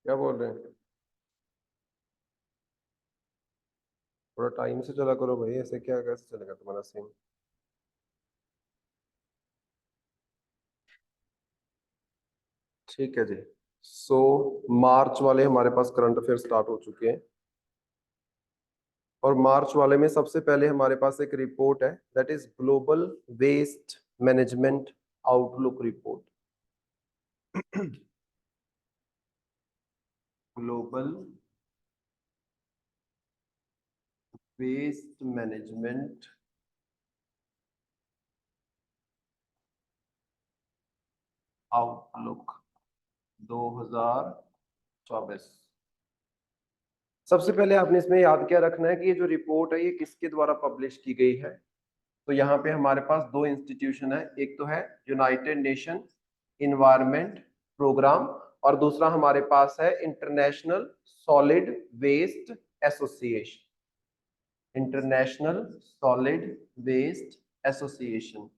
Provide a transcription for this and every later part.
क्या बोल रहे हैं? थोड़ा टाइम से चला करो भाई, ऐसे क्या कैसे चलेगा तुम्हारा सीन? ठीक है जी। सो मार्च वाले हमारे पास करंट अफेयर स्टार्ट हो चुके हैं। और मार्च वाले में सबसे पहले हमारे पास एक रिपोर्ट है, that is global waste management outlook report. Global waste management outlook 2024। सबसे पहले आपने इसमें याद क्या रखना है कि ये जो रिपोर्ट है ये किसके द्वारा पब्लिश की गई है। तो यहाँ पे हमारे पास दो इंस्टीट्यूशन है, एक तो है यूनाइटेड नेशन इन्वायरमेंट प्रोग्राम और दूसरा हमारे पास है international solid waste association. International solid waste association,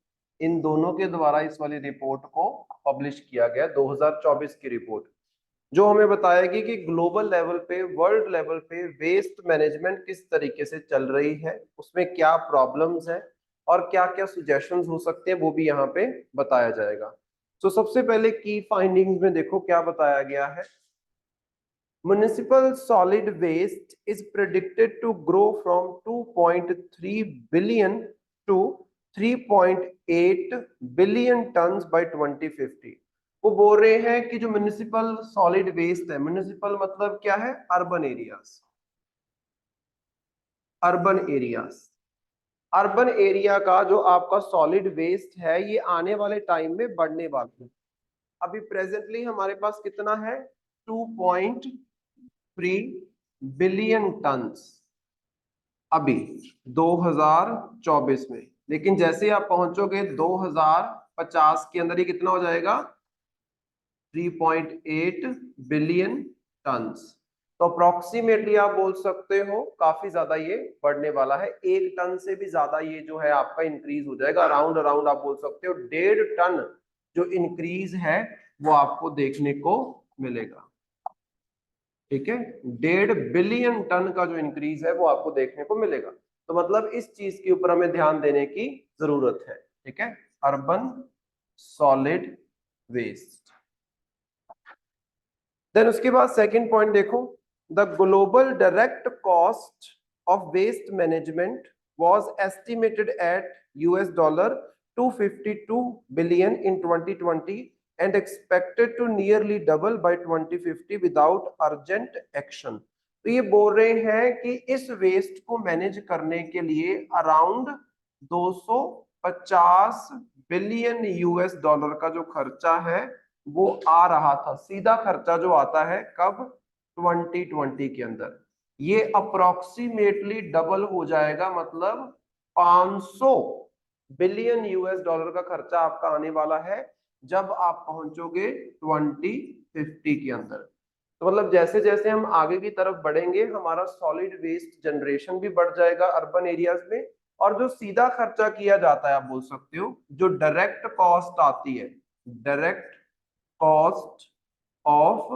इन दोनों के द्वारा इस वाली रिपोर्ट को पब्लिश किया गया 2024 की रिपोर्ट, जो हमें बताएगी कि ग्लोबल लेवल पे वर्ल्ड लेवल पे वेस्ट मैनेजमेंट किस तरीके से चल रही है, उसमें क्या प्रॉब्लम्स है और क्या क्या सुजेशंस हो सकते हैं, वो भी यहाँ पे बताया जाएगा। तो सबसे पहले की फाइंडिंग्स में देखो क्या बताया गया है। Municipal solid waste is predicted to grow from 2.3 billion to 3.8 billion tons by 2050। वो बोल रहे हैं कि जो म्युनिसिपल सॉलिड वेस्ट है, म्युनिसिपल मतलब क्या है, urban areas. Urban areas, urban area का जो आपका सॉलिड वेस्ट है ये आने वाले टाइम में बढ़ने वाला है। अभी प्रेजेंटली हमारे पास कितना है, 2.3 बिलियन टन्स अभी 2024 में। लेकिन जैसे आप पहुंचोगे 2050 के अंदर ये कितना हो जाएगा, 3.8 बिलियन टन्स। तो अप्रोक्सीमेटली आप बोल सकते हो काफी ज्यादा ये बढ़ने वाला है, 1 टन से भी ज्यादा ये जो है आपका इंक्रीज हो जाएगा। अराउंड अराउंड आप बोल सकते हो 1.5 टन जो इंक्रीज है वो आपको देखने को मिलेगा। ठीक है, 1.5 बिलियन टन का जो इंक्रीज है वो आपको देखने को मिलेगा। तो मतलब इस चीज के ऊपर हमें ध्यान देने की जरूरत है। ठीक है, अर्बन सॉलिड वेस्ट। देन उसके बाद सेकंड पॉइंट देखो, the global direct cost of waste management was estimated at $252 billion in 2020 and expected to nearly double by 2050 without urgent action। तो ये बोल रहे हैं कि इस वेस्ट को मैनेज करने के लिए अराउंड 250 बिलियन US डॉलर का जो खर्चा है वो आ रहा था। सीधा खर्चा जो आता है कब, 2020 के अंदर। ये अप्रोक्सीमेटली डबल हो जाएगा, मतलब 500 बिलियन US डॉलर का खर्चा आपका आने वाला है जब आप पहुंचोगे 2050 के अंदर। तो मतलब जैसे जैसे हम आगे की तरफ बढ़ेंगे हमारा सॉलिड वेस्ट जनरेशन भी बढ़ जाएगा अर्बन एरियाज में। और जो सीधा खर्चा किया जाता है, आप बोल सकते हो जो डायरेक्ट कॉस्ट आती है, डायरेक्ट कॉस्ट ऑफ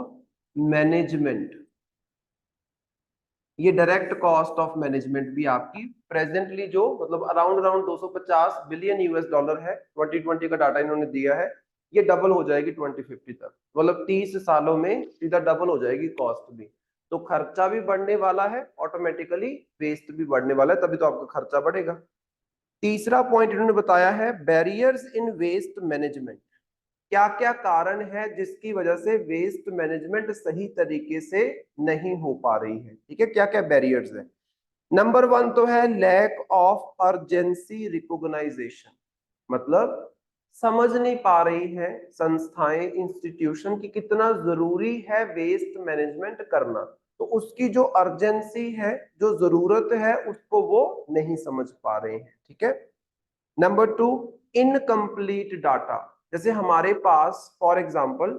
मैनेजमेंट, ये डायरेक्ट कॉस्ट ऑफ मैनेजमेंट भी आपकी प्रेजेंटली जो मतलब around around 250 billion US dollar है, 2020 का डाटा इन्होंने दिया है, ये डबल हो जाएगी 2050 तक। मतलब 30 सालों में सीधा डबल हो जाएगी कॉस्ट भी। तो खर्चा भी बढ़ने वाला है, ऑटोमेटिकली वेस्ट भी बढ़ने वाला है, तभी तो आपका खर्चा बढ़ेगा। तीसरा पॉइंट इन्होंने बताया है बैरियर्स इन वेस्ट मैनेजमेंट। क्या क्या कारण है जिसकी वजह से वेस्ट मैनेजमेंट सही तरीके से नहीं हो पा रही है। ठीक है, क्या क्या बैरियर्स है। नंबर 1 तो है लैक ऑफ अर्जेंसी रिकॉग्नाइजेशन, मतलब समझ नहीं पा रही है संस्थाएं इंस्टीट्यूशन की कितना जरूरी है वेस्ट मैनेजमेंट करना। तो उसकी जो अर्जेंसी है, जो जरूरत है, उसको वो नहीं समझ पा रहे हैं। ठीक है। Number 2, incomplete data. जैसे हमारे पास फॉर एग्जांपल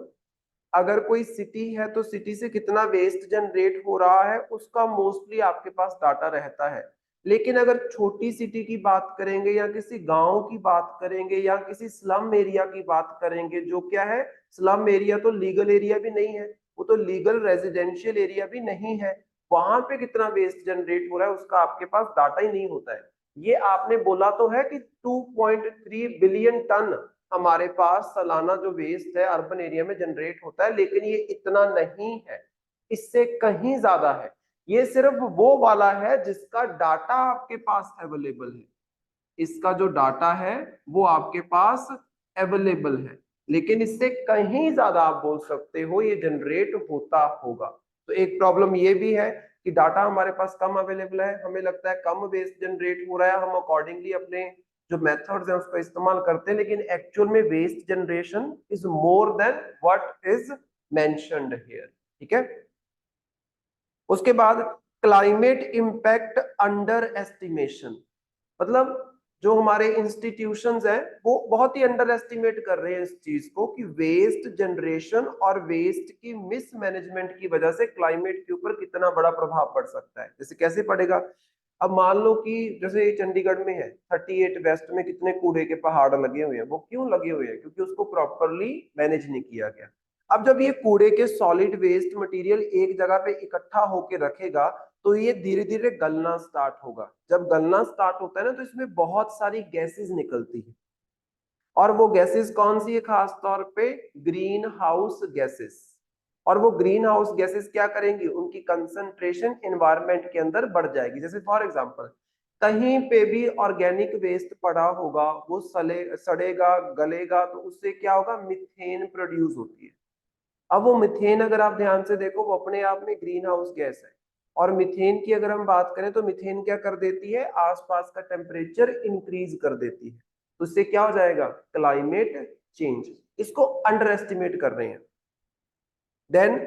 अगर कोई सिटी है तो सिटी से कितना वेस्ट जनरेट हो रहा है उसका मोस्टली आपके पास डाटा रहता है। लेकिन अगर छोटी सिटी की बात करेंगे या किसी गांव की बात करेंगे या किसी स्लम एरिया की बात करेंगे, जो क्या है, स्लम एरिया तो लीगल एरिया भी नहीं है, वो तो लीगल रेजिडेंशियल एरिया भी नहीं है, वहां पे कितना वेस्ट जनरेट हो रहा है उसका आपके पास डाटा ही नहीं होता है। ये आपने बोला तो है कि 2.3 बिलियन टन हमारे पास सालाना जो वेस्ट है अर्बन एरिया में जनरेट होता है, लेकिन ये इतना नहीं है, इससे कहीं ज्यादा है। ये सिर्फ वो वाला है जिसका डाटा आपके पास अवेलेबल है, इसका जो डाटा है वो आपके पास अवेलेबल है, लेकिन इससे कहीं ज्यादा आप बोल सकते हो ये जनरेट होता होगा। तो एक प्रॉब्लम ये भी है कि डाटा हमारे पास कम अवेलेबल है, हमें लगता है कम वेस्ट जनरेट हो रहा है, हम अकॉर्डिंगली अपने जो मेथड्स हैं उसका इस्तेमाल करते हैं, लेकिन एक्चुअल में waste generation is more than what is mentioned here. ठीक है, उसके बाद क्लाइमेट इंपैक्ट अंडर एस्टिमेशन, मतलब जो हमारे इंस्टीट्यूशंस हैं वो बहुत ही अंडर एस्टिमेट कर रहे हैं इस चीज को कि वेस्ट जनरेशन और वेस्ट की मिसमैनेजमेंट की वजह से क्लाइमेट के ऊपर कितना बड़ा प्रभाव पड़ सकता है। जैसे कैसे पड़ेगा, अब मान लो कि जैसे चंडीगढ़ में है 38 वेस्ट में कितने कूड़े के पहाड़ लगे हुए हैं, वो क्यों लगे हुए हैं, क्योंकि उसको प्रॉपरली मैनेज नहीं किया गया। अब जब ये कूड़े के सॉलिड वेस्ट मटेरियल एक जगह पे इकट्ठा होके रखेगा तो ये धीरे धीरे गलना स्टार्ट होगा, जब गलना स्टार्ट होता है ना तो इसमें बहुत सारी गैसेस निकलती है, और वो गैसेस कौन सी है, खास तौर पे ग्रीन हाउस गैसेस। और वो ग्रीन हाउस गैसेस क्या करेंगी, उनकी कंसंट्रेशन एनवायरनमेंट के अंदर बढ़ जाएगी। जैसे फॉर एग्जांपल कहीं पे भी ऑर्गेनिक वेस्ट पड़ा होगा, वो सड़ेगा गलेगा तो उससे क्या होगा, मिथेन प्रोड्यूस होती है। अब वो मिथेन अगर आप ध्यान से देखो वो अपने आप में ग्रीन हाउस गैस है, और मिथेन की अगर हम बात करें तो मिथेन क्या कर देती है, आसपास का टेम्परेचर इंक्रीज कर देती है, तो इससे क्या हो जाएगा, क्लाइमेट चेंज। इसको अंडर एस्टिमेट कर रहे हैं। Then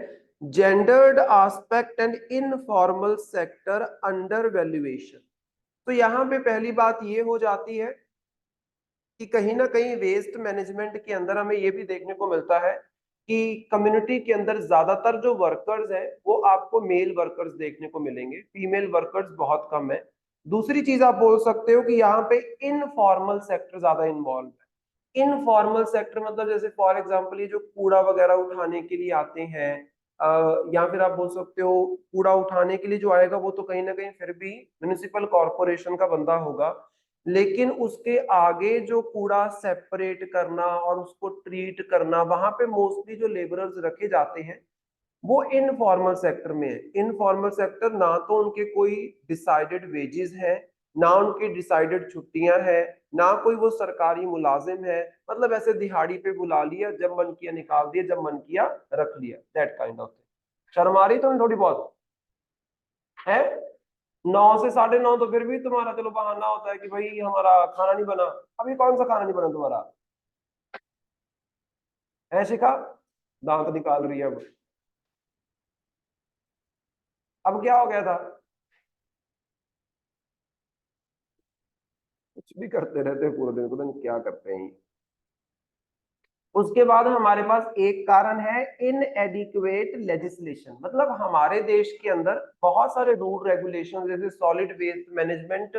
gendered aspect and informal sector under valuation, तो यहां पे पहली बात ये हो जाती है कि कहीं ना कहीं वेस्ट मैनेजमेंट के अंदर हमें ये भी देखने को मिलता है कि कम्युनिटी के अंदर ज्यादातर जो वर्कर्स हैं वो आपको मेल वर्कर्स देखने को मिलेंगे, फीमेल वर्कर्स बहुत कम है। दूसरी चीज आप बोल सकते हो कि यहाँ पे इनफॉर्मल सेक्टर ज्यादा इन्वॉल्व है। इनफॉर्मल सेक्टर मतलब जैसे फॉर एग्जांपल ये जो कूड़ा वगैरह उठाने के लिए आते हैं, या फिर आप बोल सकते हो कूड़ा उठाने के लिए जो आएगा वो तो कहीं ना कहीं फिर भी म्युनिसिपल कॉरपोरेशन का बंदा होगा, लेकिन उसके आगे जो कूड़ा सेपरेट करना और उसको ट्रीट करना, वहां पे मोस्टली जो लेबरर्स रखे जाते हैं वो इनफॉर्मल सेक्टर में है। इनफॉर्मल सेक्टर ना तो उनके कोई डिसाइडेड वेजेस है, ना उनकी डिसाइडेड छुट्टियां हैं, ना कोई वो सरकारी मुलाजिम है, मतलब ऐसे दिहाड़ी पे बुला लिया, जब मन किया निकाल दिया, जब मन किया रख लिया, दैट काइंड ऑफ थिंग। शर्म आ रही तुम्हें थोड़ी बहुत है, 9 से 9:30 तो फिर भी तुम्हारा चलो बहाना होता है कि भाई हमारा खाना नहीं बना। अभी कौन सा खाना नहीं बना तुम्हारा है, शिखा दांत निकाल रही है अब क्या हो गया था, कुछ भी करते रहते हैं पूरे दिन, पता नहीं क्या करते हैं। उसके बाद हमारे पास एक कारण है इनएडिक्वेट लेजिस्लेशन, मतलब हमारे देश के अंदर बहुत सारे रूल रेगुलेशन, जैसे सॉलिड वेस्ट मैनेजमेंट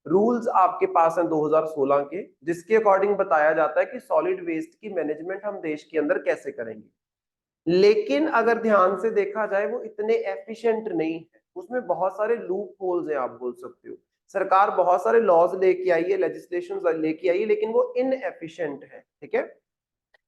रूल्स आपके पास हैं 2016 के, जिसके अकॉर्डिंग बताया जाता है कि सॉलिड वेस्ट की मैनेजमेंट हम देश के अंदर कैसे करेंगे। लेकिन अगर ध्यान से देखा जाए वो इतने एफिशिएंट नहीं है, उसमें बहुत सारे लूप होल्स हैं आप बोल सकते हो। सरकार बहुत सारे लॉज लेके आई है, लेजिस्लेशन लेके आई है, लेकिन वो इनएफिशिएंट है। ठीक है,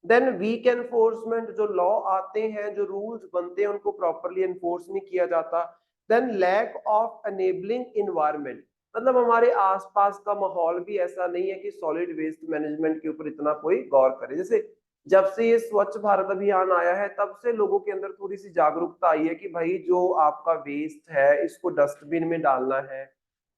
देन वीक एनफोर्समेंट, जो लॉ आते हैं जो रूल्स बनते हैं उनको प्रॉपरली एनफोर्स नहीं किया जाता। Then lack of enabling environment, मतलब हमारे आसपास का माहौल भी ऐसा नहीं है कि सॉलिड वेस्ट मैनेजमेंट के ऊपर इतना कोई गौर करे। जैसे जब से ये स्वच्छ भारत अभियान आया है तब से लोगों के अंदर थोड़ी सी जागरूकता आई है कि भाई जो आपका वेस्ट है इसको डस्टबिन में डालना है।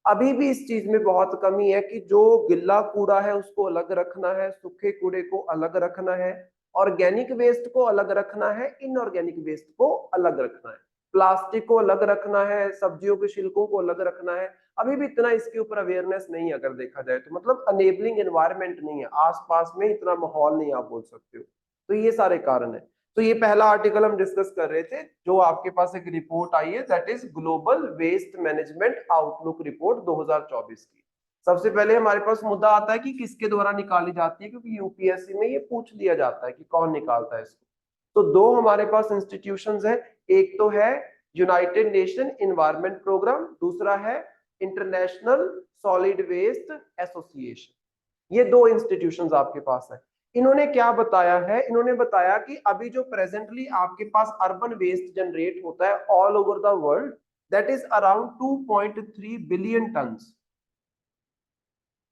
अभी भी इस चीज में बहुत कमी है कि जो गिल्ला कूड़ा है उसको अलग रखना है, सूखे कूड़े को अलग रखना है, ऑर्गेनिक वेस्ट को अलग रखना है, इनऑर्गेनिक वेस्ट को अलग रखना है, प्लास्टिक को अलग रखना है, सब्जियों के छिलकों को अलग रखना है। अभी भी इतना इसके ऊपर अवेयरनेस नहीं है, अगर देखा जाए तो मतलब अनेबलिंग एनवायरनमेंट नहीं है, आसपास में इतना माहौल नहीं आप बोल सकते हो। तो ये सारे कारण है। तो ये पहला आर्टिकल हम डिस्कस कर रहे थे, जो आपके पास एक रिपोर्ट आई है, that is global waste management outlook report 2024 की। सबसे पहले हमारे पास मुद्दा आता है कि किसके द्वारा निकाली जाती है, क्योंकि यूपीएससी में ये पूछ लिया जाता है कि कौन निकालता है इसको। तो दो हमारे पास इंस्टीट्यूशंस हैं, एक तो है यूनाइटेड नेशन इन्वायरमेंट प्रोग्राम, दूसरा है इंटरनेशनल सॉलिड वेस्ट एसोसिएशन। ये दो इंस्टीट्यूशंस आपके पास है। इन्होंने क्या बताया है, इन्होंने बताया कि अभी जो प्रेजेंटली आपके पास अर्बन वेस्ट जनरेट होता है all over the world, that is around 2.3 billion ton.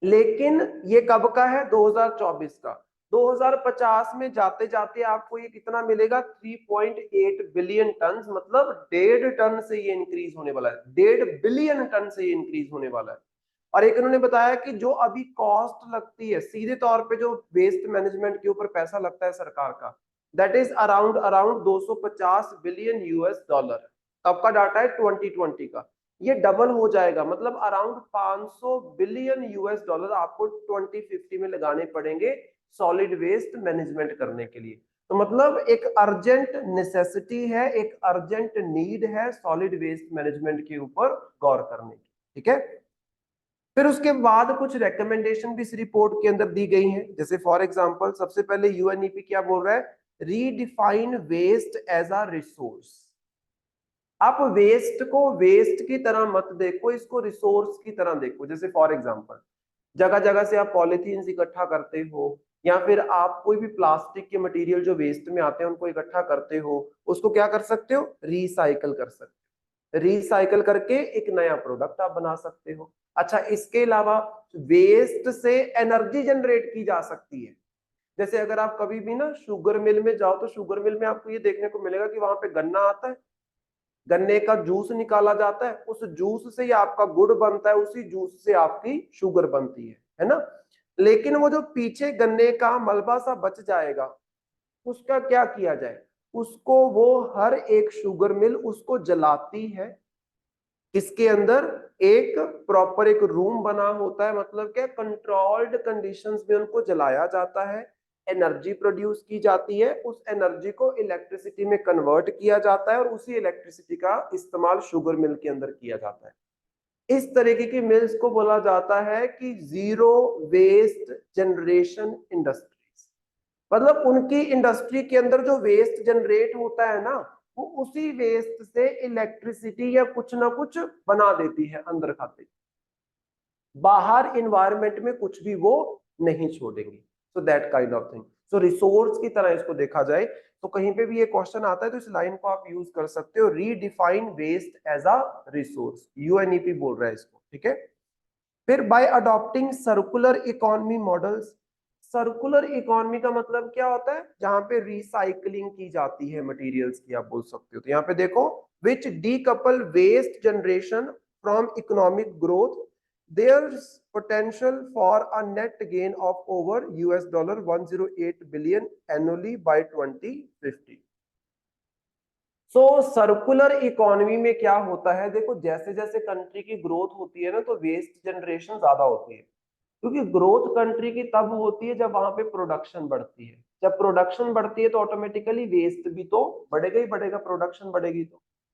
लेकिन ये कब का है, 2024 का। 2050 में जाते जाते आपको ये कितना मिलेगा, 3.8 बिलियन टन, मतलब 1.5 टन से ये इंक्रीज होने वाला है, 1.5 बिलियन टन से ये इंक्रीज होने वाला है। और एक इन्होंने बताया कि जो अभी कॉस्ट लगती है सीधे तौर पे, जो वेस्ट मैनेजमेंट के ऊपर पैसा लगता है सरकार का, that is around around 250 billion US dollar. कब का डाटा है, 2020 का। ये डबल हो जाएगा, मतलब अराउंड 500 बिलियन यूएस डॉलर आपको 2050 में लगाने पड़ेंगे सॉलिड वेस्ट मैनेजमेंट करने के लिए। तो मतलब एक अर्जेंट नेसेसिटी है, एक अर्जेंट नीड है सॉलिड वेस्ट मैनेजमेंट के ऊपर गौर करने की। ठीक है, फिर उसके बाद कुछ रिकमेंडेशन भी इस रिपोर्ट के अंदर दी गई हैं। जैसे फॉर एग्जांपल सबसे पहले यूएनईपी क्या बोल रहा है, redefine waste as a resource. आप वेस्ट को वेस्ट की तरह मत देखो, इसको रिसोर्स की तरह देखो। जैसे फॉर एग्जांपल जगह जगह से आप पॉलिथीन इकट्ठा करते हो, या फिर आप कोई भी प्लास्टिक के मटेरियल जो वेस्ट में आते हैं उनको इकट्ठा करते हो, उसको क्या कर सकते हो, रिसाइकल कर सकते हो। रिसाइकल करके एक नया प्रोडक्ट आप बना सकते हो। अच्छा, इसके अलावा वेस्ट से एनर्जी जनरेट की जा सकती है। जैसे अगर आप कभी भी ना शुगर मिल में जाओ, तो शुगर मिल में आपको ये देखने को मिलेगा कि वहां पे गन्ना आता है, गन्ने का जूस निकाला जाता है, उस जूस से ही आपका गुड़ बनता है, उसी जूस से आपकी शुगर बनती है ना। लेकिन वो जो पीछे गन्ने का मलबा सा बच जाएगा, उसका क्या किया जाए, उसको वो हर एक शुगर मिल उसको जलाती है। इसके अंदर एक प्रॉपर एक रूम बना होता है, मतलब क्या, कंट्रोल्ड कंडीशंस में उनको जलाया जाता है, एनर्जी प्रोड्यूस की जाती है, उस एनर्जी को इलेक्ट्रिसिटी में कन्वर्ट किया जाता है, और उसी इलेक्ट्रिसिटी का इस्तेमाल शुगर मिल के अंदर किया जाता है। इस तरीके की मिल्स को बोला जाता है कि जीरो वेस्ट जनरेशन इंडस्ट्रीज। मतलब उनकी इंडस्ट्री के अंदर जो वेस्ट जनरेट होता है ना, वो उसी वेस्ट से इलेक्ट्रिसिटी या कुछ ना कुछ बना देती है अंदर खाते, बाहर इन्वायरमेंट में कुछ भी वो नहीं छोड़ेंगे। सो that kind of thing. So resource की तरह इसको देखा जाए तो कहीं पे भी ये क्वेश्चन आता है तो इस लाइन को आप यूज कर सकते हो, redefine waste as a resource, UNEP बोल रहा है इसको। ठीक है, फिर by adopting circular economy models. Circular economy का मतलब क्या होता है, जहां पे रिसाइकलिंग की जाती है मटेरियल्स की, आप बोल सकते हो। तो यहाँ पे देखो, which decouple waste generation from economic growth, there's potential for a net gain of over $108 billion annually by 2050। So circular economy में क्या होता है, देखो जैसे जैसे कंट्री की ग्रोथ होती है ना, तो वेस्ट जनरेशन ज्यादा होती है, क्योंकि ग्रोथ कंट्री की तब होती है जब वहां पे प्रोडक्शन बढ़ती है। जब प्रोडक्शन बढ़ती है तो ऑटोमेटिकली वेस्ट भी तो बढ़ेगा ही बढ़ेगा, प्रोडक्शन बढ़ेगी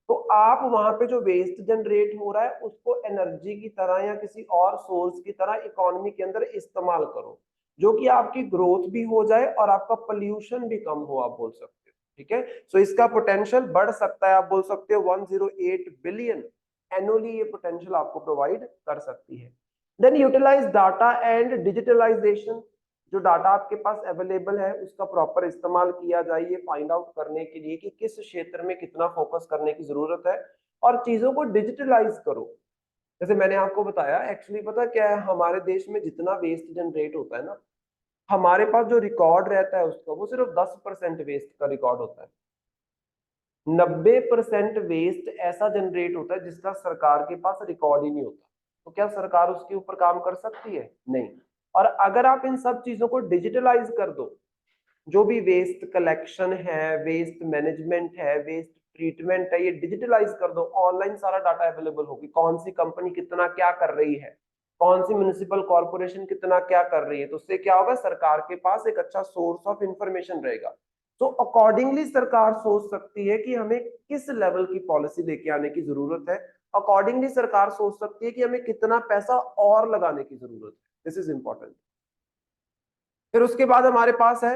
तो आप वहां पे जो वेस्ट जनरेट हो रहा है उसको एनर्जी की तरह या किसी और सोर्स की तरह इकोनॉमी के अंदर इस्तेमाल करो, जो कि आपकी ग्रोथ भी हो जाए और आपका पोल्यूशन भी कम हो, आप बोल सकते हो। ठीक है, सो इसका पोटेंशियल बढ़ सकता है, आप बोल सकते हो 108 बिलियन एनुअली ये पोटेंशियल आपको प्रोवाइड कर सकती है। Then utilize data and digitalization. जो डाटा आपके पास अवेलेबल है उसका प्रॉपर इस्तेमाल किया जाए, ये फाइंड आउट करने के लिए कि किस क्षेत्र में कितना फोकस करने की जरूरत है, और चीजों को डिजिटलाइज करो। जैसे मैंने आपको बताया, एक्चुअली पता क्या है, हमारे देश में जितना वेस्ट जनरेट होता है ना, हमारे पास जो रिकॉर्ड रहता है उसका, वो सिर्फ 10% वेस्ट का रिकॉर्ड होता है। 90% वेस्ट ऐसा जनरेट होता है जिसका सरकार के पास रिकॉर्ड ही नहीं होता। तो क्या सरकार उसके ऊपर काम कर सकती है? नहीं। और अगर आप इन सब चीजों को डिजिटलाइज कर दो, जो भी वेस्ट कलेक्शन है, वेस्ट मैनेजमेंट है, वेस्ट ट्रीटमेंट है, ये डिजिटलाइज कर दो, ऑनलाइन सारा डाटा अवेलेबल होगी, कौन सी कंपनी कितना क्या कर रही है, कौन सी म्युनिसिपल कॉर्पोरेशन कितना क्या कर रही है, तो उससे क्या होगा, सरकार के पास एक अच्छा सोर्स ऑफ इंफॉर्मेशन रहेगा। तो अकॉर्डिंगली सरकार सोच सकती है कि हमें किस लेवल की पॉलिसी लेके आने की जरूरत है, अकॉर्डिंगली सरकार सोच सकती है कि हमें कितना पैसा और लगाने की जरूरत है। This is important. फिर उसके बाद हमारे पास है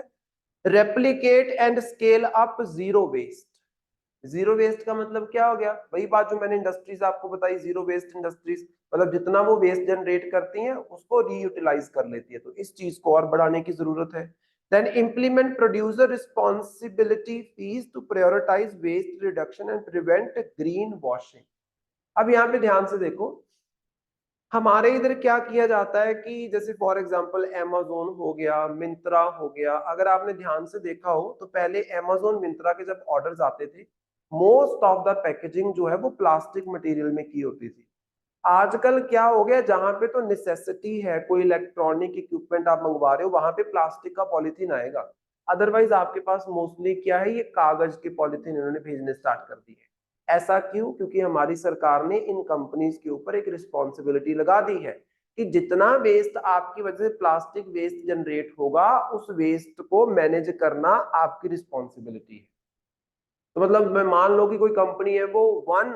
replicate and scale up zero waste. Zero waste का मतलब क्या हो गया? वही बात जो मैंने इंडस्ट्रीज आपको बताई, जीरो वेस्ट इंडस्ट्रीज मतलब जितना वो वेस्ट जनरेट करती हैं उसको रीयूटिलाइज कर लेती है। तो इस चीज को और बढ़ाने की जरूरत है। Then implement producer responsibility fees to prioritize waste reduction and prevent greenwashing. अब यहाँ पे ध्यान से देखो, हमारे इधर क्या किया जाता है कि जैसे फॉर एग्जांपल amazon हो गया, मिंत्रा हो गया, अगर आपने ध्यान से देखा हो तो पहले amazon मिंत्रा के जब ऑर्डर्स आते थे मोस्ट ऑफ द पैकेजिंग जो है वो प्लास्टिक मटेरियल में की होती थी। आजकल क्या हो गया, जहां पे तो नेसेसिटी है, कोई इलेक्ट्रॉनिक इक्विपमेंट आप मंगवा रहे हो वहां पे प्लास्टिक का पॉलिथीन आएगा। अदरवाइज आपके पास मोस्टली क्या है, ये कागज के पॉलिथीन इन्होंने भेजने स्टार्ट कर दी है। ऐसा क्यों? क्योंकि हमारी सरकार ने इन कंपनीज के ऊपर एक रिस्पॉन्सिबिलिटी लगा दी है कि जितना वेस्ट आपकी वजह से प्लास्टिक वेस्ट जनरेट होगा उस वेस्ट को मैनेज करना आपकी रिस्पॉन्सिबिलिटी है। तो मतलब मैं मान लो कि कोई कंपनी है वो 1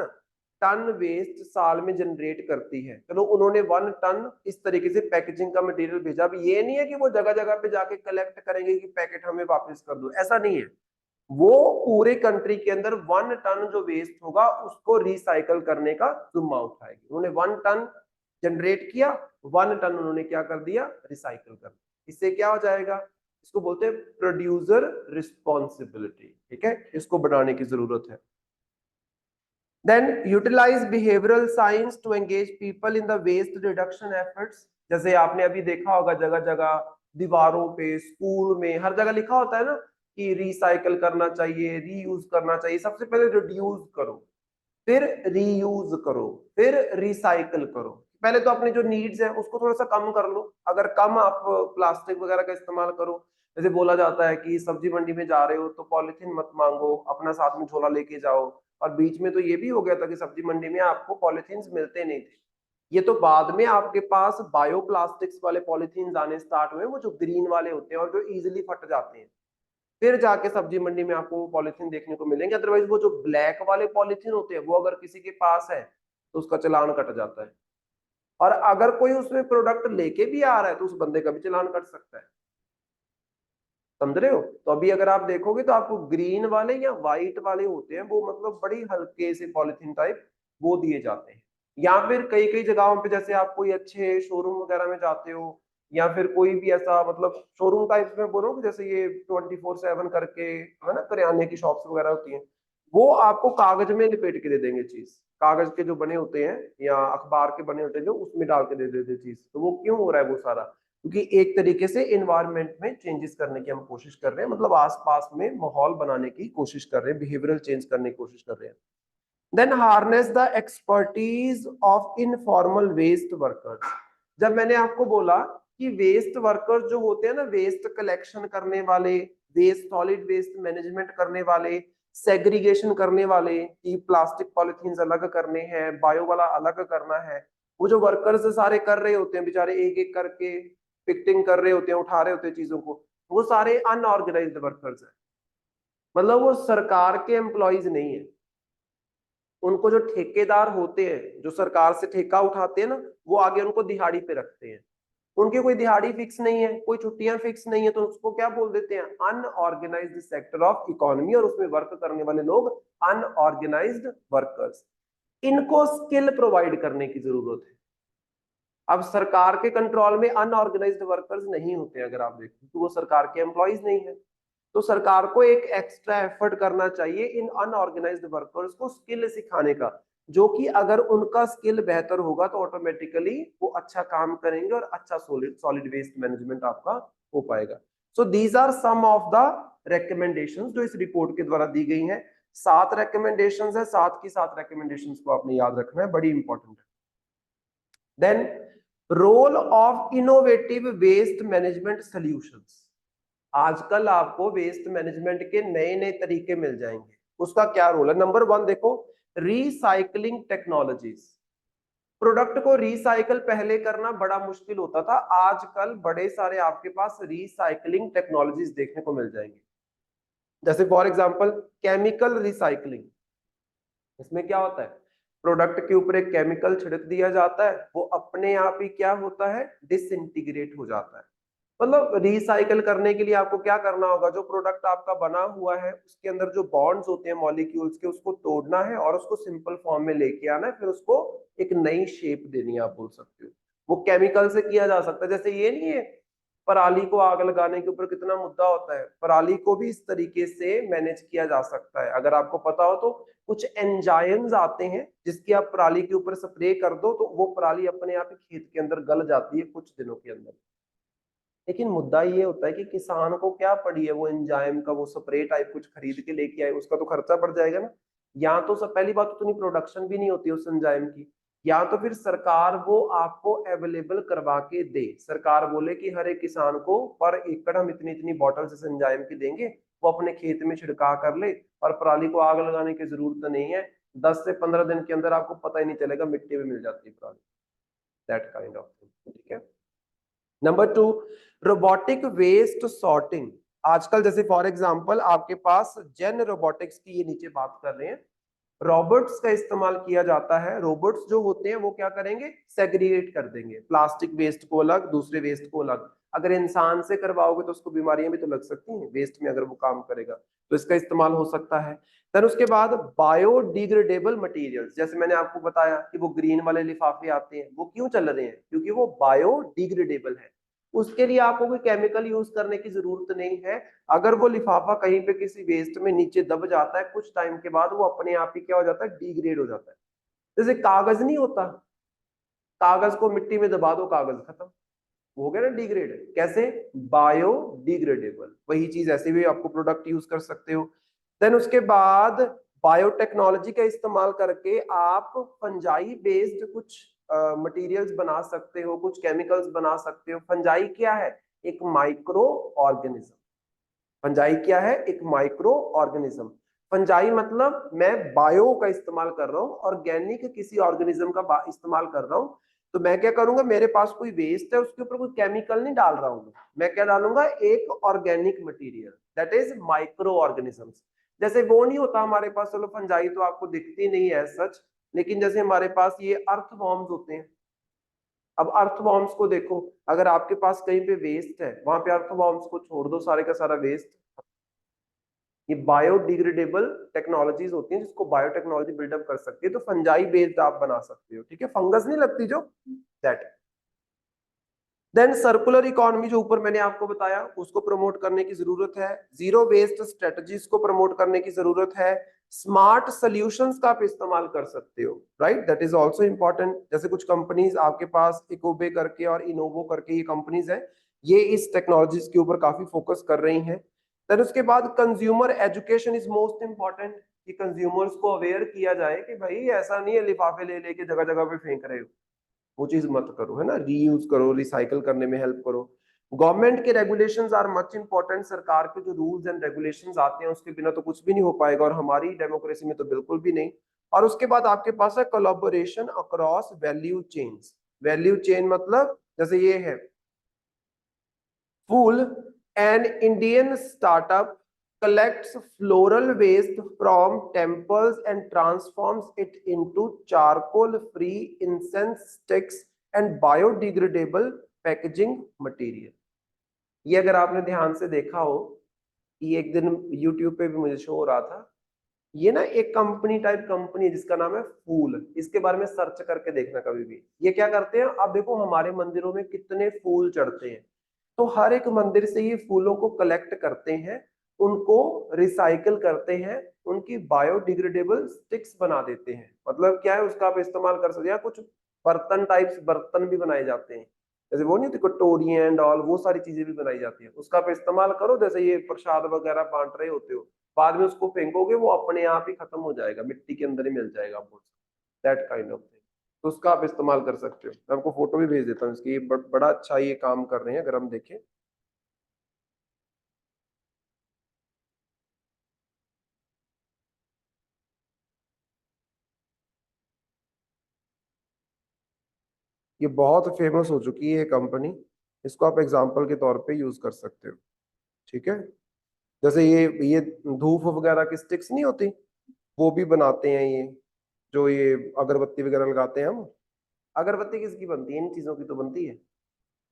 टन वेस्ट साल में जनरेट करती है, चलो उन्होंने 1 टन इस तरीके से पैकेजिंग का मटेरियल भेजा। अब ये नहीं है कि वो जगह जगह पे जाके कलेक्ट करेंगे कि पैकेट हमें वापस कर दो, ऐसा नहीं है। वो पूरे कंट्री के अंदर 1 टन जो वेस्ट होगा उसको रिसाइकल करने का जिम्मा उठाएगी। उन्होंने 1 टन जनरेट किया, 1 टन उन्होंने क्या कर दिया, रिसाइकल कर दिया। इससे क्या हो जाएगा, इसको बोलते हैं प्रोड्यूसर रिस्पॉन्सिबिलिटी। ठीक है, इसको बढ़ाने की जरूरत है। Then utilize behavioural science to engage people in the waste reduction efforts. जैसे आपने अभी देखा होगा जगह जगह दीवारों पे, स्कूल में, हर जगह लिखा होता है ना कि रिसाइकल करना चाहिए, रीयूज करना चाहिए। सबसे पहले रिड्यूस करो, फिर रीयूज करो, फिर रिसाइकल करो। पहले तो अपने जो नीड्स है उसको थोड़ा सा कम कर लो। अगर कम आप प्लास्टिक वगैरह का इस्तेमाल करो, जैसे बोला जाता है कि सब्जी मंडी में जा रहे हो तो पॉलिथीन मत मांगो, अपना साथ में झोला लेके जाओ। और बीच में तो ये भी हो गया था कि सब्जी मंडी में आपको पॉलिथीन मिलते नहीं थे। ये तो बाद में आपके पास बायो प्लास्टिक्स वाले पॉलिथीन आने स्टार्ट हुए, वो जो ग्रीन वाले होते हैं और जो इजिली फट जाते हैं। फिर जाके सब्जी मंडी में आपको वो पॉलिथीन देखने को मिलेंगे। अदरवाइज वो जो ब्लैक वाले पॉलिथीन होते हैं वो अगर किसी के पास है तो उसका चालान कट जाता है। और अगर कोई उसमें प्रोडक्ट लेके भी आ रहा है तो उस बंदे का भी चालान कट सकता है। समझ रहे हो? तो अभी अगर आप देखोगे तो आपको ग्रीन वाले या व्हाइट वाले होते हैं वो मतलब बड़ी हल्के से पॉलिथीन टाइप वो दिए जाते हैं। या फिर कई कई जगहों पे जैसे आप कोई अच्छे शोरूम वगैरह में जाते हो या फिर कोई भी ऐसा मतलब शोरूम टाइप में बोलो कि जैसे ये 24/7 करके है ना, करियाने की शॉप्स वगैरह होती हैं, वो आपको कागज में लिपेट के दे देंगे चीज। कागज के जो बने होते हैं या अखबार के बने होते हैं जो उसमें डाल के दे देते चीज। तो वो क्यों हो रहा है वो सारा? क्योंकि एक तरीके से एनवायरनमेंट में चेंजेस करने की हम कोशिश कर रहे हैं, मतलब आसपास में माहौल बनाने की कोशिश कर रहे हैं, बिहेवियरल चेंज करने की कोशिश कर रहे हैं। Then harness the expertise of informal waste workers. जब मैंने आपको बोला कि वेस्ट वर्कर्स जो होते हैं ना, वेस्ट कलेक्शन करने वाले, वेस्ट सॉलिड वेस्ट मैनेजमेंट करने वाले, सेग्रीगेशन करने वाले कि प्लास्टिक पॉलिथीन अलग करने हैं, बायो वाला अलग करना है, वो जो वर्कर्स सारे कर रहे होते हैं बेचारे, एक एक करके पिकटिंग कर रहे होते हैं, उठा रहे होते हैं चीजों को, वो सारे अनऑर्गेनाइज्ड वर्कर्स हैं। मतलब वो सरकार के एम्प्लॉयज नहीं है। उनको जो ठेकेदार होते हैं जो सरकार से ठेका उठाते हैं ना, वो आगे उनको दिहाड़ी पे रखते हैं। उनकी कोई दिहाड़ी फिक्स नहीं है, कोई छुट्टियां फिक्स नहीं है, तो उसको क्या बोल देते हैं, अनऑर्गेनाइज्ड सेक्टर ऑफ इकोनॉमी। और उसमें वर्क करने वाले लोग अनऑर्गेनाइज्ड वर्कर्स। इनको स्किल प्रोवाइड करने की जरूरत है। अब सरकार के कंट्रोल में अनऑर्गेनाइज्ड वर्कर्स नहीं होते, अगर आप देखो तो वो सरकार के एम्प्लॉयज नहीं है। तो सरकार को एक एक्स्ट्रा एफर्ट करना चाहिए इन अनऑर्गेनाइज्ड वर्कर्स को स्किल सिखाने का, जो कि अगर उनका स्किल बेहतर होगा तो ऑटोमेटिकली वो अच्छा काम करेंगे और अच्छा सॉलिड सॉलिड वेस्ट मैनेजमेंट आपका हो पाएगा। So these are some of the recommendations जो इस रिपोर्ट के द्वारा दी गई हैं। 7 रिकमेंडेशंस है, 7 की 7 रिकमेंडेशंस को आपने याद रखना है, बड़ी इंपॉर्टेंट है। Then role of innovative waste management solutions. आजकल आपको वेस्ट मैनेजमेंट के नए नए तरीके मिल जाएंगे। उसका क्या रोल है? नंबर 1 देखो, रिसाइकलिंग टेक्नोलॉजीज। प्रोडक्ट को रिसाइकल पहले करना बड़ा मुश्किल होता था, आजकल बड़े सारे आपके पास रिसाइकलिंग टेक्नोलॉजीज देखने को मिल जाएंगे। जैसे फॉर एग्जांपल केमिकल रिसाइकलिंग। इसमें क्या होता है, प्रोडक्ट के ऊपर एक केमिकल छिड़क दिया जाता है, वो अपने आप ही क्या होता है, डिसइंटीग्रेट हो जाता है। मतलब रिसाइकल करने के लिए आपको क्या करना होगा, जो प्रोडक्ट आपका बना हुआ है उसके अंदर जो बॉन्ड्स होते हैं मॉलिक्यूल्स के, उसको तोड़ना है और उसको सिंपल फॉर्म में लेके आना है, फिर उसको एक नई शेप देनी है, आप बोल सकते हो। वो केमिकल से किया जा सकता है। जैसे ये नहीं है, पराली को आग लगाने के ऊपर कितना मुद्दा होता है, पराली को भी इस तरीके से मैनेज किया जा सकता है। अगर आपको पता हो तो कुछ एंजाइम्स आते हैं जिसकी आप पराली के ऊपर स्प्रे कर दो तो वो पराली अपने आप ही खेत के अंदर गल जाती है कुछ दिनों के अंदर। लेकिन मुद्दा ये होता है कि किसान को क्या पड़ी है वो एंजाइम का वो स्प्रे टाइप कुछ खरीद के लेके आए, उसका तो खर्चा बढ़ जाएगा ना। या तो सब पहली बात तो उतनी प्रोडक्शन भी नहीं होती उस एंजाइम की, या तो फिर सरकार वो आपको अवेलेबल करवा के दे, सरकार बोले कि हर एक किसान को पर एकड़ हम इतनी इतनी बॉटल्स इस एंजाइम की देंगे, वो अपने खेत में छिड़काव कर ले और पराली को आग लगाने की जरूरत नहीं है, 10 से 15 दिन के अंदर आपको पता ही नहीं चलेगा, मिट्टी में मिल जाती है पराली। दैट काइंड ऑफ थिंग, ठीक है। Number two, robotic waste sorting. आजकल जैसे फॉर एग्जांपल आपके पास जेन रोबोटिक्स की, ये नीचे बात कर रहे हैं, रोबोट्स का इस्तेमाल किया जाता है। रोबोट्स जो होते हैं वो क्या करेंगे, सेग्रीगेट कर देंगे, प्लास्टिक वेस्ट को अलग, दूसरे वेस्ट को अलग। अगर इंसान से करवाओगे तो उसको बीमारियां भी तो लग सकती हैं वेस्ट में, अगर वो काम करेगा तो इसका इस्तेमाल हो सकता है। देन उसके बाद बायोडिग्रेडेबल मटेरियल्स, जैसे मैंने आपको बताया कि वो ग्रीन वाले लिफाफे आते हैं, वो क्यों चल रहे हैं, क्योंकि वो बायोडिग्रेडेबल है। उसके लिए आपको कोई केमिकल यूज करने की जरूरत नहीं है। अगर वो लिफाफा कहीं पे किसी वेस्ट में नीचे दब जाता है, कुछ टाइम के बाद वो अपने आप ही क्या हो जाता है, डिग्रेड हो जाता है। जैसे कागज नहीं होता, कागज को मिट्टी में दबा दो, कागज खत्म, हो गया ना डिग्रेड। कैसे, बायोडिग्रेडेबल। वही चीज ऐसे भी आपको प्रोडक्ट यूज कर सकते हो। देन उसके बाद बायोटेक्नोलॉजी का इस्तेमाल करके आप फंजाई बेस्ड कुछ मटेरियल्स बना सकते हो, कुछ केमिकल्स बना सकते हो। फंजाई क्या है, एक माइक्रो ऑर्गेनिज्म। फंजाई क्या है, एक माइक्रो ऑर्गेनिज्म। फंजाई मतलब मैं बायो का इस्तेमाल कर रहा हूँ, ऑर्गेनिक किसी ऑर्गेनिज्म का इस्तेमाल कर रहा हूँ। तो मैं क्या करूंगा, मेरे पास कोई वेस्ट है, उसके ऊपर कोई केमिकल नहीं डाल रहा हूँ, मैं क्या डालूंगा, एक organic material, that is micro organisms. जैसे वो नहीं होता हमारे पास, चलो फंजाई तो आपको दिखती नहीं है सच, लेकिन जैसे हमारे पास ये अर्थवॉर्म्स होते हैं। अब अर्थवॉर्म्स को देखो, अगर आपके पास कहीं पे वेस्ट है, वहां पे अर्थवॉर्म्स को छोड़ दो, सारे का सारा वेस्ट। ये बायोडिग्रेडेबल टेक्नोलॉजीज होती हैं जिसको बायोटेक्नोलॉजी बिल्डअप कर सकती है, तो फंजाई बेस्ड आप बना सकते हो, ठीक है, फंगस नहीं लगती जो, दैट। देन सर्कुलर इकोनॉमी, जो ऊपर मैंने आपको बताया, उसको प्रमोट करने की जरूरत है। जीरो वेस्ट स्ट्रेटजीज को प्रमोट करने की जरूरत है। स्मार्ट सॉल्यूशंस का आप इस्तेमाल कर सकते हो, right, that is also important. जैसे कुछ कंपनीज आपके पास इकोबे करके और इनोवो करके ये कंपनीज है, ये इस टेक्नोलॉजीज के ऊपर काफी फोकस कर रही हैं। देन उसके बाद consumer education is most important, कि कंज्यूमर्स को अवेयर किया जाए कि भाई ऐसा नहीं है लिफाफे ले लेके जगह जगह पे फेंक रहे हो, वो चीज मत करो, है ना, रीयूज करो, रिसाइकल करने में हेल्प करो। गवर्नमेंट के रेगुलेशंस आर मच इंपॉर्टेंट, सरकार के जो रूल्स एंड रेगुलेशंस आते हैं उसके बिना तो कुछ भी नहीं हो पाएगा, और हमारी डेमोक्रेसी में तो बिल्कुल भी नहीं। और उसके बाद आपके पास है collaboration across value chains. Value chain मतलब जैसे ये है, फूल, an Indian startup collects floral waste from temples and transforms it into charcoal-free incense sticks and biodegradable packaging material। ये अगर आपने ध्यान से देखा हो, ये एक दिन YouTube पे भी मुझे शो हो रहा था। ये ना एक कंपनी टाइप कंपनी है जिसका नाम है फूल, इसके बारे में सर्च करके देखना कभी भी। ये क्या करते हैं, अब देखो हमारे मंदिरों में कितने फूल चढ़ते हैं, तो हर एक मंदिर से ये फूलों को कलेक्ट करते हैं, उनको रिसाइकल करते हैं, उनकी बायोडिग्रेडेबल स्टिक्स बना देते हैं। मतलब क्या है, उसका आप इस्तेमाल कर सकते हैं, कुछ बर्तन टाइप्स बर्तन भी बनाए जाते हैं, जैसे वो नहीं होती कटोरियां एंड ऑल, वो सारी चीजें भी बनाई जाती है, उसका आप इस्तेमाल करो। जैसे ये प्रसाद वगैरह बांट रहे होते हो, बाद में उसको फेंकोगे वो अपने आप ही खत्म हो जाएगा, मिट्टी के अंदर ही मिल जाएगा आपको, दैट काइंड ऑफ थिंग। तो उसका आप इस्तेमाल कर सकते हो, मैं आपको फोटो भी भेज देता हूँ इसकी, ये बड़ा अच्छा ये काम कर रहे हैं अगर हम देखें। ये बहुत फेमस हो चुकी है ये कंपनी, इसको आप एग्जांपल के तौर पे यूज कर सकते हो, ठीक है। जैसे ये धूप वगैरह की स्टिक्स नहीं होती, वो भी बनाते हैं ये, जो ये अगरबत्ती वगैरह लगाते हैं हम, अगरबत्ती किसकी बनती है, इन चीजों की तो बनती है।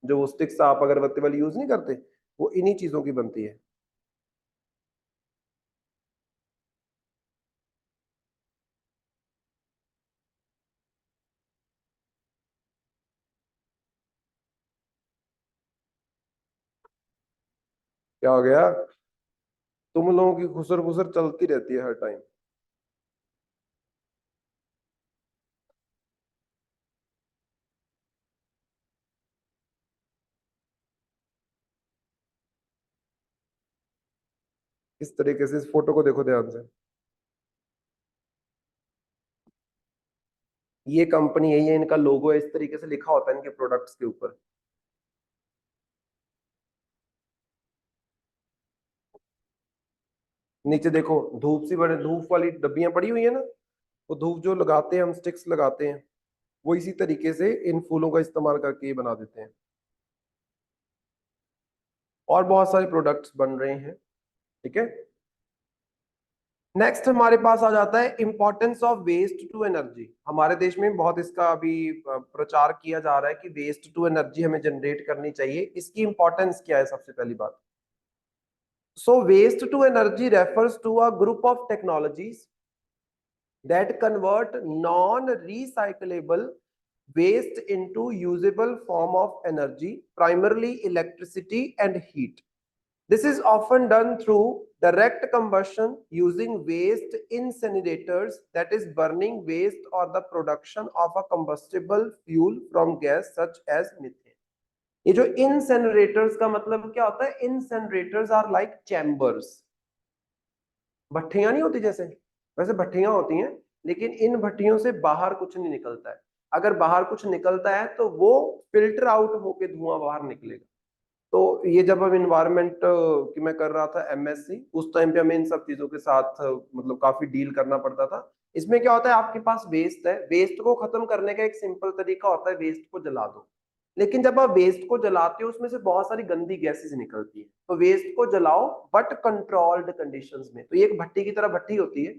जो वो स्टिक्स आप अगरबत्ती वाली यूज नहीं करते, वो इन्हीं चीजों की बनती है। क्या हो गया? तुम लोगों की खुसर खुसर चलती रहती है हर टाइम। इस तरीके से इस फोटो को देखो ध्यान से। ये कंपनी है, ये इनका लोगो है, इस तरीके से लिखा होता है इनके प्रोडक्ट्स के ऊपर। नीचे देखो धूप सी बड़े, धूप वाली डब्बियां पड़ी हुई है ना, वो धूप जो लगाते हैं हम, स्टिक्स लगाते हैं, वो इसी तरीके से इन फूलों का इस्तेमाल करके ये बना देते हैं। और बहुत सारे प्रोडक्ट्स बन रहे हैं। ठीक है। नेक्स्ट हमारे पास आ जाता है importance of waste to energy. हमारे देश में बहुत इसका अभी प्रचार किया जा रहा है कि वेस्ट टू एनर्जी हमें जनरेट करनी चाहिए। इसकी इंपॉर्टेंस क्या है? सबसे पहली बात, so waste to energy refers to a group of technologies that convert non-recyclable waste into usable form of energy, primarily electricity and heat. This is often done through direct combustion using waste incinerators, that is burning waste or the production of a combustible fuel from gas such as methane. ये जो incinerators का मतलब क्या होता है? Incinerators are like chambers, भट्टियां नहीं होती जैसे, वैसे भट्टियां होती हैं, लेकिन इन भट्टियों से बाहर कुछ नहीं निकलता है। अगर बाहर कुछ निकलता है तो वो फिल्टर आउट होके धुआं बाहर निकलेगा। तो ये जब हम इन्वायरमेंट की मैं कर रहा था एमएससी, उस टाइम पे हमें इन सब चीजों के साथ मतलब काफी डील करना पड़ता था। इसमें क्या होता है, आपके पास वेस्ट है, वेस्ट को खत्म करने का एक सिंपल तरीका होता है, वेस्ट को जला दो। लेकिन जब आप वेस्ट को जलाते हो उसमें से बहुत सारी गंदी गैसेस निकलती है, तो वेस्ट को जलाओ बट कंट्रोल्ड कंडीशंस में। तो ये एक भट्टी की तरह भट्टी होती है,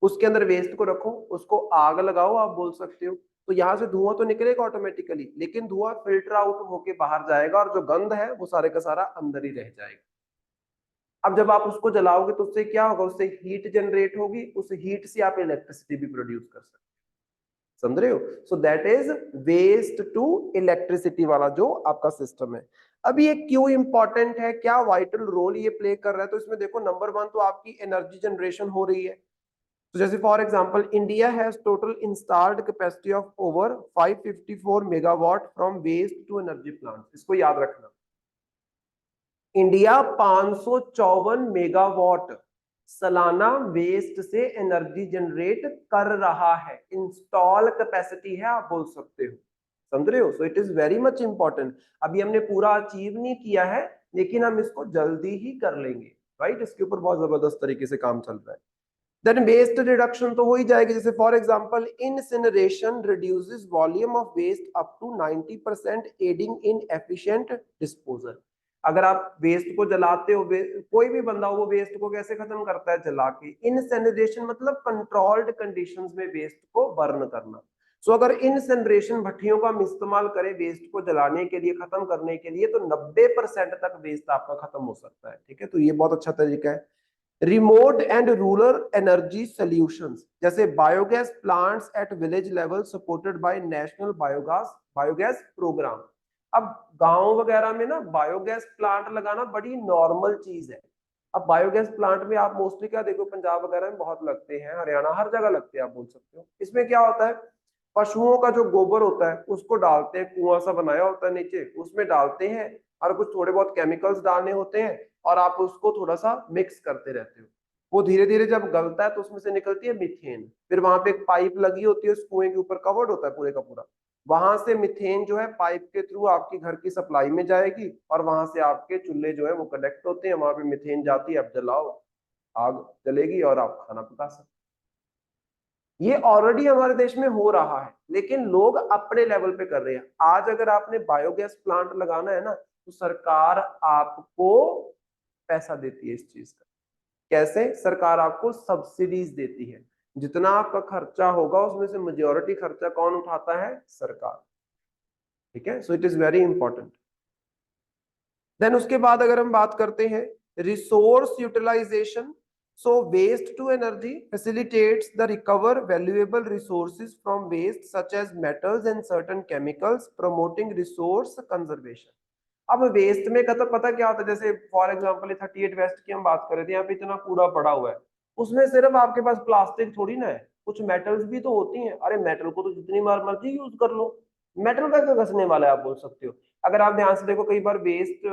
उसके अंदर वेस्ट को रखो, उसको आग लगाओ आप बोल सकते हो। तो यहाँ से धुआं तो निकलेगा ऑटोमेटिकली, लेकिन धुआं फिल्टर आउट होके बाहर जाएगा और जो गंद है वो सारे का सारा अंदर ही रह जाएगा। अब जब आप उसको जलाओगे तो उससे क्या होगा? उससे हीट जनरेट होगी, उस हीट से आप इलेक्ट्रिसिटी भी प्रोड्यूस कर सकते हो। समझ रहे हो? So that is waste to electricity वाला जो आपका सिस्टम है। अब ये क्यों इंपॉर्टेंट है, क्या वाइटल रोल ये प्ले कर रहा है? तो इसमें देखो, नंबर वन तो आपकी एनर्जी जनरेशन हो रही है। तो जैसे for example, India has total installed capacity of over 554 megawatt from waste to energy plant. इसको याद रखना, इंडिया 554 मेगावाट सालाना वेस्ट से एनर्जी जनरेट कर रहा है। इंस्टॉल कैपेसिटी है आप बोल सकते हो। समझ रहे हो? सो it is very much important. अभी हमने पूरा अचीव नहीं किया है, लेकिन हम इसको जल्दी ही कर लेंगे। राइट, इसके ऊपर बहुत जबरदस्त तरीके से काम चल रहा है। देन वेस्ट रिडक्शन तो हो ही जाएगी। जैसे for example, incineration reduces volume of waste up to 90%, aiding in efficient disposal. अगर आप वेस्ट को जलाते हो, कोई भी बंदा हो, वो वेस्ट को कैसे खत्म करता है? जला के। इनसिनरेशन मतलब कंट्रोल्ड कंडीशंस में वेस्ट को बर्न करना। सो अगर इनसिनरेशन भट्टियों का हम इस्तेमाल करें वेस्ट को जलाने के लिए, खत्म करने के लिए, तो 90% तक वेस्ट आपका खत्म हो सकता है। ठीक है, तो ये बहुत अच्छा तरीका है। Remote and rural energy solutions, जैसे biogas plants at village level supported by national biogas biogas programme. अब गांव वगैरह में ना बायोगैस प्लांट लगाना बड़ी नॉर्मल चीज है। अब बायोगैस प्लांट में आप मोस्टली क्या देखो, पंजाब वगैरह में बहुत लगते हैं, हरियाणा हर जगह लगते हैं आप बोल सकते हो। इसमें क्या होता है, पशुओं का जो गोबर होता है उसको डालते हैं, कुआं सा बनाया होता है नीचे, उसमें डालते हैं, और कुछ थोड़े बहुत केमिकल्स डालने होते हैं, और आप उसको थोड़ा सा मिक्स करते रहते हो। वो धीरे धीरे जब गलता है तो उसमें से निकलती है मीथेन। फिर वहां पे एक पाइप लगी होती है, उस कुएं के ऊपर कवर्ड होता है पूरे का पूरा, वहां से मीथेन जो है पाइप के थ्रू आपकी घर की सप्लाई में जाएगी, और वहां से आपके चूल्हे जो है वो कनेक्ट होते हैं, वहां पे मीथेन जाती है, आप जलाओ, आग जलेगी और आप खाना पका सकते। ये ऑलरेडी हमारे देश में हो रहा है, लेकिन लोग अपने लेवल पे कर रहे हैं। आज अगर आपने बायोगैस प्लांट लगाना है ना, तो सरकार आपको पैसा देती है इस चीज का। कैसे? सरकार आपको सब्सिडीज देती है। जितना आपका खर्चा होगा उसमें से मेजोरिटी खर्चा कौन उठाता है? सरकार। ठीक है, so it is very important. Then उसके बाद अगर हम बात करते हैं resource utilization, so waste to energy facilitates the recover valuable resources from waste such as metals and certain chemicals, promoting resource conservation। अब वेस्ट में का तो पता क्या होता है, जैसे फॉर एग्जांपल 38 वेस्ट की हम बात कर रहे थे, यहाँ पे इतना कूड़ा पड़ा हुआ है, उसमें सिर्फ आपके पास प्लास्टिक थोड़ी ना है, कुछ मेटल्स भी तो होती हैं। अरे मेटल को तो जितनी बार मर्जी यूज कर लो, मेटल का क्या घसने वाला है, आप बोल सकते हो। अगर आप ध्यान से देखो, कई बार वेस्ट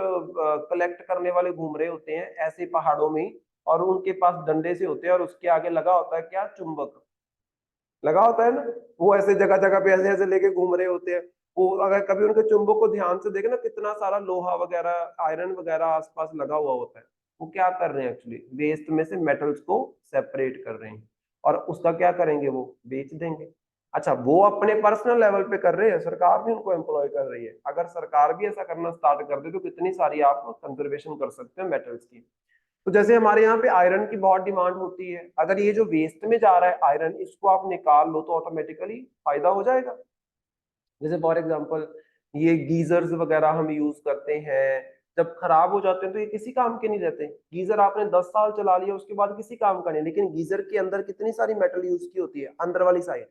कलेक्ट करने वाले घूम रहे होते हैं ऐसे पहाड़ों में, और उनके पास डंडे से होते हैं और उसके आगे लगा होता है क्या, चुंबक लगा होता है ना, वो ऐसे जगह जगह पे ऐसे ऐसे लेके घूम रहे होते हैं। वो अगर कभी उनके चुंबक को ध्यान से देखे ना, कितना सारा लोहा वगैरह आयरन वगैरह आसपास लगा हुआ होता है। वो क्या कर रहे हैं एक्चुअली, वेस्ट में से मेटल्स को सेपरेट कर रहे हैं, और उसका क्या करेंगे, वो बेच देंगे। अच्छा, वो अपने पर्सनल लेवल पे कर रहे हैं, सरकार भी उनको एम्प्लॉय कर रही है। अगर सरकार भी ऐसा करना स्टार्ट कर दे तो कितनी सारी आप कंजर्वेशन कर सकते हो मेटल्स की। तो जैसे हमारे यहाँ पे आयरन की बहुत डिमांड होती है, अगर ये जो वेस्ट में जा रहा है आयरन, इसको आप निकाल लो तो ऑटोमेटिकली फायदा हो जाएगा। जैसे फॉर एग्जांपल ये गीजर्स वगैरह हम यूज करते हैं, जब खराब हो जाते हैं तो ये किसी काम के नहीं रहते। गीजर आपने 10 साल चला लिया, उसके बाद किसी काम का नहीं, लेकिन गीजर के अंदर कितनी सारी मेटल यूज की होती है अंदर वाली साइड।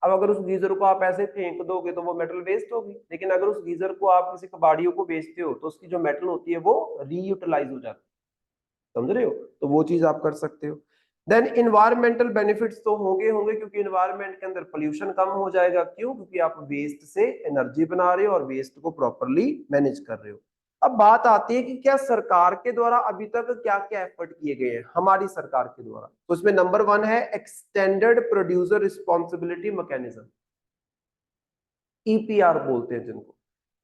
अब अगर उस गीजर को आप ऐसे फेंक दोगे तो वो मेटल वेस्ट होगी, लेकिन अगर उस गीजर को आप किसी कबाड़ियों को बेचते हो तो उसकी जो मेटल होती है वो रीयूटिलाइज हो जाती है। समझ रहे हो, तो वो चीज आप कर सकते हो। देन इन्वायरमेंटल बेनिफिट्स तो होंगे होंगे, क्योंकि इन्वायरमेंट के अंदर पोल्यूशन कम हो जाएगा। क्यों? क्योंकि आप वेस्ट से एनर्जी बना रहे हो और वेस्ट को प्रॉपरली मैनेज कर रहे हो। अब बात आती है कि क्या सरकार के द्वारा अभी तक क्या क्या एफर्ट किए गए हैं हमारी सरकार के द्वारा। तो उसमें नंबर 1 है extended producer responsibility mechanism, EPR बोलते हैं जिनको।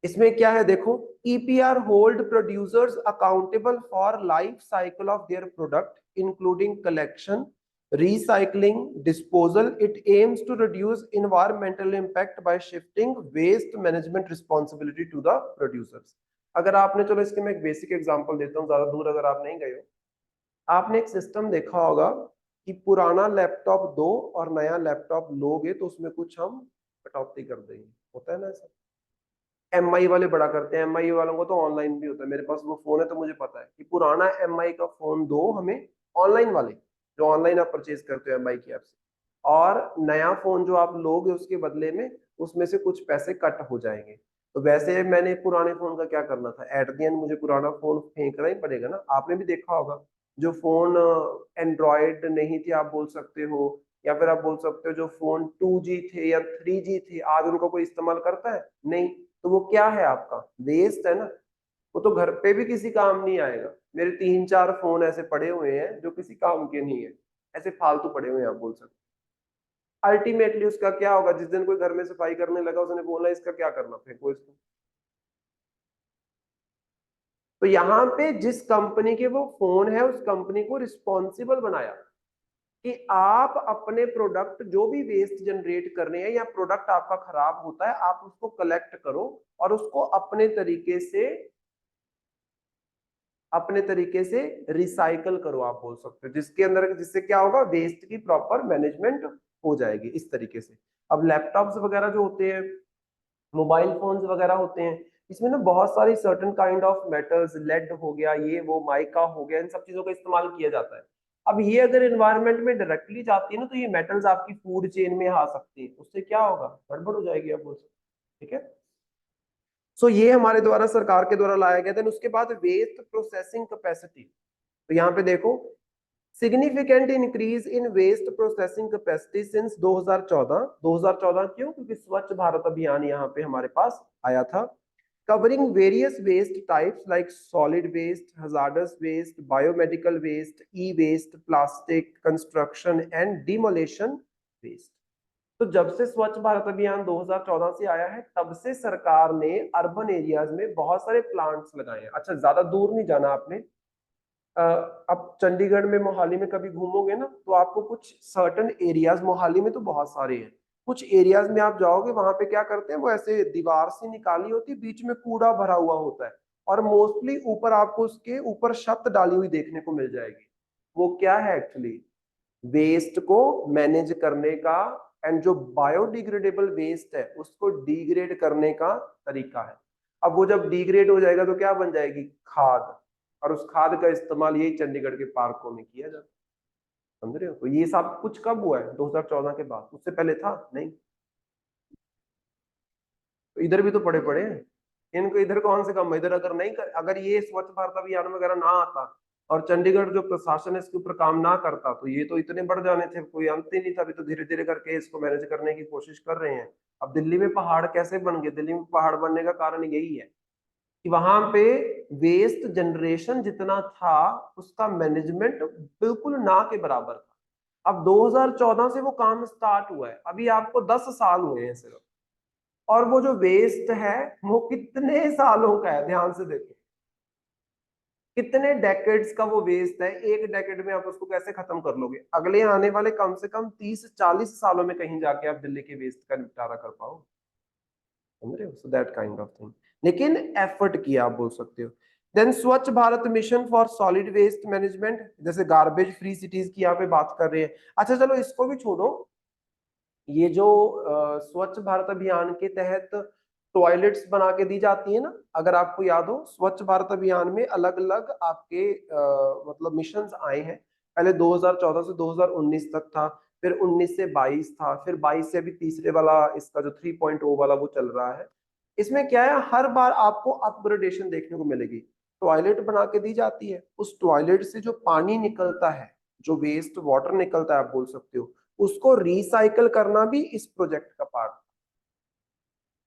इसमें क्या है देखो, EPR hold producers accountable for life cycle of their product including collection, recycling, disposal. It aims to reduce environmental impact by shifting waste management responsibility to the producers। अगर आपने, चलो इसके मैं एक बेसिक एग्जांपल देता हूँ, ज्यादा दूर अगर आप नहीं गए हो, आपने एक सिस्टम देखा होगा कि पुराना लैपटॉप दो और नया लैपटॉप लोगे तो उसमें कुछ हम कटौती कर देंगे, होता है ना ऐसा। एमआई वाले बड़ा करते हैं, एमआई वालों को तो ऑनलाइन भी होता है, मेरे पास वो फोन है तो मुझे पता है कि पुराना एमआई का फोन दो हमें, ऑनलाइन वाले जो ऑनलाइन आप परचेज करते हो एमआई की ऐप से, और नया फोन जो आप लोगे उसके बदले में उसमें से कुछ पैसे कट हो जाएंगे। तो वैसे मैंने पुराने फोन का क्या करना था, एट द एंड मुझे पुराना फोन फेंकना ही पड़ेगा ना। आपने भी देखा होगा जो फोन एंड्रॉयड नहीं थे आप बोल सकते हो, या फिर आप बोल सकते हो जो फोन 2G थे या 3G थे, आज उनको कोई इस्तेमाल करता है नहीं। तो वो क्या है, आपका वेस्ट है ना, वो तो घर पे भी किसी काम नहीं आएगा। मेरे 3-4 फोन ऐसे पड़े हुए हैं जो किसी काम के नहीं है, ऐसे फालतू पड़े हुए हैं आप बोल सकते। अल्टीमेटली उसका क्या होगा, जिस दिन कोई घर में सफाई करने लगा उसने बोला इसका क्या करना, फेंको इसको। तो यहाँ पे जिस कंपनी के वो फोन है उस कंपनी को रिस्पॉन्सिबल बनाया कि आप अपने प्रोडक्ट जो भी वेस्ट जनरेट कर रहे हैं या प्रोडक्ट आपका खराब होता है आप उसको कलेक्ट करो और उसको अपने तरीके से रिसाइकल करो, आप बोल सकते हो, जिसके अंदर, जिससे क्या होगा, वेस्ट की प्रॉपर मैनेजमेंट हो जाएगी इस तरीके से। अब लैपटॉप्स वगैरह जो होते हैं, मोबाइल फोन्स वगैरह होते हैं, इसमें ना बहुत सारी certain kind of metals, lead हो गया, ये वो माइका हो गया, इन सब चीजों का इस्तेमाल किया जाता है। अब ये अगर एनवायरनमेंट में डायरेक्टली जाती है ना तो ये मेटल्स आपकी फूड चेन में आ सकती है, उससे क्या होगा, गड़बड़ हो जाएगी आप बोल सकते हैं। ठीक है, सो ये हमारे द्वारा सरकार के द्वारा लाया गया। देन उसके बाद वेस्ट प्रोसेसिंग कैपेसिटी, तो यहाँ पे देखो significant increase in waste processing capacity since 2014। 2014 क्यों? क्योंकि स्वच्छ भारत अभियान यहाँ पे हमारे पास आया था, covering various waste types like solid waste, hazardous waste, biomedical waste, e-waste, plastic, construction and demolition waste। तो जब से स्वच्छ भारत अभियान 2014 से आया है तब से सरकार ने अर्बन एरियाज में बहुत सारे प्लांट्स लगाए हैं। अच्छा, ज्यादा दूर नहीं जाना आपने, अब चंडीगढ़ में, मोहाली में कभी घूमोगे ना तो आपको कुछ सर्टन एरियाज, मोहाली में तो बहुत सारे हैं, कुछ एरियाज में आप जाओगे वहां पे क्या करते हैं, वो ऐसे दीवार से निकाली होती है, बीच में कूड़ा भरा हुआ होता है, और मोस्टली ऊपर आपको उसके ऊपर छत डाली हुई देखने को मिल जाएगी। वो क्या है एक्चुअली, वेस्ट को मैनेज करने का एंड जो बायोडिग्रेडेबल वेस्ट है उसको डिग्रेड करने का तरीका है। अब वो जब डिग्रेड हो जाएगा तो क्या बन जाएगी, खाद, और उस खाद का इस्तेमाल यही चंडीगढ़ के पार्कों में किया जाता है। समझ रहे हो? तो ये सब कुछ कब हुआ है, 2014 के बाद, उससे पहले था नहीं। तो इधर भी तो पड़े पड़े हैं, इनको इधर कौन से कम है? इधर अगर नहीं कर, अगर ये स्वच्छ भारत अभियान वगैरह ना आता और चंडीगढ़ जो प्रशासन है इसके ऊपर काम ना करता तो ये तो इतने बढ़ जाने थे, कोई अंत ही नहीं था। अभी तो धीरे धीरे करके इसको मैनेज करने की कोशिश कर रहे हैं। अब दिल्ली में पहाड़ कैसे बन गए? दिल्ली में पहाड़ बनने का कारण यही है कि वहां पे वेस्ट जनरेशन जितना था उसका मैनेजमेंट बिल्कुल ना के बराबर था। अब 2014 से वो काम स्टार्ट हुआ है, अभी आपको 10 साल हुए हैं सिर्फ, और वो जो वेस्ट है वो कितने सालों का है, ध्यान से देखो, कितने डेकेड्स का वो वेस्ट है। एक डेकेड में आप उसको कैसे खत्म कर लोगे? अगले आने वाले कम से कम 30-40 सालों में कहीं जाके आप दिल्ली के वेस्ट का निपटारा कर पाओ। समझ रहे हो? So that kind of thing, लेकिन एफर्ट किया आप बोल सकते हो। Then Swachh Bharat mission for solid waste management, जैसे गार्बेज फ्री सिटीज की यहाँ पे बात कर रहे हैं। अच्छा चलो इसको भी छोड़ो, ये जो स्वच्छ भारत अभियान के तहत टॉयलेट्स बना के दी जाती है ना, अगर आपको याद हो स्वच्छ भारत अभियान में अलग अलग आपके मतलब मिशंस आए हैं। पहले 2014 से 2019 तक था, फिर 19 से 22 था, फिर 22 से अभी तीसरे वाला इसका जो 3.0 वाला वो चल रहा है। इसमें क्या है, हर बार आपको अपग्रेडेशन देखने को मिलेगी। टॉयलेट बना के दी जाती है, उस टॉयलेट से जो पानी निकलता है, जो वेस्ट वाटर निकलता है आप बोल सकते हो, उसको रिसाइकल करना भी इस प्रोजेक्ट का पार्ट,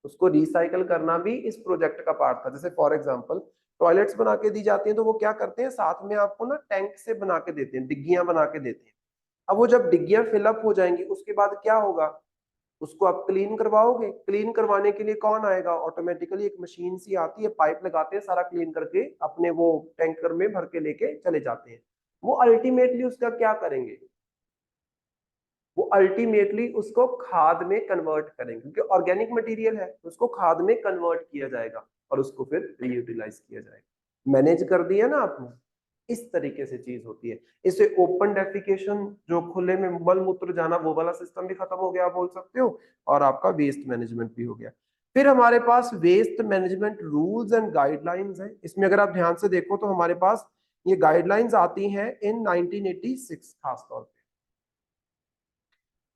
उसको रिसाइकल करना भी इस प्रोजेक्ट का पार्ट था। जैसे फॉर एग्जांपल टॉयलेट्स बना के दी जाती हैं तो वो क्या करते हैं, साथ में आपको ना टैंक से बना के देते हैं, डिग्गियां बना के देते हैं। अब वो जब डिग्गियां फिलअप हो जाएंगी उसके बाद क्या होगा, उसको आप क्लीन करवाओगे। क्लीन करवाने के लिए कौन आएगा? ऑटोमेटिकली एक मशीन सी आती है, पाइप लगाते हैं, सारा क्लीन करके अपने वो टैंकर में भर के लेके चले जाते हैं। वो अल्टीमेटली उसका क्या करेंगे, वो अल्टीमेटली उसको खाद में कन्वर्ट करेंगे, क्योंकि ऑर्गेनिक मटेरियल है तो उसको खाद में कन्वर्ट किया जाएगा और उसको फिर रीयूटिलाइज किया जाएगा। मैनेज कर दिया ना आपने, इस तरीके से चीज होती है। इससे ओपन डेफिकेशन, जो खुले में मल मूत्र जाना, वो वाला सिस्टम भी खत्म हो गया आप बोल सकते हो, और आपका वेस्ट मैनेजमेंट भी हो गया। फिर हमारे पास waste management rules and guidelines है। इसमें अगर आप ध्यान से देखो तो हमारे पास ये गाइडलाइंस आती हैं इन 1986 खास तौर पे।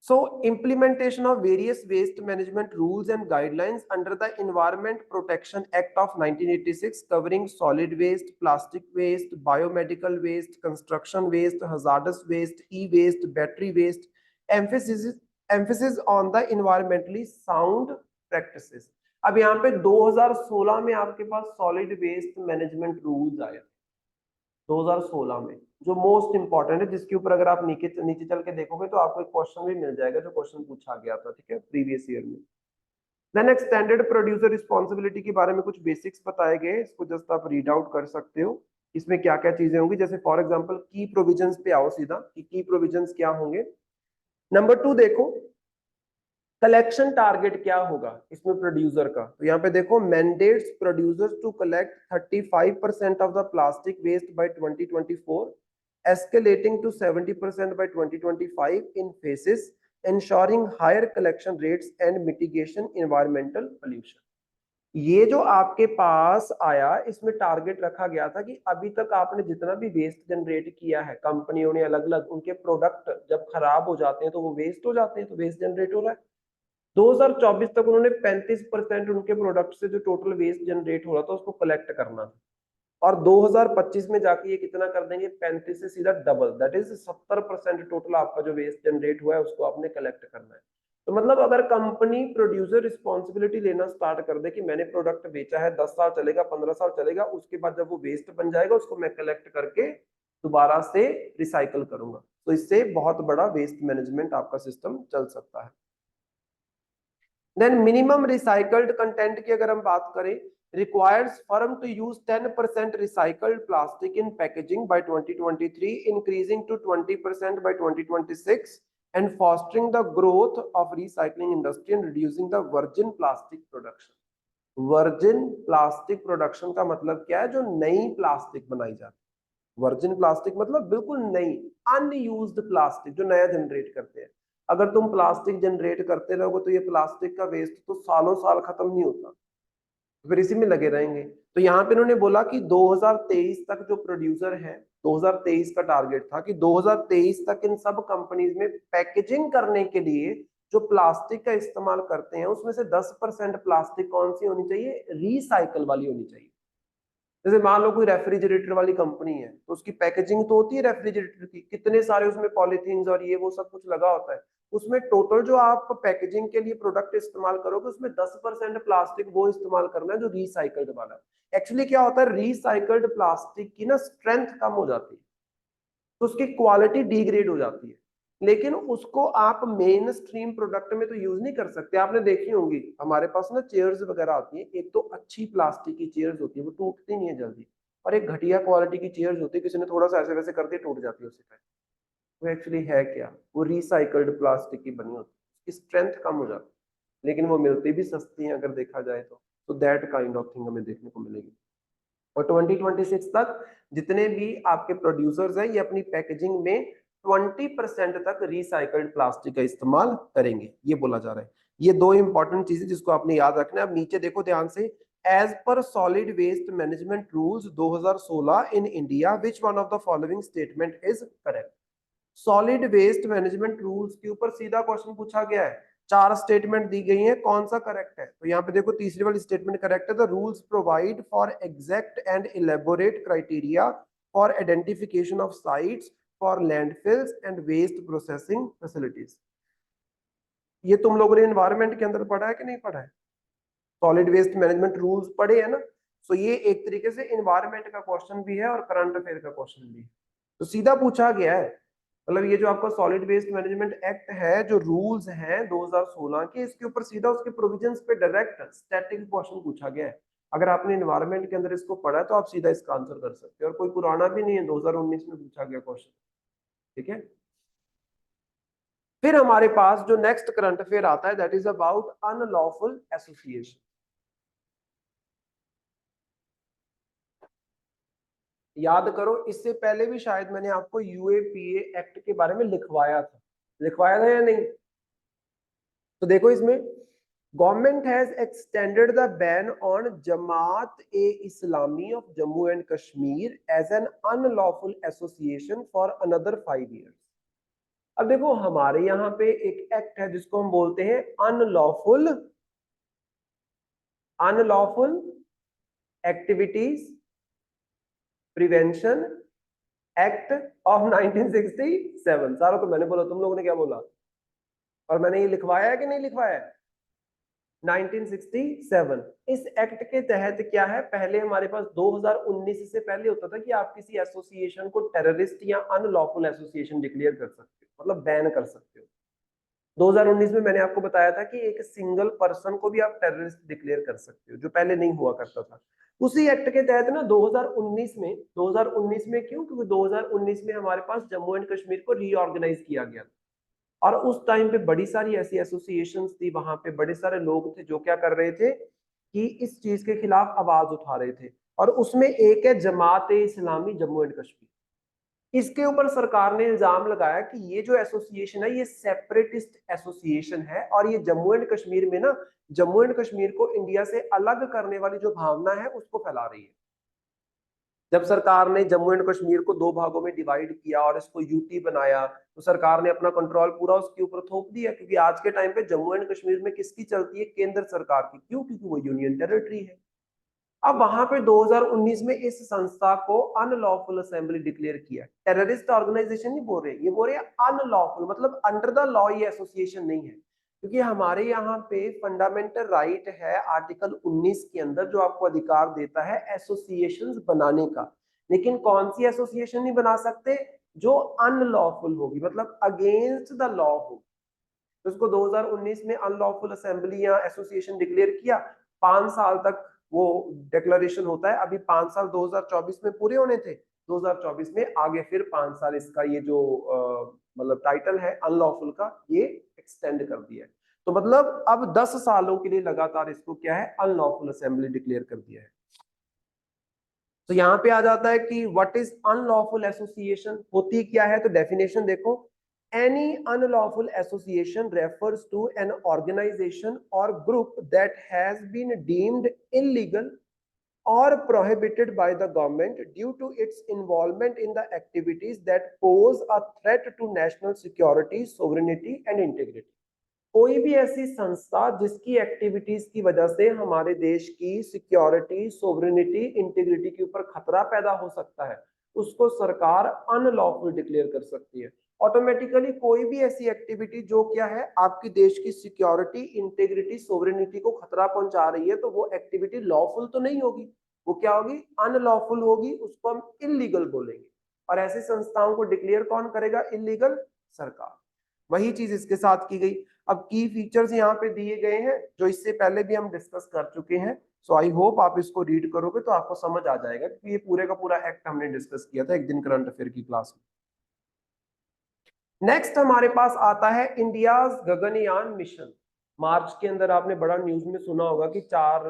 So, implementation of various waste management rules and guidelines under the Environment Protection Act of 1986, covering solid waste, plastic waste, biomedical waste, construction waste, hazardous waste, e-waste, battery waste, emphasis on the environmentally sound practices. अब यहाँ पे 2016 में आपके पास solid waste management rules आए, 2016 में, जो most important है, जिसके ऊपर अगर आप नीचे नीचे चल के देखोगे तो आपको एक क्वेश्चन भी मिल जाएगा, जो क्वेश्चन पूछा गया था, ठीक है, प्रीवियस ईयर में। देन एक्सटेंडेड प्रोड्यूसर रिस्पॉन्सिबिलिटी के बारे में कुछ बेसिक्स बताए गए, इसको जस्ट आप रीड आउट कर सकते हो। इसमें क्या क्या चीजें होंगी, जैसे फॉर एग्जांपल की प्रोविजंस पे आओ सीधा, कि की प्रोविजंस क्या होंगे। नंबर 2 देखो, कलेक्शन टारगेट क्या होगा इसमें प्रोड्यूसर का, तो यहाँ पे देखो, mandates producers to collect 35% of the plastic waste by 2024, escalating to 70% by 2025 in phases, ensuring higher collection rates and mitigation environmental pollution। ये जो आपके पास आया, इसमें टारगेट रखा गया था कि अभी तक आपने जितना भी वेस्ट जनरेट किया है कंपनियों ने अलग अलग, उनके प्रोडक्ट जब खराब हो जाते हैं तो वो वेस्ट हो जाते हैं, तो वेस्ट जनरेट हो रहा है। 2024 तक उन्होंने 35% उनके प्रोडक्ट से जो टोटल वेस्ट जनरेट हो रहा था उसको कलेक्ट करना था, और 2025 में जाके ये कितना कर देंगे, 35 से सीधा डबल, दैट इज 70% टोटल आपका जो वेस्ट जनरेट हुआ है उसको आपने कलेक्ट करना है। तो मतलब अगर कंपनी प्रोड्यूसर रिस्पॉन्सिबिलिटी लेना स्टार्ट कर दे कि मैंने प्रोडक्ट बेचा है, 10 साल चलेगा, 15 साल चलेगा, उसके बाद जब वो वेस्ट बन जाएगा उसको मैं कलेक्ट करके दोबारा से रिसाइकल करूंगा, तो इससे बहुत बड़ा वेस्ट मैनेजमेंट आपका सिस्टम चल सकता है। देन मिनिमम रिसाइकल्ड कंटेंट की अगर हम बात करें, requires firm to use 10% recycled plastic in packaging by 2023, increasing to 20% by 2026, and fostering the growth of recycling industry and reducing the virgin plastic production। Virgin plastic production का मतलब क्या है, जो नई प्लास्टिक बनाई जाती है। वर्जिन प्लास्टिक मतलब बिल्कुल नई, अनयूज्ड प्लास्टिक जो नया जनरेट करते हैं। अगर तुम प्लास्टिक जनरेट करते रहोगे तो ये प्लास्टिक का वेस्ट तो सालों साल खत्म नहीं होता, फिर इसी में लगे रहेंगे। तो यहाँ पे इन्होंने बोला कि 2023 तक जो प्रोड्यूसर है, 2023 का टारगेट था कि 2023 तक इन सब कंपनीज में पैकेजिंग करने के लिए जो प्लास्टिक का इस्तेमाल करते हैं उसमें से 10% प्लास्टिक कौन सी होनी चाहिए, रिसाइकल वाली होनी चाहिए। जैसे मान लो कोई रेफ्रिजरेटर वाली कंपनी है तो उसकी पैकेजिंग तो होती है रेफ्रिजरेटर की, कितने सारे उसमें पॉलीथीन और ये वो सब कुछ लगा होता है, उसमें टोटल जो आप पैकेजिंग के लिए प्रोडक्ट इस्तेमाल करोगे उसमें 10% प्लास्टिक वो इस्तेमाल करना है जो रिसाइकल्ड वाला है। एक्चुअली क्या होता है, रिसाइकल्ड प्लास्टिक की ना स्ट्रेंथ कम हो जाती है तो उसकी क्वालिटी डिग्रेड हो जाती है, लेकिन उसको आप मेन स्ट्रीम प्रोडक्ट में तो यूज नहीं कर सकते। आपने देखी होंगी हमारे पास ना चेयर्स वगैरह आती है, एक तो अच्छी प्लास्टिक की चेयर्स होती है वो टूटती नहीं है जल्दी, और एक घटिया क्वालिटी की चेयर्स होती है किसी ने थोड़ा सा ऐसे वैसे करके टूट जाती है उसी पे। वो एक्चुअली है क्या, वो रिसाइकल्ड प्लास्टिक की बनी होती है, उसकी स्ट्रेंथ कम हो जाती है, लेकिन वो मिलती भी सस्ती है अगर देखा जाए तो दैट काइंड ऑफ थिंग हमें देखने को मिलेगी। और 2026 तक जितने भी आपके प्रोड्यूसर्स हैं ये अपनी पैकेजिंग में 20% तक रिसाइकल्ड प्लास्टिक का इस्तेमाल करेंगे, ये बोला जा रहा है। ये दो इंपॉर्टेंट चीजें जिसको आपने याद रखना है। अब नीचे देखो ध्यान से, as per solid waste management rules 2016 in India which one of the following statement is correct. Solid waste management rules के ऊपर सीधा क्वेश्चन पूछा गया है, चार स्टेटमेंट दी गई है, कौन सा करेक्ट है। तो यहाँ पे देखो तीसरी वाली स्टेटमेंट करेक्ट है, the rules provide for exact and elaborate criteria for identification of sites for landfills and waste processing facilities. ये तुम लोगों ने एनवायरमेंट के अंदर पढ़ा है कि नहीं पढ़ा है, सॉलिड वेस्ट मैनेजमेंट रूल्स पढ़े है ना। तो ये एक तरीके से एनवायरमेंट का क्वेश्चन भी है और करंट अफेयर का क्वेश्चन भी है, तो सीधा पूछा गया है। मतलब ये जो आपका सॉलिड वेस्ट मैनेजमेंट एक्ट है, जो रूल्स हैं 2016 के, इसके ऊपर सीधा उसके प्रोविजंस पे डायरेक्ट स्टैटिक क्वेश्चन पूछा गया है। अगर आपने एनवायरमेंट के अंदर इसको पढ़ा है तो आप सीधा इसका आंसर कर सकते हो, और कोई पुराना भी नहीं है, 2019 में पूछा गया क्वेश्चन। ठीक है, फिर हमारे पास जो नेक्स्ट करंट अफेयर आता है that is about unlawful association. याद करो इससे पहले भी शायद मैंने आपको यूएपीए एक्ट के बारे में लिखवाया था या नहीं। तो देखो इसमें, government has extended the ban on Jamaat e Islami of Jammu and Kashmir as an unlawful association for another 5 years। अब देखो हमारे यहाँ पे एक एक्ट है जिसको हम बोलते हैं unlawful unlawful activities prevention act of 1967। सारा तो मैंने बोला, तुम लोगों ने क्या बोला, और मैंने ये लिखवाया है कि नहीं लिखवाया है, 1967। इस एक्ट के तहत क्या है, पहले हमारे पास 2019 से पहले होता था कि आप किसी एसोसिएशन को टेररिस्ट या अनलॉफुल एसोसिएशन डिक्लेयर कर सकते हो, मतलब बैन कर सकते हो। 2019 में मैंने आपको बताया था कि एक सिंगल पर्सन को भी आप टेररिस्ट डिक्लेयर कर सकते हो, जो पहले नहीं हुआ करता था। उसी एक्ट के तहत ना 2019 में क्यों, क्योंकि 2019 में हमारे पास जम्मू एंड कश्मीर को रीऑर्गेनाइज किया गया था, और उस टाइम पे बड़ी सारी ऐसी एसोसिएशंस थी, वहां पे बड़े सारे लोग थे जो क्या कर रहे थे कि इस चीज के खिलाफ आवाज उठा रहे थे, और उसमें एक है जमात ए इस्लामी जम्मू एंड कश्मीर। इसके ऊपर सरकार ने इल्जाम लगाया कि ये जो एसोसिएशन है ये सेपरेटिस्ट एसोसिएशन है, और ये जम्मू एंड कश्मीर में ना, जम्मू एंड कश्मीर को इंडिया से अलग करने वाली जो भावना है उसको फैला रही है। जब सरकार ने जम्मू एंड कश्मीर को दो भागों में डिवाइड किया और इसको यूटी बनाया, तो सरकार ने अपना कंट्रोल पूरा उसके ऊपर थोप दिया, क्योंकि आज के टाइम पे जम्मू एंड कश्मीर में किसकी चलती है, केंद्र सरकार की। क्यों, क्योंकि वो यूनियन टेरिटरी है। अब वहां पे 2019 में इस संस्था को अनलॉफुल असेंबली डिक्लेयर किया। टेररिस्ट ऑर्गेनाइजेशन नहीं बोल रहे, ये बोल रहे हैं अनलॉफुल, मतलब अंडर द लॉ ये एसोसिएशन नहीं है। क्योंकि हमारे यहाँ पे फंडामेंटल राइट है आर्टिकल 19 के अंदर, जो आपको अधिकार देता है एसोसिएशंस बनाने का, लेकिन कौन सी एसोसिएशन नहीं बना सकते, जो अनलॉफुल होगी, मतलब अगेंस्ट द लॉ हो। तो उसको 2019 में अनलॉफुल असेंबली या एसोसिएशन डिक्लेयर किया। 5 साल तक वो डिक्लेरेशन होता है, अभी 5 साल 2024 में पूरे होने थे, 2024 में आगे फिर 5 साल इसका ये जो मतलब टाइटल है अनलॉफुल का, ये एक्सटेंड कर दिया है। तो मतलब अब 10 सालों के लिए लगातार इसको क्या है, अनलॉफुल असेंबली डिक्लेयर कर दिया है। तो यहाँ पे आ जाता है कि व्हाट इज अनलॉफुल एसोसिएशन, होती क्या है। तो डेफिनेशन देखो, Any unlawful association refers to an organization or group that has been deemed illegal or prohibited by the government due to its involvement in the activities that pose a threat to national security, sovereignty and integrity. कोई भी ऐसी संस्था जिसकी activities की वजह से हमारे देश की सिक्योरिटी, सोवरेनिटी, इंटीग्रिटी के ऊपर खतरा पैदा हो सकता है, उसको सरकार अनलॉफुल डिक्लेयर कर सकती है। ऑटोमेटिकली कोई भी ऐसी एक्टिविटी जो क्या है आपकी देश की सिक्योरिटी, इंटीग्रिटी, सोवरेनिटी को खतरा पहुंचा रही है, तो वो एक्टिविटी लॉफुल तो नहीं होगी, वो क्या होगी, अनलॉफुल होगी, उसको हम इलीगल बोलेंगे। और ऐसी संस्थाओं को डिक्लेयर कौन करेगा, इलीगल, सरकार। वही चीज इसके साथ की गई। अब की फीचर्स यहाँ पे दिए गए हैं जो इससे पहले भी हम डिस्कस कर चुके हैं, सो आई होप आप इसको रीड करोगे तो आपको समझ आ जाएगा कि ये पूरे का पूरा एक्ट हमने डिस्कस किया था एक दिन करंट अफेयर की क्लास में। नेक्स्ट हमारे पास आता है इंडियाज गगनयान मिशन। मार्च के अंदर आपने बड़ा न्यूज में सुना होगा कि 4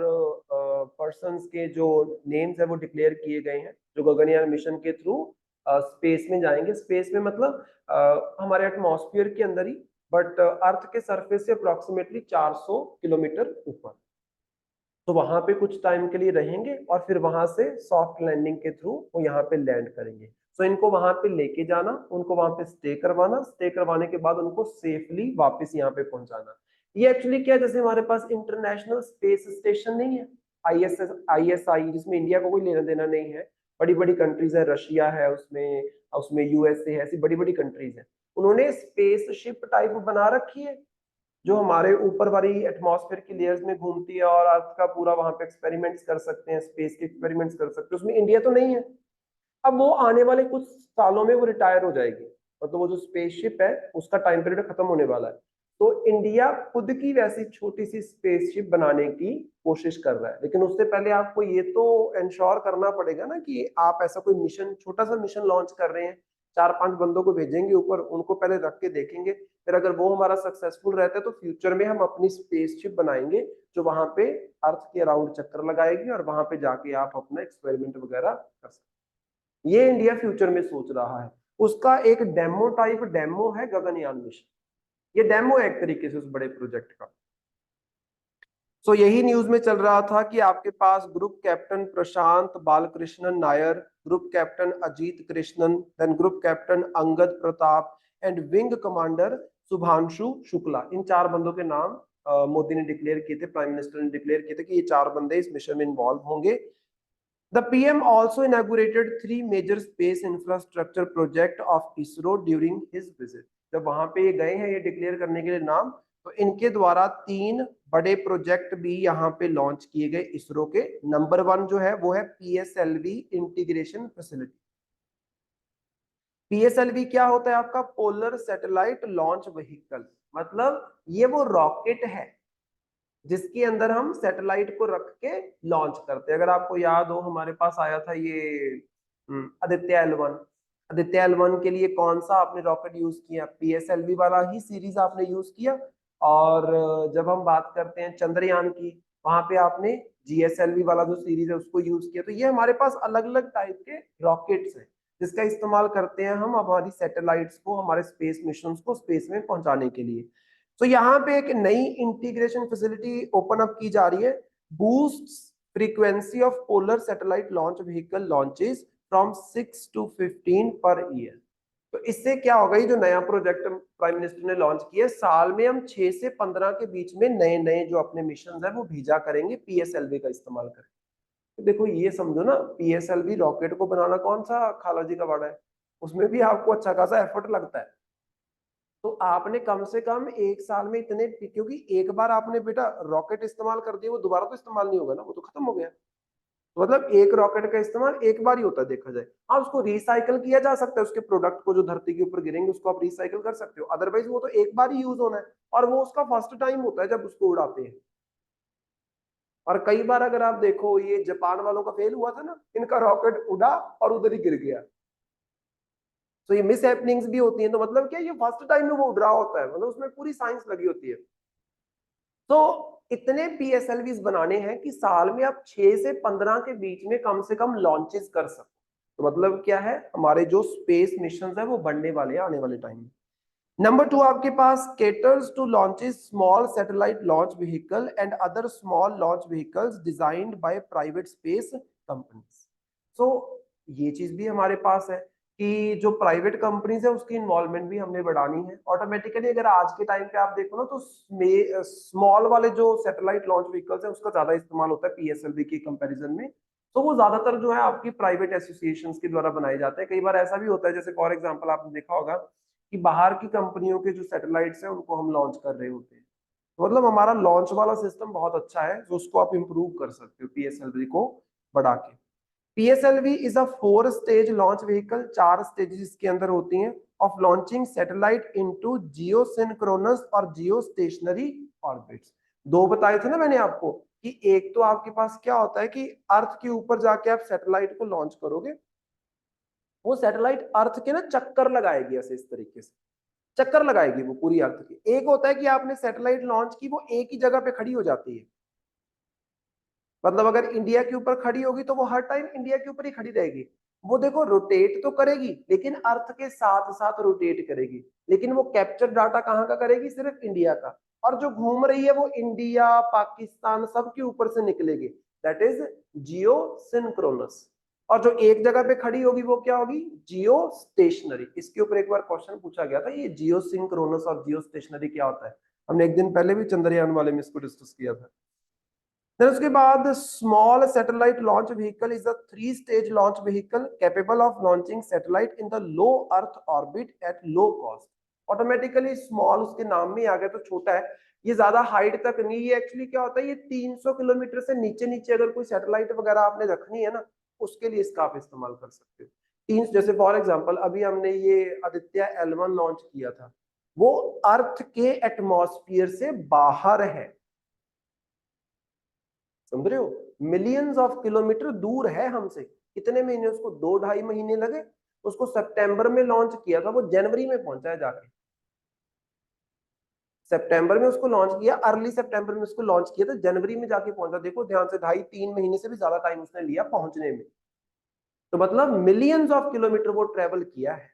पर्संस के जो नेम्स है वो डिक्लेयर किए गए हैं जो गगनयान मिशन के थ्रू स्पेस में जाएंगे। स्पेस में मतलब हमारे एटमॉस्फेयर के अंदर ही, बट अर्थ के सरफेस से अप्रोक्सीमेटली 400 किलोमीटर ऊपर। तो वहां पे कुछ टाइम के लिए रहेंगे और फिर वहां से सॉफ्ट लैंडिंग के थ्रू वो यहाँ पे लैंड करेंगे। सो इनको वहां पे लेके जाना, उनको वहां पे स्टे करवाना, स्टे करवाने के बाद उनको सेफली वापस यहाँ पे पहुंचाना। ये एक्चुअली क्या है, जैसे हमारे पास इंटरनेशनल स्पेस स्टेशन नहीं है ISI, जिसमें इंडिया को कोई लेना देना नहीं है, बड़ी बड़ी कंट्रीज है, रशिया है उसमें, उसमें USA है, ऐसी बड़ी बड़ी कंट्रीज है। उन्होंने स्पेसशिप टाइप बना रखी है जो हमारे ऊपर वाली एटमॉस्फेयर की लेयर्स में घूमती है और अर्थ का पूरा वहां पे एक्सपेरिमेंट्स कर सकते हैं, स्पेस के एक्सपेरिमेंट्स कर सकते हैं। उसमें इंडिया तो नहीं है। अब वो आने वाले कुछ सालों में वो रिटायर हो जाएगी, मतलब वो जो स्पेसशिप है उसका टाइम पीरियड खत्म होने वाला है। तो इंडिया खुद की वैसी छोटी सी स्पेसशिप बनाने की कोशिश कर रहा है, लेकिन उससे पहले आपको ये तो इंश्योर करना पड़ेगा ना कि आप ऐसा कोई मिशन, छोटा सा मिशन लॉन्च कर रहे हैं, 4-5 बंदों को भेजेंगे ऊपर, उनको पहले रख के देखेंगे, फिर अगर वो हमारा सक्सेसफुल रहता है तो फ्यूचर में हम अपनी स्पेसशिप बनाएंगे जो वहां पे अर्थ के अराउंड चक्कर लगाएगी और वहां पे जाके आप अपना एक्सपेरिमेंट वगैरह कर सकते। ये इंडिया फ्यूचर में सोच रहा है। उसका एक डेमो है गगनयान मिशन। ये डेमो है एक तरीके से उस बड़े प्रोजेक्ट का। सो यही न्यूज में चल रहा था कि आपके पास group captain Prashanth Balakrishnan Nair, group captain Ajit Krishnan, then group captain Angad Pratap and wing commander Shubhanshu Shukla, इन 4 बंदों के नाम मोदी ने डिक्लेयर किए थे, प्राइम मिनिस्टर ने डिक्लेयर किए थे कि ये 4 बंदे इस मिशन में इन्वॉल्व होंगे। The PM also inaugurated 3 major space infrastructure project of ISRO during his visit. जब वहां पे ये गए हैं ये डिक्लेयर करने के लिए नाम, तो इनके द्वारा 3 बड़े प्रोजेक्ट भी यहाँ पे लॉन्च किए गए इसरो के। नंबर 1 जो है वो है PSLV इंटीग्रेशन फैसिलिटी। PSLV क्या होता है आपका, पोलर सैटेलाइट लॉन्च व्हीकल, मतलब ये वो रॉकेट है जिसके अंदर हम सैटेलाइट को रख के लॉन्च करते हैं। अगर आपको याद हो हमारे पास आया था ये आदित्य L1। आदित्य L1 के लिए कौन सा आपने रॉकेट यूज किया, PSLV वाला ही सीरीज आपने यूज किया। और जब हम बात करते हैं चंद्रयान की, वहां पे आपने GSLV वाला जो सीरीज है उसको यूज किया। तो ये हमारे पास अलग अलग टाइप के रॉकेट्स हैं जिसका इस्तेमाल करते हैं हम हमारी सैटेलाइट्स को, हमारे स्पेस मिशन को स्पेस में पहुंचाने के लिए। तो यहाँ पे एक नई इंटीग्रेशन फैसिलिटी ओपन अप की जा रही है, boost frequency of polar satellite launch vehicle launches from 6 to 15 per year. तो इससे क्या होगा, ये जो नया प्रोजेक्ट प्राइम मिनिस्टर ने लॉन्च किया, साल में हम 6 से 15 के बीच में नए नए जो अपने मिशन है वो भेजा करेंगे, PSLV का इस्तेमाल करेंगे। तो देखो ये समझो ना, PSLV रॉकेट को बनाना कौन सा खाला जी का वाड़ा है, उसमें भी आपको अच्छा खासा एफर्ट लगता है। तो आपने कम से कम 1 साल में इतने, क्योंकि एक बार आपने बेटा रॉकेट इस्तेमाल कर दिया वो दोबारा तो इस्तेमाल नहीं होगा ना, वो तो खत्म हो गया। तो मतलब एक रॉकेट का इस्तेमाल एक बार ही होता है देखा जाए। हाँ उसको रिसाइकल किया जा सकता है, उसके प्रोडक्ट को जो धरती के ऊपर गिरेंगे उसको आप रिसाइकल कर सकते हो, अदरवाइज वो तो एक बार ही यूज होना है और वो उसका फर्स्ट टाइम होता है जब उसको उड़ाते हैं। और कई बार अगर आप देखो ये जापान वालों का फेल हुआ था ना, इनका रॉकेट उड़ा और उधर ही गिर गया। तो ये मिस हैपनिंग्स भी होती हैं। तो मतलब क्या, ये फर्स्ट टाइम में वो उड़ रहा होता है, मतलब उसमें पूरी साइंस लगी होती है। तो इतने PSLVs बनाने हैं कि साल में आप 6 से 15 के बीच में कम से कम लॉन्चेस कर सको। तो मतलब क्या है, हमारे जो स्पेस मिशन है वो बढ़ने वाले हैं आने वाले टाइम में। नंबर 2 आपके पास caters to launches small satellite launch vehicle and other small launch vehicles designed by private space companies. So ये चीज भी हमारे पास है कि जो प्राइवेट कंपनीज है उसकी इन्वॉल्वमेंट भी हमने बढ़ानी है ऑटोमेटिकली। अगर आज के टाइम पे आप देखो ना तो स्मॉल वाले जो सैटेलाइट लॉन्च व्हीकल्स है उसका ज्यादा इस्तेमाल होता है पीएसएलवी के कंपैरिजन में। तो वो ज्यादातर जो है आपकी प्राइवेट एसोसिएशंस के द्वारा बनाए जाते हैं। कई बार ऐसा भी होता है जैसे फॉर एग्जांपल आपने देखा होगा कि बाहर की कंपनियों के जो सैटेलाइट्स हैं उनको हम लॉन्च कर रहे होते हैं। तो मतलब हमारा लॉन्च वाला सिस्टम बहुत अच्छा है जो उसको आप इंप्रूव कर सकते हो पीएसएलवी को बढ़ा के। PSLV is a 4 stage launch vehicle, 4 stages इसके अंदर होती हैं of launching satellite into geosynchronous और जियो स्टेशनरी ऑर्बिट्स। दो बताए थे ना मैंने आपको कि एक तो आपके पास क्या होता है कि अर्थ के ऊपर जाके आप सैटेलाइट को लॉन्च करोगे, वो सैटेलाइट अर्थ के ना चक्कर लगाएगी ऐसे इस तरीके से चक्कर लगाएगी वो पूरी अर्थ की। एक होता है कि आपने सैटेलाइट लॉन्च की वो एक ही जगह पे खड़ी हो जाती है, मतलब अगर इंडिया के ऊपर खड़ी होगी तो वो हर टाइम इंडिया के ऊपर ही खड़ी रहेगी। वो देखो रोटेट तो करेगी लेकिन अर्थ के साथ साथ रोटेट करेगी, लेकिन वो कैप्चर डाटा कहाँ का करेगी, सिर्फ इंडिया का। और जो घूम रही है वो इंडिया पाकिस्तान सबके ऊपर से निकलेगी, दैट इज जियो सिंक्रोनस। और जो एक जगह पे खड़ी होगी वो क्या होगी, जियो स्टेशनरी। इसके ऊपर एक बार क्वेश्चन पूछा गया था, ये जियो सिंक्रोनस और जियो स्टेशनरी क्या होता है। हमने एक दिन पहले भी चंद्रयान वाले में इसको डिस्कस किया था। फिर उसके बाद small satellite launch vehicle is a 3 stage launch vehicle capable of launching satellite in the low earth orbit at low cost. Automatically small उसके नाम में आ गया तो छोटा है, ये ज्यादा हाइट तक नहीं। ये एक्चुअली क्या होता है, ये 300 किलोमीटर से नीचे नीचे अगर कोई सैटेलाइट वगैरह आपने रखनी है ना उसके लिए इसका आप इस्तेमाल कर सकते हो। तीन जैसे फॉर एग्जांपल अभी हमने ये आदित्य L1 लॉन्च किया था, वो अर्थ के एटमॉस्फेयर से बाहर है, समझ रहे हो, मिलियंस ऑफ किलोमीटर दूर है हमसे। कितने महीने, उसको 2-2.5 महीने लगे। उसको सितंबर में लॉन्च किया था, वो जनवरी में पहुंचा है जाके। सितंबर में उसको लॉन्च किया, अर्ली सितंबर में उसको लॉन्च किया था, जनवरी में जाके पहुंचा। देखो ध्यान से, 2.5-3 महीने से भी ज्यादा टाइम उसने लिया पहुंचने में। तो मतलब मिलियंस ऑफ किलोमीटर वो ट्रेवल किया है।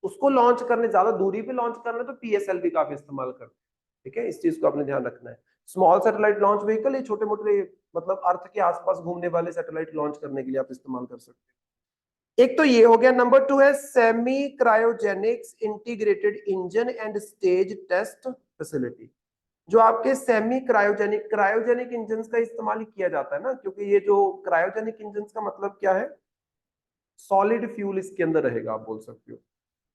उसको लॉन्च करने, ज्यादा दूरी पे लॉन्च करना तो पीएसएलवी का आप इस्तेमाल करते हैं। ठीक है, इस चीज को आपने ध्यान रखना है। स्मॉल सैटेलाइट लॉन्च व्हीकल, ये छोटे मोटे मतलब अर्थ के आसपास घूमने वाले सैटेलाइट लॉन्च करने के लिए आप इस्तेमाल कर सकते हैं। एक तो ये हो गया। नंबर 2 है semi cryogenics integrated engine and stage test facility. जो आपके सेमी क्रायोजेनिक, क्रायोजेनिक इंजन का इस्तेमाल ही किया जाता है ना, क्योंकि ये जो क्रायोजेनिक इंजन का मतलब क्या है, सॉलिड फ्यूल इसके अंदर रहेगा, आप बोल सकते हो।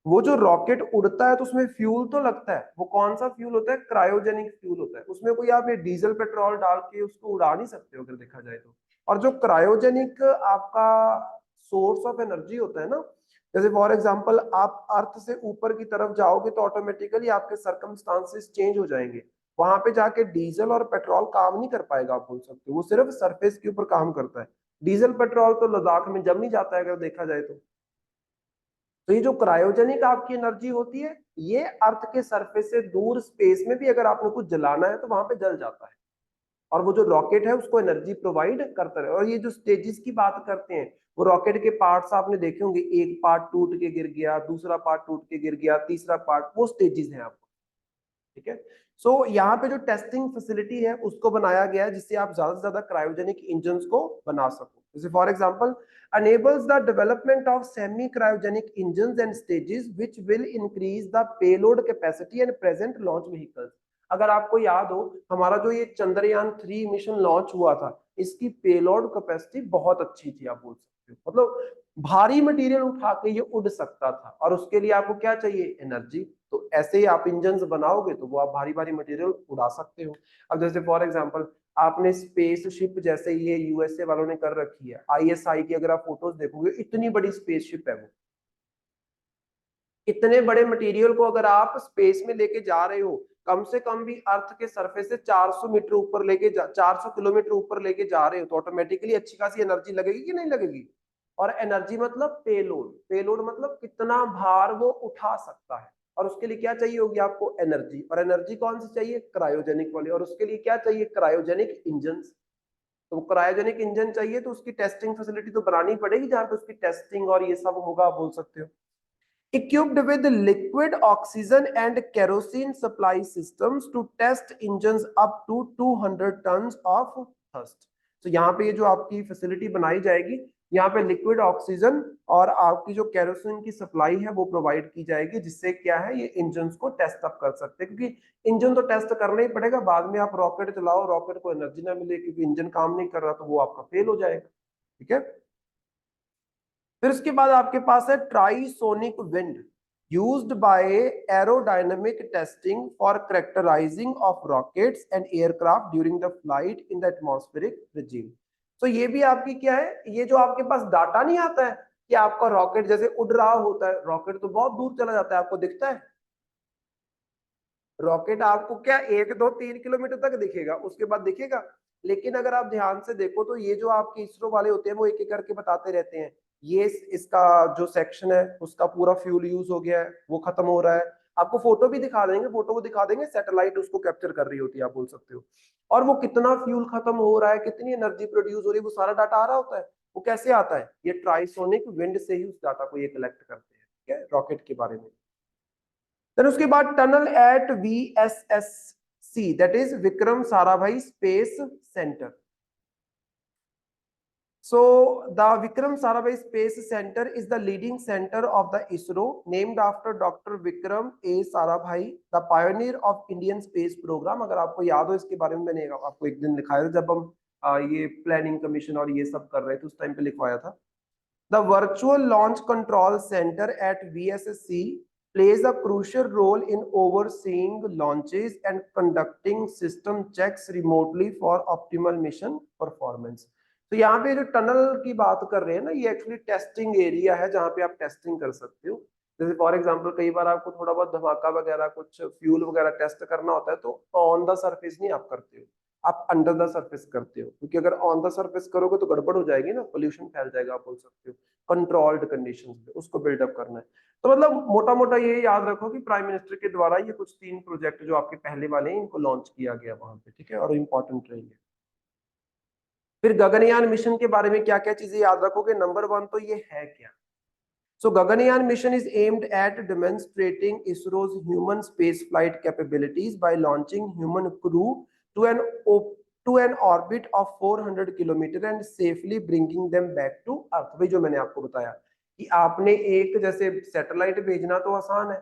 वो जो रॉकेट उड़ता है तो उसमें फ्यूल तो लगता है, वो कौन सा फ्यूल होता है, क्रायोजेनिक फ्यूल होता है। उसमें कोई आप ये डीजल पेट्रोल डाल के उसको उड़ा नहीं सकते हो अगर देखा जाए तो। और जो क्रायोजेनिक आपका सोर्स ऑफ एनर्जी होता है ना, जैसे फॉर एग्जांपल आप अर्थ से ऊपर की तरफ जाओगे तो ऑटोमेटिकली आपके सर्कमस्टांसेस चेंज हो जाएंगे। वहां पे जाके डीजल और पेट्रोल काम नहीं कर पाएगा, आप बोल सकते हो। वो सिर्फ सरफेस के ऊपर काम करता है। डीजल पेट्रोल तो लद्दाख में जम नहीं जाता है अगर देखा जाए तो ये जो क्रायोजेनिक आपकी एनर्जी होती है, ये अर्थ के सरफेस से दूर स्पेस में भी अगर आपने कुछ जलाना है तो वहां पे जल जाता है। और वो जो रॉकेट है उसको एनर्जी प्रोवाइड करता है। और ये जो स्टेजेस की बात करते हैं, वो रॉकेट के पार्ट्स आपने देखे होंगे, एक पार्ट टूट के गिर गया, दूसरा पार्ट टूट के गिर गया, तीसरा पार्ट, वो स्टेजेस हैं आपको। ठीक है, सो यहाँ पे जो टेस्टिंग फैसिलिटी है उसको बनाया गया है जिससे आप ज्यादा से ज्यादा क्रायोजेनिक इंजन को बना सको। जैसे for example enables the development of semi cryogenic engines and stages which will increase the payload capacity and present launch vehicles। अगर आपको याद हो, हमारा जो ये चंद्रयान 3 मिशन लॉन्च हुआ था, इसकी पेलोड कैपेसिटी बहुत अच्छी थी, आप बोल सकते हो। मतलब भारी मटेरियल उठा के ये उड़ सकता था, और उसके लिए आपको क्या चाहिए, एनर्जी। तो ऐसे ही आप इंजन बनाओगे तो वो आप भारी भारी मटेरियल उड़ा सकते हो। अब जैसे फॉर एग्जांपल आपने स्पेसशिप, जैसे ये यूएसए वालों ने कर रखी है, आईएसआई की अगर आप फोटोज देखोगे, इतनी बड़ी स्पेसशिप है वो। इतने बड़े मटेरियल को अगर आप स्पेस में लेके जा रहे हो, कम से कम भी अर्थ के सरफेस से 400 मीटर ऊपर 400 किलोमीटर ऊपर लेके जा रहे हो, तो ऑटोमेटिकली अच्छी खासी एनर्जी लगेगी कि नहीं लगेगी। और एनर्जी मतलब पेलोड, पेलोड मतलब कितना भार वो उठा सकता है। और उसके लिए क्या चाहिए होगी आपको, एनर्जी। और एनर्जी कौन सी चाहिए, क्रायोजेनिक वाली। और उसके लिए क्या चाहिए, क्रायोजेनिक इंजन। तो क्रायोजेनिक इंजन चाहिए तो उसकी टेस्टिंग फैसिलिटी तो बनानी पड़ेगी जहां पे उसकी टेस्टिंग और ये सब होगा, आप बोल सकते हो। equipped with liquid oxygen and kerosene supply systems to test engines up to 200 tons of thrust। तो यहाँ पे ये जो आपकी फैसिलिटी बनाई जाएगी, यहाँ पे लिक्विड ऑक्सीजन और आपकी जो केरोसिन की सप्लाई है वो प्रोवाइड की जाएगी, जिससे क्या है ये इंजन को टेस्ट अप कर सकते हैं, क्योंकि इंजन तो टेस्ट करना ही पड़ेगा। बाद में आप रॉकेट चलाओ, रॉकेट को एनर्जी ना मिले क्योंकि इंजन काम नहीं कर रहा, तो वो आपका फेल हो जाएगा। ठीक है, फिर उसके बाद आपके पास है trisonic wind, used by aerodynamic testing for characterizing of rockets and aircraft during the flight in the atmospheric regime। तो ये भी आपकी क्या है, ये जो आपके पास डाटा नहीं आता है कि आपका रॉकेट जैसे उड़ रहा होता है, रॉकेट तो बहुत दूर चला जाता है, आपको दिखता है रॉकेट, आपको क्या 1 2 3 किलोमीटर तक दिखेगा, उसके बाद दिखेगा। लेकिन अगर आप ध्यान से देखो तो ये जो आपके इसरो वाले होते हैं वो एक एक करके बताते रहते हैं, ये इसका जो सेक्शन है उसका पूरा फ्यूल यूज हो गया है, वो खत्म हो रहा है। आपको फोटो भी दिखा देंगे, फोटो को दिखा देंगे, सैटेलाइट उसको कैप्चर कर रही होती है, आप बोल सकते हो। और वो कितना फ्यूल खत्म हो रहा है, कितनी एनर्जी प्रोड्यूस हो रही है, वो सारा डाटा आ रहा होता है। वो कैसे आता है, ये ट्राइसोनिक विंड से ही उस डाटा को ये कलेक्ट करते हैं, ठीक है, रॉकेट के बारे में। देन उसके बाद tunnel eight VSSC, that is Vikram Sarabhai space centre. So the Vikram Sarabhai Space Center is the leading center of the ISRO, named after Dr. Vikram A. Sarabhai, the pioneer of Indian space program। अगर आपको याद हो इसके बारे में, मैंने आपको एक दिन लिखाया था जब हम ये प्लानिंग कमीशन और ये सब कर रहे थे, उस टाइम पे लिखवाया था। The Virtual Launch Control Center at VSSC plays a crucial role in overseeing launches and conducting system checks remotely for optimal mission performance। तो यहाँ पे जो टनल की बात कर रहे हैं ना, ये एक्चुअली टेस्टिंग एरिया है जहाँ पे आप टेस्टिंग कर सकते हो। जैसे फॉर एग्जांपल कई बार आपको थोड़ा बहुत धमाका वगैरह, कुछ फ्यूल वगैरह टेस्ट करना होता है, तो ऑन द सरफेस नहीं आप करते हो, आप अंडर द सरफेस करते हो, क्योंकि अगर ऑन द सरफेस करोगे तो गड़बड़ हो जाएगी ना, पोल्यूशन फैल जाएगा, आप बोल सकते हो। कंट्रोल्ड कंडीशंस में उसको बिल्डअप करना है। तो मतलब मोटा मोटा ये याद रखो कि प्राइम मिनिस्टर के द्वारा ये कुछ 3 प्रोजेक्ट जो आपके पहले वाले हैं इनको लॉन्च किया गया वहां पे, ठीक है, और इंपॉर्टेंट रहेंगे। फिर गगनयान मिशन के बारे में क्या क्या चीजें याद रखोगे, नंबर 1 तो ये है क्या। So Gaganyaan mission is aimed at demonstrating ISRO's human space flight capabilities by launching human crew to an orbit of 400 kilometre and safely bringing them back to Earth। भाई जो मैंने आपको बताया कि आपने एक जैसे सैटेलाइट भेजना तो आसान है,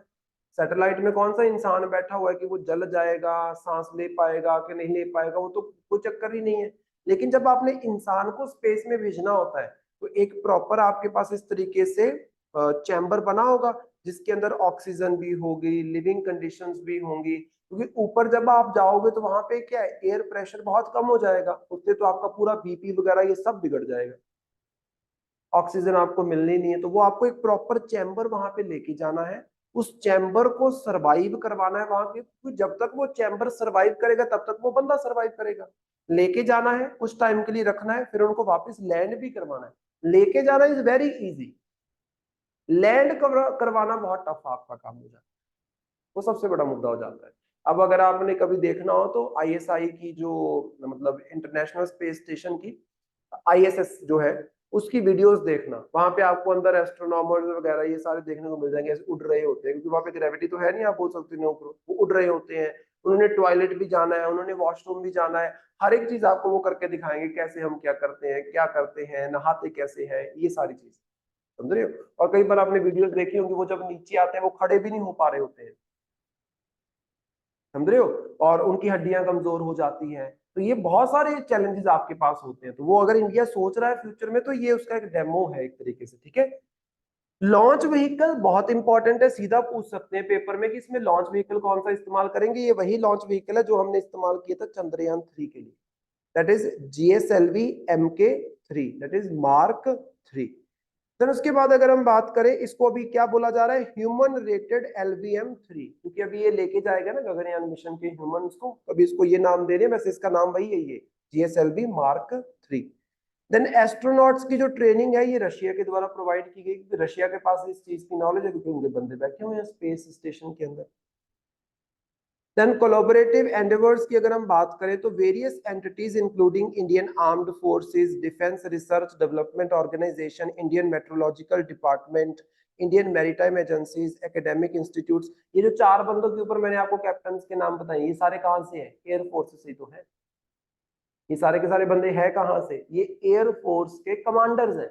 सैटेलाइट में कौन सा इंसान बैठा हुआ है कि वो जल जाएगा, सांस ले पाएगा कि नहीं ले पाएगा, वो तो कोई चक्कर ही नहीं है। लेकिन जब आपने इंसान को स्पेस में भेजना होता है तो एक प्रॉपर आपके पास इस तरीके से चैम्बर बना होगा जिसके अंदर ऑक्सीजन भी होगी, लिविंग कंडीशंस भी होंगी, क्योंकि ऊपर जब आप जाओगे तो वहां पे क्या है, एयर प्रेशर बहुत कम हो जाएगा, उससे तो आपका पूरा बीपी वगैरह ये सब बिगड़ जाएगा, ऑक्सीजन आपको मिलनी नहीं है। तो वो आपको एक प्रॉपर चैम्बर वहां पे लेके जाना है, उस चैम्बर को सरवाइव करवाना है वहां पे, क्योंकि जब तक वो चैम्बर सरवाइव करेगा तब तक वो बंदा सरवाइव करेगा। लेके जाना है, कुछ टाइम के लिए रखना है, फिर उनको वापस लैंड भी करवाना है। लेके जाना इज वेरी इजी, लैंड करवाना बहुत टफ आपका काम हो जाता है, वो सबसे बड़ा मुद्दा हो जाता है। अब अगर आपने कभी देखना हो तो ISI की जो मतलब इंटरनेशनल स्पेस स्टेशन की ISS जो है उसकी वीडियोस देखना, वहां पे आपको अंदर एस्ट्रोनॉमर्स वगैरह ये सारे देखने को मिल जाएंगे, ऐसे उड़ रहे होते हैं, क्योंकि वहां पे ग्रेविटी तो है नहीं, आप बोल सकते हो, वो उड़ रहे होते हैं, उन्होंने टॉयलेट भी जाना है, उन्होंने वॉशरूम भी जाना है, हर एक चीज आपको वो करके दिखाएंगे, कैसे हम क्या करते हैं, नहाते कैसे हैं, ये सारी चीज समझ रहे हो। और कई बार आपने वीडियोस देखी होंगी, वो जब नीचे आते हैं वो खड़े भी नहीं हो पा रहे होते हैं, समझ रहे हो, और उनकी हड्डियां कमजोर हो जाती हैं। तो ये बहुत सारे चैलेंजेस आपके पास होते हैं, तो वो अगर इंडिया सोच रहा है फ्यूचर में तो ये उसका एक डेमो है एक तरीके से, ठीक है। लॉन्च व्हीकल बहुत इंपॉर्टेंट है, सीधा पूछ सकते हैं पेपर में कि इसमें लॉन्च व्हीकल कौन सा इस्तेमाल करेंगे। ये वही लॉन्च व्हीकल है जो हमने इस्तेमाल किया था चंद्रयान 3 के लिए, that is GSLV Mk3, that is Mark 3। Then उसके बाद अगर हम बात करें, इसको अभी क्या बोला जा रहा है, ह्यूमन रेटेड LVM 3, क्योंकि अभी ये लेके जाएगा ना गगनयान मिशन के ह्यूमंस को, अभी इसको ये नाम दे रहे हैं, वैसे इसका नाम वही है, ये GSLV Mark 3। देन एस्ट्रोनॉट्स की जो ट्रेनिंग है ये रशिया के द्वारा प्रोवाइड की गई, क्योंकि रशिया के पास इस चीज की नॉलेज है, क्योंकि उनके बंदे बैठे हुए हैं स्पेस स्टेशन के अंदर। देन कोलैबोरेटिव एंडेवर्स की अगर हम बात करें तो various entities including Indian armed forces, defence research development organisation, Indian meteorological department, Indian maritime agencies, academic institutes. ये जो 4 बंदों के ऊपर मैंने आपको कैप्टन के नाम बताए, ये सारे कहाँ से हैं? एयर फोर्स से तो है। ये सारे के सारे बंदे हैं कहाँ से? ये एयर फोर्स के कमांडर्स हैं।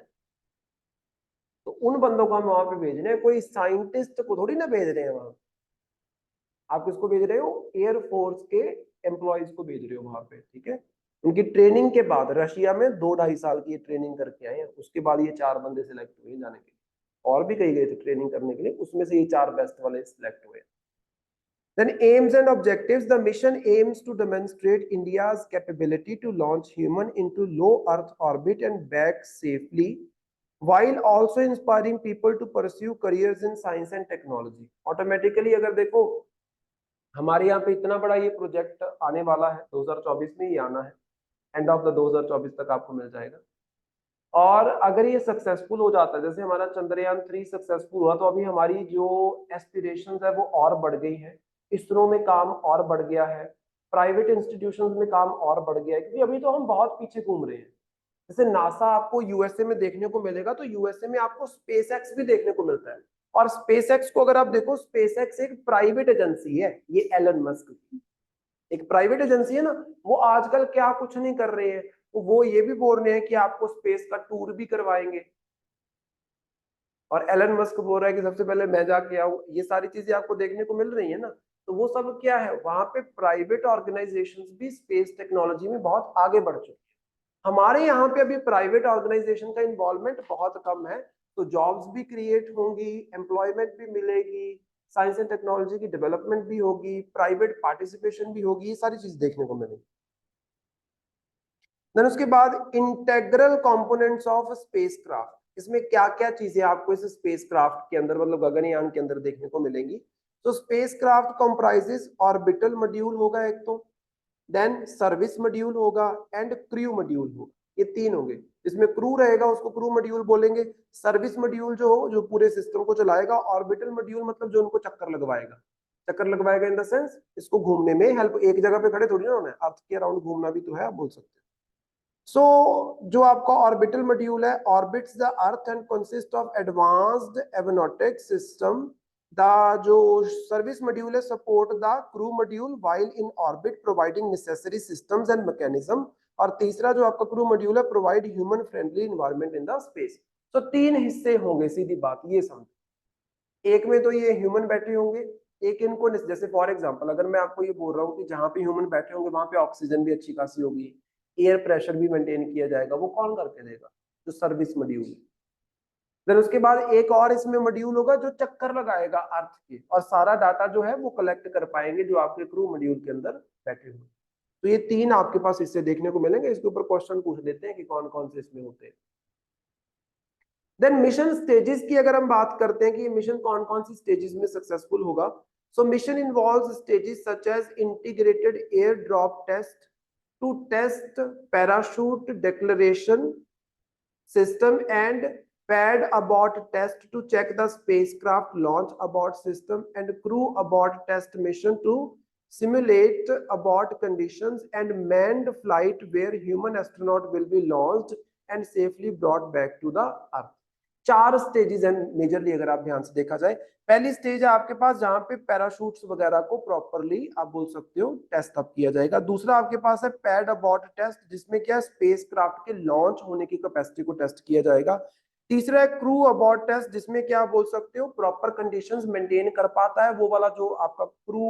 तो उन बंदों को हम वहां पे भेज रहे हैं, कोई साइंटिस्ट को थोड़ी ना भेज रहे हैं वहां। आप किसको भेज रहे हो? एयर फोर्स के एम्प्लॉयज को भेज रहे हो वहां पे, ठीक है। उनकी ट्रेनिंग के बाद रशिया में 2-2.5 साल की ट्रेनिंग करके आए हैं, उसके बाद ये 4 बंदे सिलेक्ट हुए जाने के लिए। और भी कई गए थे ट्रेनिंग करने के लिए, उसमें से ये 4 बेस्ट वाले सिलेक्ट हुए। Then aims and objectives. The mission aims to demonstrate India's capability to launch human into low Earth orbit and back safely, while also inspiring people to pursue careers in science and technology. Automatically अगर देखो हमारे यहाँ पे इतना बड़ा ये project आने वाला है, 2024 में ही आना है, एंड ऑफ द 2024 तक आपको मिल जाएगा। और अगर ये सक्सेसफुल हो जाता है, जैसे हमारा चंद्रयान 3 सक्सेसफुल हुआ, तो अभी हमारी जो एस्पिरेशंस है वो और बढ़ गई है, इसरो में काम और बढ़ गया है, प्राइवेट इंस्टीट्यूशंस में काम और बढ़ गया है, क्योंकि अभी तो हम बहुत पीछे घूम रहे हैं। जैसे नासा आपको यूएसए में देखने को मिलेगा, तो यूएसए में आपको स्पेस एक्स भी देखने को मिलता है। और स्पेस एक्स को अगर आप देखो, स्पेस एक्स एक प्राइवेट एजेंसी है, ये एलन मस्क की एक प्राइवेट एजेंसी है ना। वो आजकल क्या कुछ नहीं कर रहे हैं, वो ये भी बोल रहे हैं कि आपको स्पेस का टूर भी करवाएंगे। और एलन मस्क बोल रहा है कि सबसे पहले मैं जाके आऊं। ये सारी चीजें आपको देखने को मिल रही है ना। तो वो सब क्या है, वहां पे प्राइवेट ऑर्गेनाइजेशंस भी स्पेस टेक्नोलॉजी में बहुत आगे बढ़ चुकी है। हमारे यहाँ पे अभी प्राइवेट ऑर्गेनाइजेशन का इन्वॉल्वमेंट बहुत कम है, तो जॉब्स भी क्रिएट होंगी, एम्प्लॉयमेंट भी मिलेगी, साइंस एंड टेक्नोलॉजी की डेवलपमेंट भी होगी, प्राइवेट पार्टिसिपेशन भी होगी, ये सारी चीज देखने को मिलेगी। देन उसके बाद इंटेग्रल कंपोनेंट्स ऑफ स्पेसक्राफ्ट। इसमें क्या क्या चीजें आपको इस स्पेसक्राफ्ट के अंदर, मतलब गगनयान के अंदर देखने को मिलेंगी। तो स्पेसक्राफ्ट कंप्राइजेस ऑर्बिटल मॉड्यूल होगा एक तो, देन सर्विस मॉड्यूल होगा, एंड क्रू मॉड्यूल होगा। ये 3 होंगे। इसमें क्रू रहेगा, उसको क्रू मॉड्यूल बोलेंगे। सर्विस मॉड्यूल जो हो, जो पूरे सिस्टम को चलाएगा। ऑर्बिटल मॉड्यूल मतलब जो उनको चक्कर लगवाएगा। चक्कर लगवाएगा इन द सेंस इसको घूमने में हेल्प, एक जगह पे खड़े थोड़ी ना होना है, अर्थ के अराउंड घूमना भी तो है, आप बोल सकते हैं। सो जो आपका ऑर्बिटल मॉड्यूल है, orbits the earth and consist of advanced avionics system. The जो सर्विस मॉड्यूल है, support the crew module while in orbit, providing necessary systems and mechanism. और तीसरा जो आपका क्रू मॉड्यूल है, provide human friendly environment in the space. तो 3 हिस्से होंगे, सीधी बात ये समझो। एक में तो ये ह्यूमन बैठे होंगे, एक इनको, जैसे फॉर एग्जांपल अगर मैं आपको ये बोल रहा हूँ कि जहां पे ह्यूमन बैठे होंगे वहां पे ऑक्सीजन भी अच्छी खासी होगी, एयर प्रेशर भी मेंटेन किया जाएगा, वो कौन करके देगा? जो सर्विस मॉड्यूल। देन उसके बाद एक और इसमें मॉड्यूल होगा जो चक्कर लगाएगा अर्थ के, और सारा डाटा जो है वो कलेक्ट कर पाएंगे जो आपके क्रू मॉड्यूल के अंदर बैठे हुए। तो ये 3 आपके पास इससे देखने को मिलेंगे। इसके ऊपर क्वेश्चन पूछ लेते हैं कि कौन कौन से इसमें होते हैं। देन मिशन स्टेजेस की अगर हम बात करते हैं कि ये मिशन कौन कौन सी स्टेजेस में सक्सेसफुल होगा। So mission involves stages such as integrated air drop test to test parachute declaration system and pad abort test to check the spacecraft launch abort system and crew abort test mission to simulate abort conditions and manned flight where human astronaut will be launched and safely brought back to the earth। 4 stages हैं majorly, अगर आप ध्यान से देखा जाए। पहली stage है आपके पास जहां पे पैराशूट्स वगैरह को प्रॉपरली आप बोल सकते हो टेस्ट अप किया जाएगा। दूसरा आपके पास है पैड अबॉर्ट टेस्ट, जिसमें क्या स्पेसक्राफ्ट के लॉन्च होने की कैपेसिटी को टेस्ट किया जाएगा। तीसरा है क्रू अबॉर्ट टेस्ट, जिसमें क्या बोल सकते हो प्रॉपर कंडीशंस मेंटेन कर पाता है वो वाला जो आपका क्रू,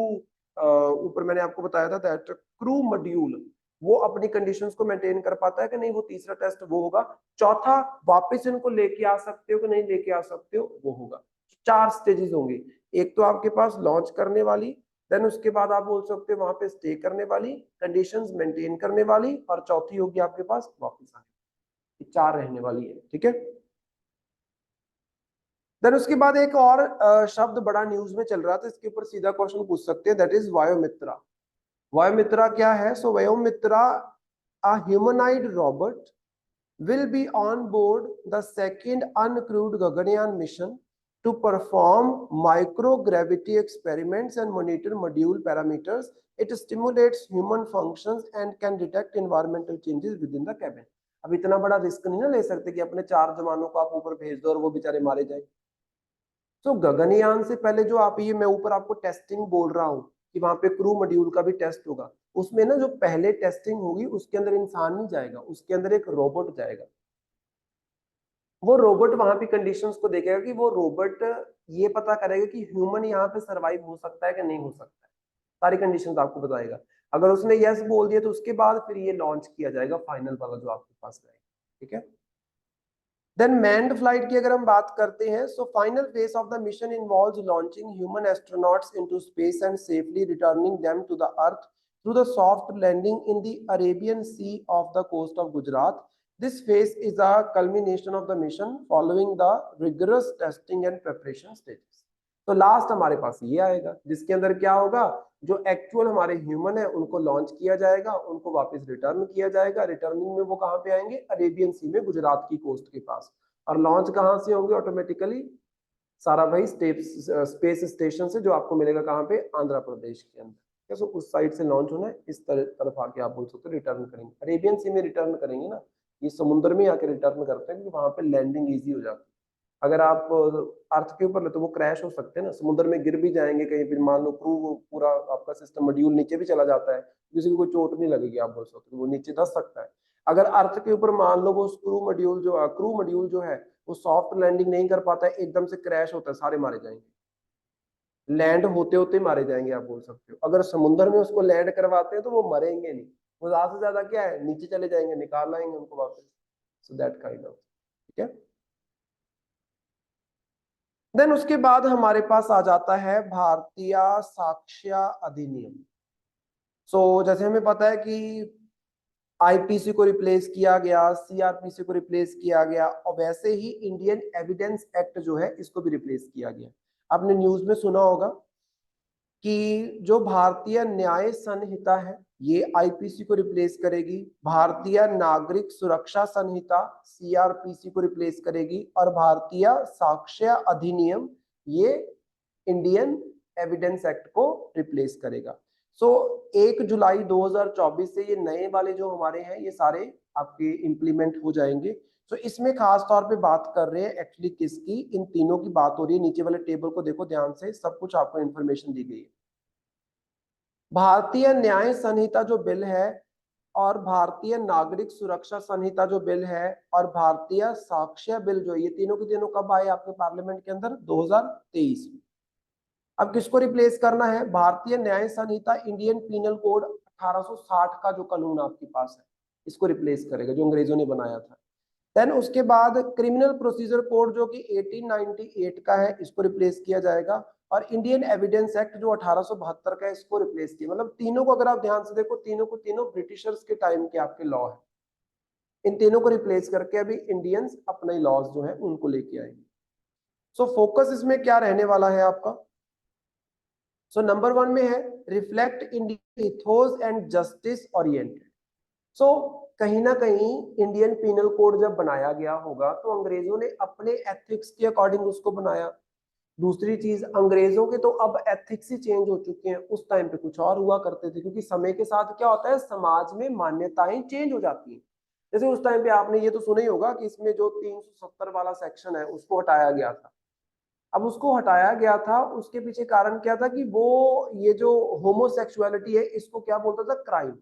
ऊपर मैंने आपको बताया था दैट क्रू मॉड्यूल, वो अपनी कंडीशंस को मेंटेन कर पाता है कि नहीं, वो तीसरा टेस्ट वो होगा। चौथा, वापस इनको लेके आ सकते हो कि नहीं लेके आ सकते हो, वो होगा। 4 स्टेजेस होंगी। एक तो आपके पास लॉन्च करने वाली, देन उसके बाद आप बोल सकते हो वहां पे स्टे करने वाली, कंडीशंस मेंटेन करने वाली, और चौथी होगी आपके पास वापस आने। 4 रहने वाली है, ठीक है। देन उसके बाद एक और शब्द बड़ा न्यूज में चल रहा था, इसके ऊपर सीधा क्वेश्चन पूछ सकते हैं, दैट इज वायोमित्रा। वायोमित्रा क्या है? सो वायोमित्रा, a humanoid robot, will be on board the second uncrewed Gaganyaan mission to perform microgravity experiments and monitor module parameters. It stimulates human functions and can detect environmental changes within the cabin. अब इतना बड़ा risk नहीं ना ले सकते कि अपने 4 जवानों को आप ऊपर भेज दो और वो बेचारे मारे जाए। तो गगनयान से पहले जो आप ये मैं ऊपर आपको टेस्टिंग बोल रहा हूँ कि वहां पे क्रू मॉड्यूल का भी टेस्ट होगा, उसमें ना जो पहले टेस्टिंग होगी उसके अंदर इंसान नहीं जाएगा, उसके अंदर एक रोबोट जाएगा। वो रोबोट वहां पे कंडीशंस को देखेगा कि वो रोबोट ये पता करेगा कि ह्यूमन यहाँ पे सरवाइव हो सकता है कि नहीं हो सकता है, सारी कंडीशंस आपको बताएगा। अगर उसने यस बोल दिया तो उसके बाद फिर ये लॉन्च किया जाएगा फाइनल वाला जो आपके पास रहेगा। ठीक है। देन मैन्ड फ्लाइट की अगर हम बात करते हैं, so final phase of the mission involves launching human astronauts into space and safely returning them to the earth through the soft landing in the Arabian sea off the coast of Gujarat. This phase is a culmination of the mission following the rigorous testing and preparation stages. तो last हमारे पास ये आएगा जिसके अंदर क्या होगा, जो एक्चुअल हमारे ह्यूमन है उनको लॉन्च किया जाएगा, उनको वापस रिटर्न किया जाएगा। रिटर्निंग में वो कहाँ पे आएंगे, अरेबियन सी में, गुजरात की कोस्ट के पास। और लॉन्च कहाँ से होंगे ऑटोमेटिकली, सारा भाई स्पेस स्टेशन से, जो आपको मिलेगा कहाँ पे, आंध्र प्रदेश के अंदर। तो उस साइड से लॉन्च होना है, इस तरफ आके आप बोल सकते हो रिटर्न करेंगे। अरेबियन सी में रिटर्न करेंगे ना, ये समुद्र में आके रिटर्न करते हैं क्योंकि वहां पे लैंडिंग इजी हो जाती है। अगर आप अर्थ के ऊपर ले तो वो क्रैश हो सकते हैं ना, समुद्र में गिर भी जाएंगे कहीं भी, मान लो क्रू पूरा आपका सिस्टम मॉड्यूल नीचे भी चला जाता है, किसी को कोई चोट नहीं लगेगी, आप बोल सकते हो वो नीचे धंस सकता है। अगर अर्थ के ऊपर मान लो वो क्रू मॉड्यूल जो है वो सॉफ्ट लैंडिंग नहीं कर पाता है, एकदम से क्रैश होता है, सारे मारे जाएंगे, लैंड होते होते मारे जाएंगे, आप बोल सकते हो। अगर समुद्र में उसको लैंड करवाते हैं तो वो मरेंगे नहीं, वो ज्यादा से ज्यादा क्या है, नीचे चले जाएंगे, निकाल लाएंगे उनको वापस। सो दैट काइंड ऑफ, ठीक है। देन उसके बाद हमारे पास आ जाता है भारतीय साक्ष्य अधिनियम। जैसे हमें पता है कि आईपीसी को रिप्लेस किया गया, सीआरपीसी को रिप्लेस किया गया, और वैसे ही इंडियन एविडेंस एक्ट जो है इसको भी रिप्लेस किया गया। आपने न्यूज में सुना होगा कि जो भारतीय न्याय संहिता है ये आईपीसी को रिप्लेस करेगी, भारतीय नागरिक सुरक्षा संहिता सीआरपीसी को रिप्लेस करेगी, और भारतीय साक्ष्य अधिनियम ये इंडियन एविडेंस एक्ट को रिप्लेस करेगा। 1 जुलाई 2024 से ये नए वाले जो हमारे हैं ये सारे आपके इंप्लीमेंट हो जाएंगे। इसमें खास तौर पे बात कर रहे हैं एक्चुअली किसकी, इन तीनों की बात हो रही है। नीचे वाले टेबल को देखो ध्यान से, सब कुछ आपको इंफॉर्मेशन दी गई है। भारतीय न्याय संहिता जो बिल है, और भारतीय नागरिक सुरक्षा संहिता जो बिल है, और भारतीय साक्ष्य बिल जो, ये तीनों के तीनों कब आए आपके पार्लियामेंट के अंदर, 2023 में। अब किसको रिप्लेस करना है, भारतीय न्याय संहिता इंडियन पीनल कोड 1860 का जो कानून आपके पास है इसको रिप्लेस करेगा, जो अंग्रेजों ने बनाया था। देन उसके बाद क्रिमिनल प्रोसीजर कोड जो कि 1898 का है इसको रिप्लेस किया जाएगा, और इंडियन एविडेंस एक्ट जो 1872 का है इसको रिप्लेस किया। मतलब तीनों को अगर आप ध्यान से देखो, तीनों को तीनों ब्रिटिशर्स के टाइम के आपके लॉ है, इन तीनों को रिप्लेस करके अभी इंडियंस अपने लॉज जो है उनको लेके आएंगे। फोकस इसमें क्या रहने वाला है आपका, नंबर 1 में है reflect Indian ethos and justice oriented. कहीं ना कहीं इंडियन पीनल कोड जब बनाया गया होगा तो अंग्रेजों ने अपने एथिक्स के अकॉर्डिंग उसको बनाया। दूसरी चीज, अंग्रेजों के तो अब एथिक्स ही चेंज हो चुके हैं, उस टाइम पे कुछ और हुआ करते थे, क्योंकि समय के साथ क्या होता है, समाज में मान्यताएं चेंज हो जाती हैं। जैसे उस टाइम पे आपने ये तो सुना ही होगा कि इसमें जो 370 वाला सेक्शन है उसको हटाया गया था। अब उसको हटाया गया था, उसके पीछे कारण क्या था कि वो ये जो होमोसेक्सुअलिटी है इसको क्या बोलता था, क्राइम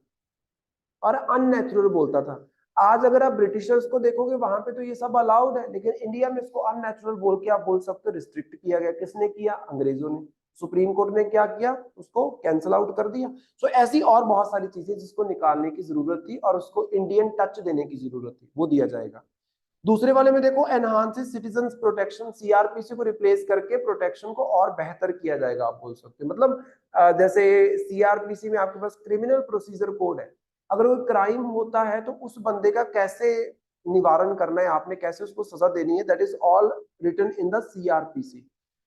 और अननेचुरल बोलता था। आज अगर आप ब्रिटिशर्स को देखोगे वहां पे तो ये सब अलाउड है, लेकिन इंडिया में इसको अननेचुरल बोल के आप बोल सकते हो रिस्ट्रिक्ट किया गया। किसने किया, अंग्रेजों ने। सुप्रीम कोर्ट ने क्या किया, उसको कैंसिल आउट कर दिया। ऐसी और बहुत सारी चीजें जिसको निकालने की जरूरत थी और उसको इंडियन टच देने की जरूरत थी, वो दिया जाएगा। दूसरे वाले में देखो, एनहांसेस सिटीजन प्रोटेक्शन, सीआरपीसी को रिप्लेस करके प्रोटेक्शन को और बेहतर किया जाएगा, आप बोल सकते हैं। मतलब जैसे सीआरपीसी में आपके पास क्रिमिनल प्रोसीजर कोड है, अगर कोई क्राइम होता है तो उस बंदे का कैसे निवारण करना है, आपने कैसे उसको सजा देनी है, that is all written in the CrPC.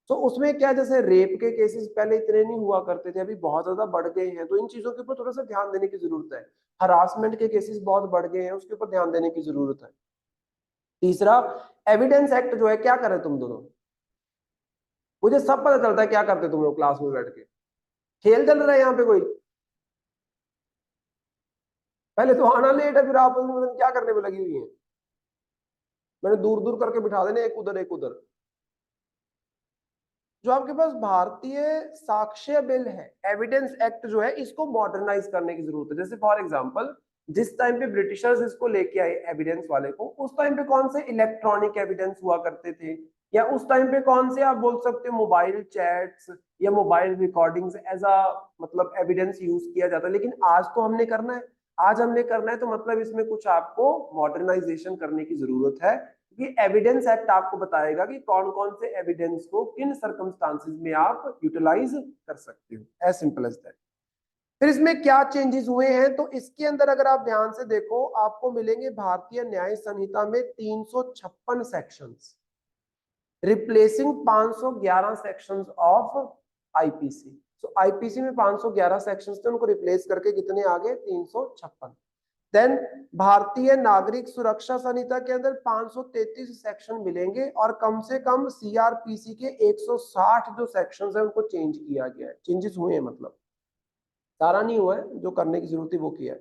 उसमें क्या, जैसे रेप के केसेस पहले इतने नहीं हुआ करते थे, अभी बहुत ज्यादा बढ़ गए हैं, तो इन चीजों के ऊपर थोड़ा सा ध्यान देने की जरूरत है। हरासमेंट के केसेस बहुत बढ़ गए हैं, उसके ऊपर ध्यान देने की जरूरत है। तीसरा, एविडेंस एक्ट जो है, क्या करे तुम दोनों, मुझे सब पता चलता है क्या करते तुम लोग क्लास में बैठ के, खेल चल रहा है यहाँ पे कोई। पहले तो आना लेट है, फिर आप क्या करने में लगी हुई है। मैंने दूर दूर करके बिठा देने, एक उधर एक उधर। जो आपके पास भारतीय साक्ष्य बिल है, एविडेंस एक्ट जो है, इसको मॉडर्नाइज करने की जरूरत है। जैसे फॉर एग्जांपल जिस टाइम पे ब्रिटिशर्स इसको लेके आए एविडेंस वाले को, उस टाइम पे कौन से इलेक्ट्रॉनिक एविडेंस हुआ करते थे, या उस टाइम पे कौन से आप बोल सकते हो मोबाइल चैट्स या मोबाइल रिकॉर्डिंग्स एज अ मतलब एविडेंस यूज किया जाता है। लेकिन आज तो हमने करना है, आज हमने करना है, तो मतलब इसमें कुछ आपको मॉडर्नाइजेशन करने की जरूरत है। ये एविडेंस एक्ट आपको बताएगा कि कौन कौन से एविडेंस को किन सर्कमस्टांसेस में आप यूटिलाइज कर सकते हो, एज सिंपल एज दैट। फिर इसमें क्या चेंजेस हुए हैं, तो इसके अंदर अगर आप ध्यान से देखो आपको मिलेंगे भारतीय न्याय संहिता में 356 sections, replacing 511 sections of IPC. So IPC में 511 सेक्शंस थे, उनको रिप्लेस करके कितने आ गए, 356। देन भारतीय नागरिक सुरक्षा संहिता के अंदर 533 सेक्शन मिलेंगे, और कम से कम सीआरपीसी के 160 जो सेक्शंस है उनको चेंज किया गया है। चेंजेस हुए हैं, मतलब सारा नहीं हुआ है, जो करने की जरूरत है वो किया है।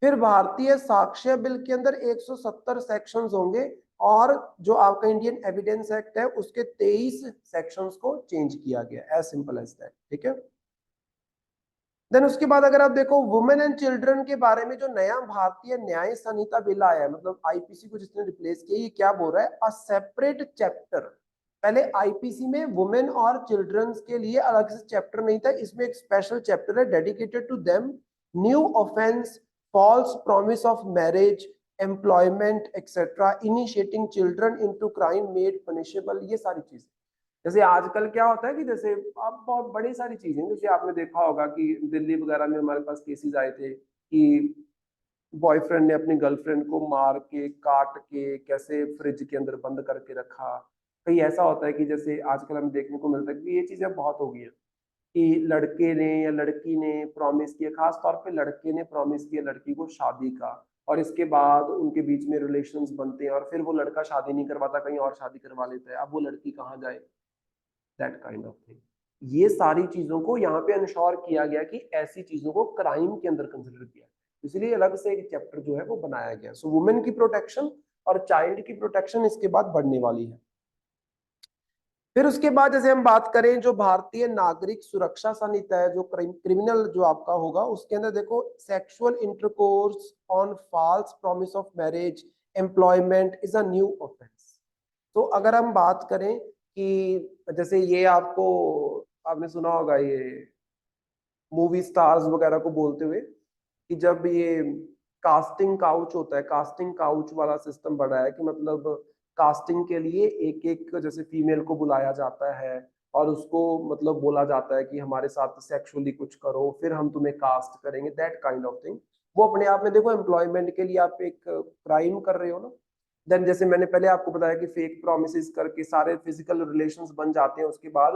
फिर भारतीय साक्ष्य बिल के अंदर 170 सेक्शंस होंगे, और जो आपका इंडियन एविडेंस एक्ट है उसके 23 सेक्शंस को चेंज किया गया, एज सिंपल एज दैट। ठीक है। देन उसके बाद अगर आप देखो वुमेन एंड चिल्ड्रन के बारे में, जो नया भारतीय न्याय संहिता बिल आया है, मतलब आईपीसी को जिसने रिप्लेस किया, ये क्या बोल रहा है, अ सेपरेट चैप्टर। पहले आईपीसी में वुमेन और चिल्ड्रंस के लिए अलग से चैप्टर नहीं था, इसमें एक स्पेशल चैप्टर है dedicated to them, new offence, false promise of marriage, employment etcetera, initiating children into crime made punishable, ये सारी चीजें। जैसे आजकल क्या होता है कि जैसे अब बहुत बड़ी सारी चीजें, जैसे आपने देखा होगा कि दिल्ली वगैरह में हमारे पास केसेस आए थे कि बॉयफ्रेंड ने अपनी गर्लफ्रेंड को मार के काट के कैसे फ्रिज के अंदर बंद करके रखा। कहीं ऐसा होता है कि जैसे आजकल हमें देखने को मिलता है कि ये चीजें बहुत हो गई है कि लड़के ने या लड़की ने प्रॉमिस किया, खास तौर पे लड़के ने प्रॉमिस किया लड़की को शादी का, और इसके बाद उनके बीच में रिलेशंस बनते हैं, और फिर वो लड़का शादी नहीं करवाता, कहीं और शादी करवा लेता है, अब वो लड़की कहाँ जाए, दैट काइंड ऑफ थिंग। ये सारी चीजों को यहाँ पे इंश्योर किया गया कि ऐसी चीजों को क्राइम के अंदर कंसिडर किया, इसलिए अलग से एक चैप्टर जो है वो बनाया गया। सो वुमेन की प्रोटेक्शन और चाइल्ड की प्रोटेक्शन इसके बाद बढ़ने वाली है। फिर उसके बाद जैसे हम बात करें जो भारतीय नागरिक सुरक्षा संहिता है, जो क्रिमिनल जो आपका होगा, उसके अंदर देखो sexual intercourse on false promise of marriage employment is a new offence. तो अगर हम बात करें कि जैसे ये आपको, आपने सुना होगा ये मूवी स्टार्स वगैरह को बोलते हुए कि जब ये कास्टिंग काउच होता है, कास्टिंग काउच वाला सिस्टम बढ़ा है कि मतलब कास्टिंग के लिए एक एक जैसे फीमेल को बुलाया जाता है, और उसको मतलब बोला जाता है कि हमारे साथ सेक्सुअली कुछ करो फिर हम तुम्हें कास्ट करेंगे, दैट काइंड ऑफ थिंग। वो अपने आप में देखो एम्प्लॉयमेंट के लिए आप एक क्राइम कर रहे हो ना। देन जैसे मैंने पहले आपको बताया कि फेक प्रोमिस करके सारे फिजिकल रिलेशंस बन जाते हैं, उसके बाद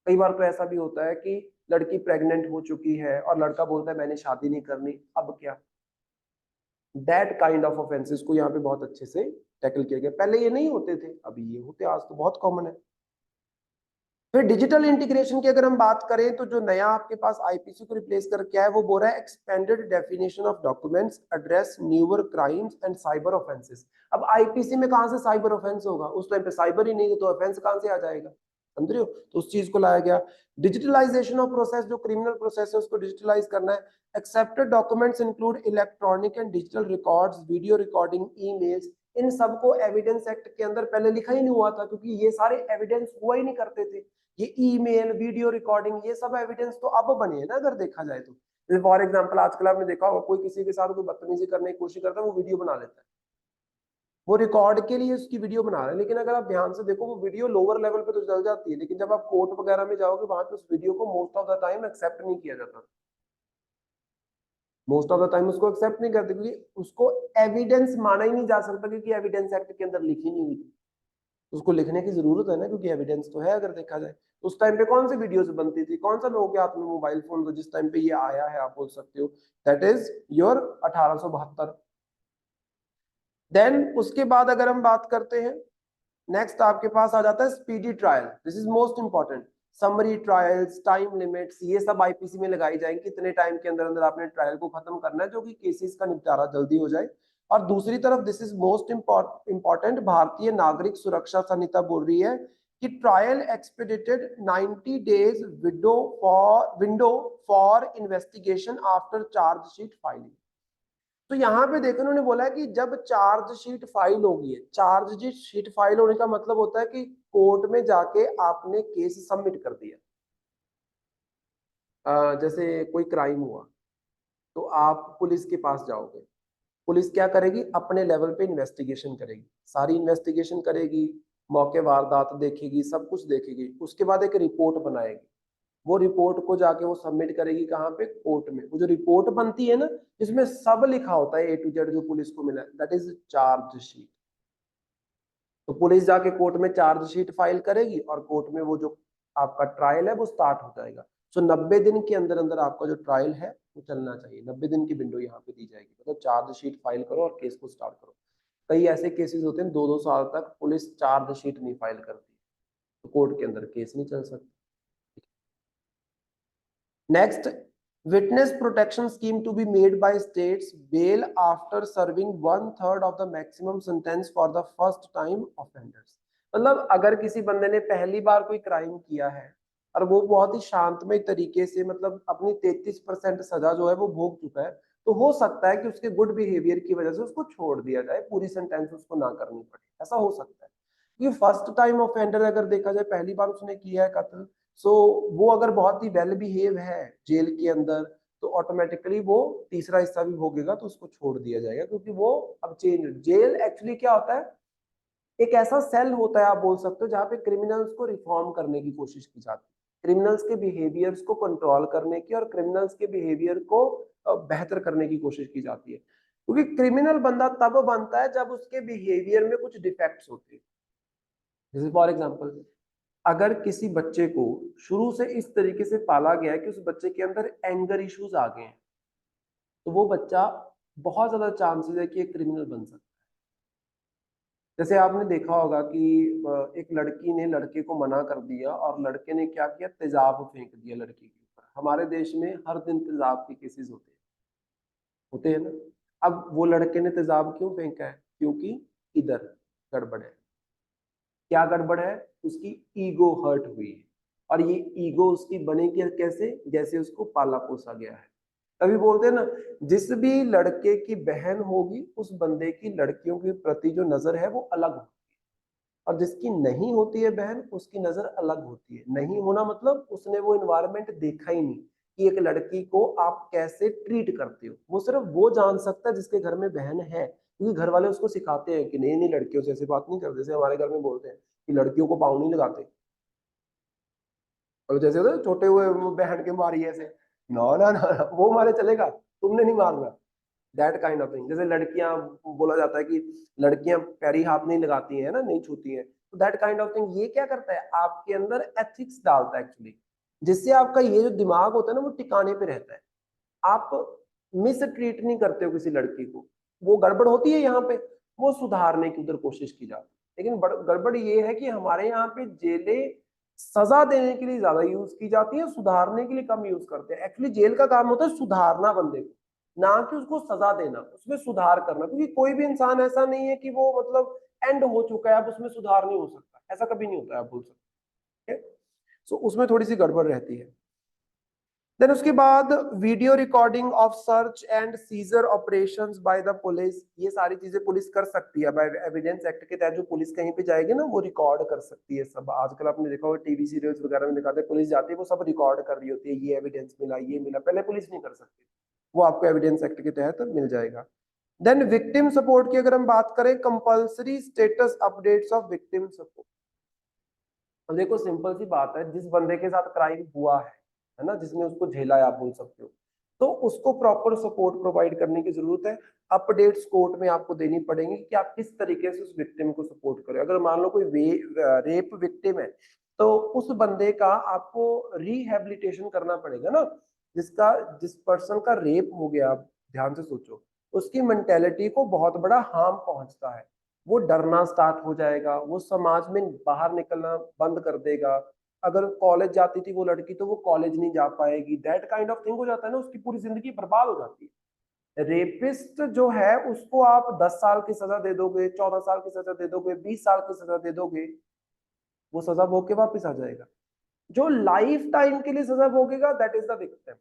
कई बार तो ऐसा भी होता है कि लड़की प्रेग्नेंट हो चुकी है और लड़का बोलता है मैंने शादी नहीं करनी, अब क्या, दैट काइंड ऑफ ऑफेंसेस को यहाँ पे बहुत अच्छे से टैकल किया गया। पहले ये नहीं होते थे, अभी ये होते, आज तो बहुत कॉमन है। फिर डिजिटल इंटीग्रेशन की अगर हम बात करें, तो जो नया आपके पास आईपीसी को रिप्लेस करके आया है, वो बोल रहा है expanded definition of documents address newer crimes and cyber offences. अब आईपीसी में कहां से साइबर ऑफेंस होगा, उस टाइम पे साइबर ही नहीं है, तो ऑफेंस कहां से आ जाएगा, समझ रहे हो। तो उस चीज को लाया गया। डिजिटलाइजेशन ऑफ प्रोसेस, जो क्रिमिनल प्रोसेस है उसको डिजिटलाइज करना है। Accepted documents include electronic and digital records, video recording, emails. इन सबको एविडेंस एक्ट के अंदर पहले लिखा ही नहीं हुआ था, क्योंकि ये सारे एविडेंस हुआ ही नहीं करते थे। ये ईमेल, वीडियो रिकॉर्डिंग, ये सब एविडेंस तो अब बने हैं ना, अगर देखा जाए तो। फॉर एग्जांपल आजकल आपने देखा होगा कोई किसी के साथ कोई बदतमीजी करने की कोशिश करता है, वो वीडियो बना लेता है, वो रिकॉर्ड के लिए उसकी वीडियो बना रहा है। लेकिन अगर आप ध्यान से देखो वो वीडियो लोअर लेवल पे तो चल जाती है, लेकिन जब आप कोर्ट वगैरह में जाओगे वहां पे उस वीडियो को most of the time accept नहीं किया जाता, मोस्ट ऑफ द टाइम उसको एक्सेप्ट नहीं करते, क्योंकि उसको एविडेंस माना ही नहीं जा सकता, क्योंकि एविडेंस एक्ट के अंदर लिखी नहीं हुई। उसको लिखने की जरूरत है ना, क्योंकि एविडेंस तो है अगर देखा जाए। उस टाइम पे कौन सी वीडियोस बनती थी, कौन सा लोगों के हाथ में मोबाइल फोन था जिस टाइम पे ये आया है, आप बोल सकते हो दैट इज योर 1872। देन उसके बाद अगर हम बात करते हैं, नेक्स्ट आपके पास आ जाता है speedy trial, this is most important. Summary trials, time limits, ये सब आईपीसी में लगाई जाएंगी, कितने टाइम के अंदर अंदर आपने ट्रायल को खत्म करना है, जो कि केसेस का निपटारा जल्दी हो जाए। और दूसरी तरफ दिस इज मोस्ट इंपॉर्टेंट, भारतीय नागरिक सुरक्षा संहिता बोल रही है कि trial expedited 90 days window for investigation after chargesheet filing. तो यहाँ पे देखो उन्होंने बोला है कि जब चार्जशीट फाइल होगी, चार्जशीट फाइल होने का मतलब होता है कि कोर्ट में जाके आपने केस सबमिट कर दिया। जैसे कोई क्राइम हुआ तो आप पुलिस के पास जाओगे, पुलिस क्या करेगी, अपने लेवल पे इन्वेस्टिगेशन करेगी, सारी इन्वेस्टिगेशन करेगी, मौके वारदात देखेगी, सब कुछ देखेगी, उसके बाद एक रिपोर्ट बनाएगी। वो रिपोर्ट को जाके वो सबमिट करेगी कहाँ पे, कोर्ट में। वो जो रिपोर्ट बनती है ना, जिसमें सब लिखा होता है A to Z जो पुलिस को मिला, दैट इज चार्जशीट। तो पुलिस जाके कोर्ट में चार्जशीट फाइल करेगी और कोर्ट में वो जो आपका ट्रायल है वो स्टार्ट हो जाएगा। सो 90 दिन के अंदर अंदर आपका जो ट्रायल है वो चलना चाहिए। 90 दिन की विंडो यहाँ पे दी जाएगी, मतलब चार्जशीट फाइल करो और केस को स्टार्ट करो। कई ऐसे केसेस होते हैं 2-2 साल तक पुलिस चार्जशीट नहीं फाइल करती, तो कोर्ट के अंदर केस नहीं चल सकता। Next, witness protection scheme to be made by states bail after serving 1/3 of the maximum sentence for the first time offenders। मतलब अगर किसी बंदे ने पहली बार कोई क्राइम किया है और वो बहुत ही शांतमय तरीके से मतलब अपनी 33% सजा जो है वो भोग चुका है, तो हो सकता है कि उसके गुड बिहेवियर की वजह से उसको छोड़ दिया जाए, पूरी सेंटेंस उसको ना करनी पड़े, ऐसा हो सकता है। ये फर्स्ट टाइम ऑफेंडर अगर देखा जाए, पहली बार उसने किया है कत्ल, सो वो अगर बहुत ही वेल बिहेव है जेल के अंदर, तो ऑटोमेटिकली वो तीसरा हिस्सा भी भोगेगा, तो उसको छोड़ दिया जाएगा, क्योंकि वो अब चेंज। जेल एक्चुअली क्या होता है, एक ऐसा सेल होता है आप बोल सकते हो जहाँ पे क्रिमिनल्स को रिफॉर्म करने की कोशिश की जाती है, क्रिमिनल्स के बिहेवियर्स को कंट्रोल करने की और क्रिमिनल्स के बिहेवियर को बेहतर करने की कोशिश की जाती है। क्योंकि क्रिमिनल बंदा तब बनता है जब उसके बिहेवियर में कुछ डिफेक्ट्स होते हैं। जैसे फॉर एग्जाम्पल, अगर किसी बच्चे को शुरू से इस तरीके से पाला गया है कि उस बच्चे के अंदर एंगर इश्यूज आ गए हैं, तो वो बच्चा बहुत ज्यादा चांसेस है कि एक क्रिमिनल बन सकता है। जैसे आपने देखा होगा कि एक लड़की ने लड़के को मना कर दिया और लड़के ने क्या किया, तेजाब फेंक दिया लड़की के ऊपर। हमारे देश में हर दिन तेजाब के केसेस होते हैं ना। अब वो लड़के ने तेजाब क्यों फेंका है, क्योंकि इधर गड़बड़ है। क्या गड़बड़ है, उसकी ईगो हर्ट हुई है, और ये ईगो उसकी बनेगी कैसे, जैसे उसको पाला पोसा गया है। तभी बोलते हैं ना, जिस भी लड़के की बहन होगी उस बंदे की लड़कियों के प्रति जो नजर है वो अलग होती है, और जिसकी नहीं होती है बहन उसकी नजर अलग होती है। नहीं होना मतलब उसने वो इन्वायरमेंट देखा ही नहीं कि एक लड़की को आप कैसे ट्रीट करते हो। वो सिर्फ वो जान सकता है जिसके घर में बहन है, क्योंकि घर वाले उसको सिखाते हैं कि नहीं नहीं लड़कियों से ऐसी बात नहीं करते। जैसे हमारे घर में बोलते हैं कि लड़कियों को पाँव नहीं लगाते, और जैसे होता है छोटे हुए बहन के मारी ऐसे, ना ना ना, वो मारे चलेगा, तुमने नहीं मारना। That kind of thing. जैसे लड़कियां, बोला जाता है कि लड़कियां पैरी हाथ नहीं लगाती हैं ना, नहीं छूती हैं, तो दैट काइंड ऑफ थिंग ये क्या करता है, आपके अंदर एथिक्स डालता है एक्चुअली, जिससे आपका ये जो दिमाग होता है ना वो टिकाने पे रहता है। आप मिस ट्रीट नहीं करते हो किसी लड़की को। वो गड़बड़ होती है यहाँ पे, वो सुधारने की उधर कोशिश की जाती है, लेकिन गड़बड़ ये है कि हमारे यहाँ पे जेलें सजा देने के लिए ज्यादा यूज की जाती है, सुधारने के लिए कम यूज करते हैं। एक्चुअली जेल का काम होता है सुधारना बंदे को, ना कि उसको सजा देना, उसमें सुधार करना। क्योंकि कोई भी इंसान ऐसा नहीं है कि वो मतलब एंड हो चुका है अब उसमें सुधार नहीं हो सकता, ऐसा कभी नहीं होता है, आप बोल सकते हैं। सो उसमें थोड़ी सी गड़बड़ रहती है। देन उसके बाद video recording of search and seizure operations by the police, ये सारी चीजें पुलिस कर सकती है। बाय एविडेंस एक्ट के तहत जो पुलिस कहीं पे जाएगी ना वो रिकॉर्ड कर सकती है सब। आजकल आपने देखा होगा टीवी सीरियल्स वगैरह में दिखाते हैं, पुलिस जाती है वो सब रिकॉर्ड कर रही होती है, ये एविडेंस मिला, ये मिला। पहले पुलिस नहीं कर सकती, वो आपको एविडेंस एक्ट के तहत मिल जाएगा। देन विक्टिम सपोर्ट की अगर हम बात करें, compulsory status updates of victim support. देखो सिंपल सी बात है, जिस बंदे के साथ क्राइम हुआ है ना, जिसने उसको झेला है आप बोल सकते हो, तो उसको प्रॉपर सपोर्ट प्रोवाइड करने की जरूरत है। अपडेट्स कोर्ट में आपको देनी पड़ेंगी कि आप किस तरीके से उस विक्टिम को सपोर्ट करें। अगर मान लो कोई रेप विक्टिम है, तो उस बंदे का आपको रिहेबिलिटेशन करना पड़ेगा ना। जिस पर्सन का रेप हो गया, आप ध्यान से सोचो, उसकी मेंटेलिटी को बहुत बड़ा हार्म पहुंचता है। वो डरना स्टार्ट हो जाएगा, वो समाज में बाहर निकलना बंद कर देगा। अगर कॉलेज जाती थी वो लड़की, तो वो कॉलेज नहीं जा पाएगी। दैट काइंड ऑफ थिंग हो जाता है ना, उसकी पूरी जिंदगी बर्बाद हो जाती है। रेपिस्ट जो है उसको आप 10 साल की सजा दे दोगे, 14 साल की सजा दे दोगे, 20 साल की सजा दे दोगे, वो सजा भोग के वापस आ जाएगा। जो लाइफ टाइम के लिए सजा भोगेगा दैट इज द विक्टिम।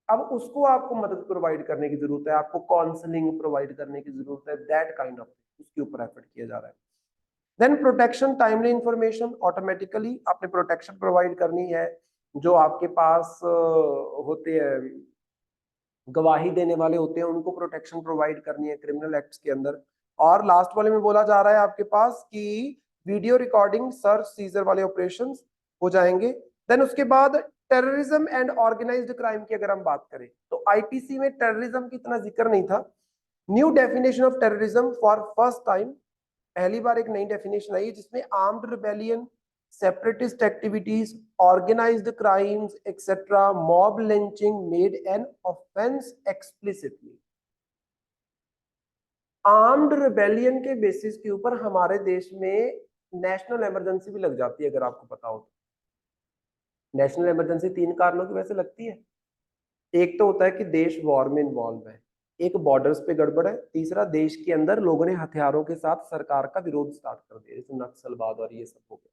अब उसको आपको मदद प्रोवाइड करने की जरूरत है, आपको काउंसलिंग प्रोवाइड करने की जरूरत है, दैट काइंड ऑफ उसके ऊपर एफर्ट किया जा रहा है। Then protection, timely information, automatically आपने प्रोटेक्शन प्रोवाइड करनी है। जो आपके पास होते हैं गवाही देने वाले होते हैं उनको प्रोटेक्शन प्रोवाइड करनी है क्रिमिनल एक्ट्स के अंदर। और लास्ट वाले में बोला जा रहा है आपके पास कि वीडियो रिकॉर्डिंग, सर्च, सीजर वाले ऑपरेशंस हो जाएंगे। देन उसके बाद टेररिज्म एंड ऑर्गेनाइज्ड क्राइम की अगर हम बात करें तो आईपीसी में टेररिज्म की इतना जिक्र नहीं था। New definition of terrorism for first time, पहली बार एक नई डेफिनेशन आई जिसमें armed rebellion, separatist activities, organised crimes etcetera, mob lynching made an offence explicitly. Armed rebellion के बेसिस के ऊपर हमारे देश में नेशनल इमरजेंसी भी लग जाती है, अगर आपको पता हो तो। नेशनल इमरजेंसी 3 कारणों की वजह से लगती है। एक तो होता है कि देश वॉर में इन्वॉल्व है, एक बॉर्डर्स पे गड़बड़ है, तीसरा देश के अंदर लोगों ने हथियारों के साथ सरकार का विरोध स्टार्ट कर दिया, जैसे नक्सलवाद और ये सब हो गया।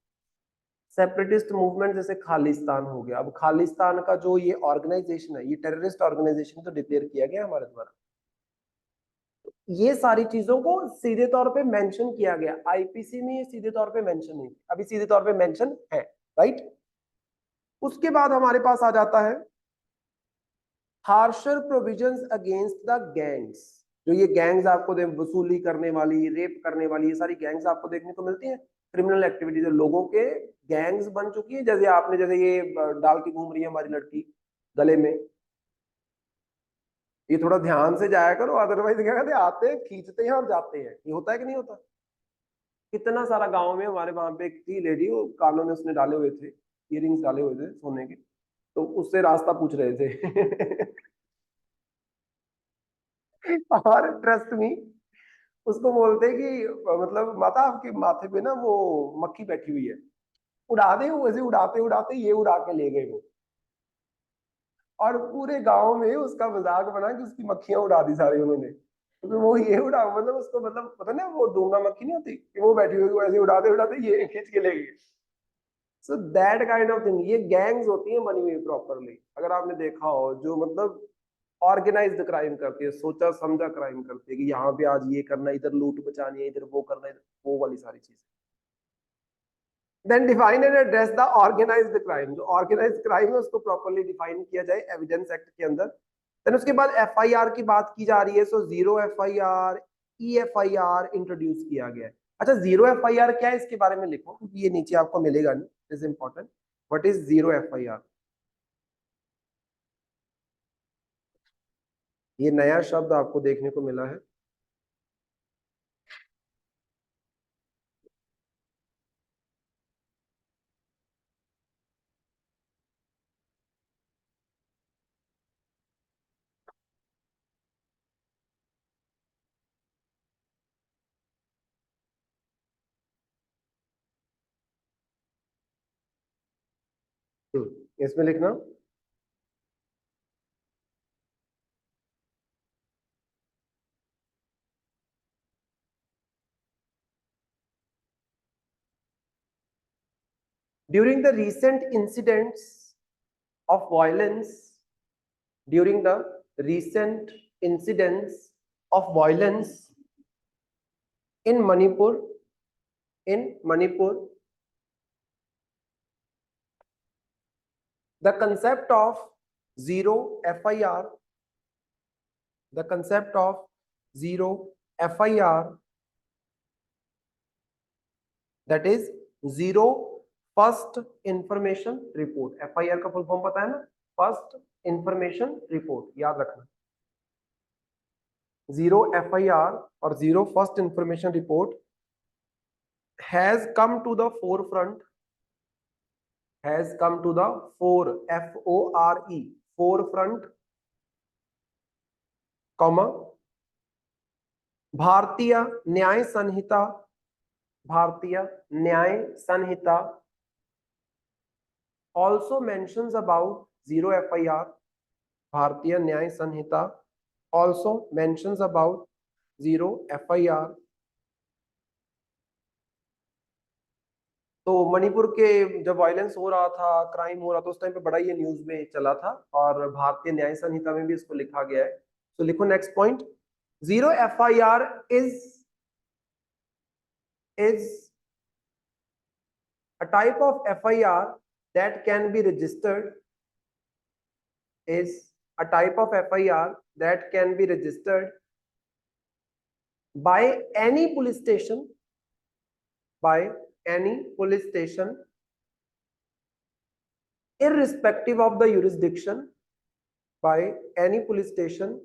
सेपरेटिस्ट मूवमेंट जैसे खालिस्तान हो गया। अब खालिस्तान का जो ये ऑर्गेनाइजेशन है, ये टेररिस्ट ऑर्गेनाइजेशन तो डिक्लेयर किया गया हमारे द्वारा। ये सारी चीजों को सीधे तौर पे मेंशन किया गया, आईपीसी में ये सीधे तौर पे मेंशन नहीं, अभी सीधे तौर पे मेंशन है, राइट। उसके बाद हमारे पास आ जाता है harsher provisions against the gangs. जो ये गैंग्स आपको वसूली करने वाली, रेप करने वाली, ये सारी गैंग्स आपको देखने को मिलती हैं। क्रिमिनल एक्टिविटीज लोगों के गैंग्स बन चुकी है। जैसे आपने जैसे ये डाल के घूम रही है हमारी लड़की गले में, ये थोड़ा ध्यान से जाया करो, अदरवाइज क्या कहते हैं आते हैं खींचते हैं और जाते हैं। ये होता है कि नहीं होता? कितना सारा गांव में हमारे वहां पे एक थी लेडी, वो कानों में उसने डाले हुए थे, इयरिंग्स डाले हुए थे सोने के, तो उससे रास्ता पूछ रहे थे और ट्रस्ट मी, उसको बोलते कि मतलब माता आपके माथे पे ना वो मक्खी बैठी हुई है, उड़ा दे। वो ऐसे उड़ाते उड़ाते ये उड़ा के ले गए वो, और पूरे गांव में उसका मजाक बना कि उसकी मक्खियां उड़ा दी सारी उन्होंने, क्योंकि वो ये उड़ा, मतलब उसको मतलब पता ना वो डूंगा मक्खी नहीं होती कि वो बैठी हुई वो ऐसे उड़ाते उड़ाते ये खींच के ले गए। सो दैट काइंड ऑफ थिंग, ये गैंग्स होती है बनी हुई प्रॉपरली। अगर आपने देखा हो जो मतलब ऑर्गेनाइज्ड क्राइम करती है, सोचा समझा क्राइम करती है कि यहाँ पे आज ये करना है, इधर लूट बचानी है, इधर वो करना है, वो वाली सारी चीजें। Then define and address the organised crime. जो ऑर्गेनाइज्ड क्राइम है उसको प्रॉपर्ली डिफाइन किया जाए एविडेंस एक्ट के अंदर। देन उसके बाद एफआईआर की बात की जा रही है। सो जीरो एफआईआर, ईएफआईआर इंट्रोड्यूस किया गया है। अच्छा, जीरो एफआईआर क्या है इसके बारे में लिखो, क्योंकि ये नीचे आपको मिलेगा नहीं, is important. What is zero FIR? ये नया शब्द आपको देखने को मिला है। इसमें लिखना during the recent incidents of violence, during the recent incidents of violence in Manipur, the concept of zero FIR, the concept of zero FIR, that is zero first information report. FIR का full form पता है ना? First information report, याद रखना। Zero FIR और zero first information report has come to the forefront, has come to the fore, FORE, forefront, comma, भारतीय न्याय संहिता, भारतीय न्याय संहिता also mentions about zero FIR, भारतीय न्याय संहिता also mentions about zero FIR। तो मणिपुर के जब वायलेंस हो रहा था, क्राइम हो रहा था, उस टाइम पे बड़ा ये न्यूज में चला था और भारतीय न्याय संहिता में भी इसको लिखा गया है। तो लिखो next point, zero FIR is a type of FIR that can be registered is a type of FIR that can be registered by any police station, by any police station, irrespective of the jurisdiction, by any police station,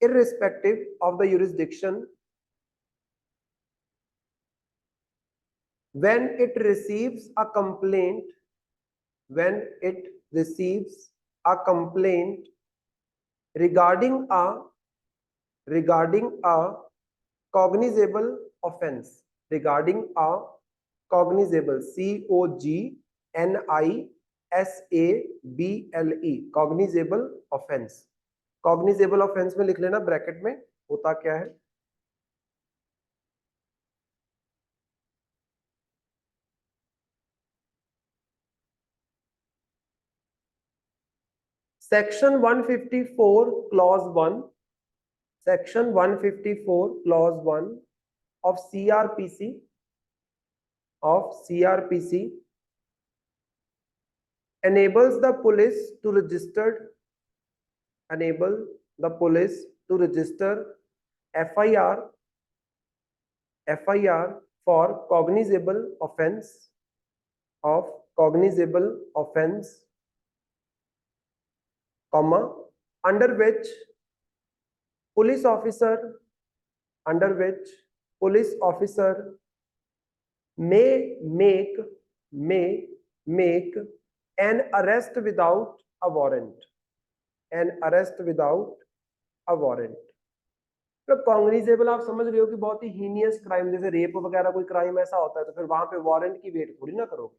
irrespective of the jurisdiction, when it receives a complaint, when it receives a complaint regarding a cognizable offense, regarding a cognizable, COGNISABLE, cognizable offense। cognizable offense में लिख लेना bracket में होता क्या है। Section 154 clause 1, section 154 clause 1 of CRPC enables the police to register FIR for cognizable offense comma under which police officer may make an arrest without a warrant, तो cognizable आप समझ रहे हो कि बहुत ही हीनियस क्राइम, जैसे रेप वगैरह कोई क्राइम ऐसा होता है तो फिर वहां पे वारंट की वेट थोड़ी ना करोगे,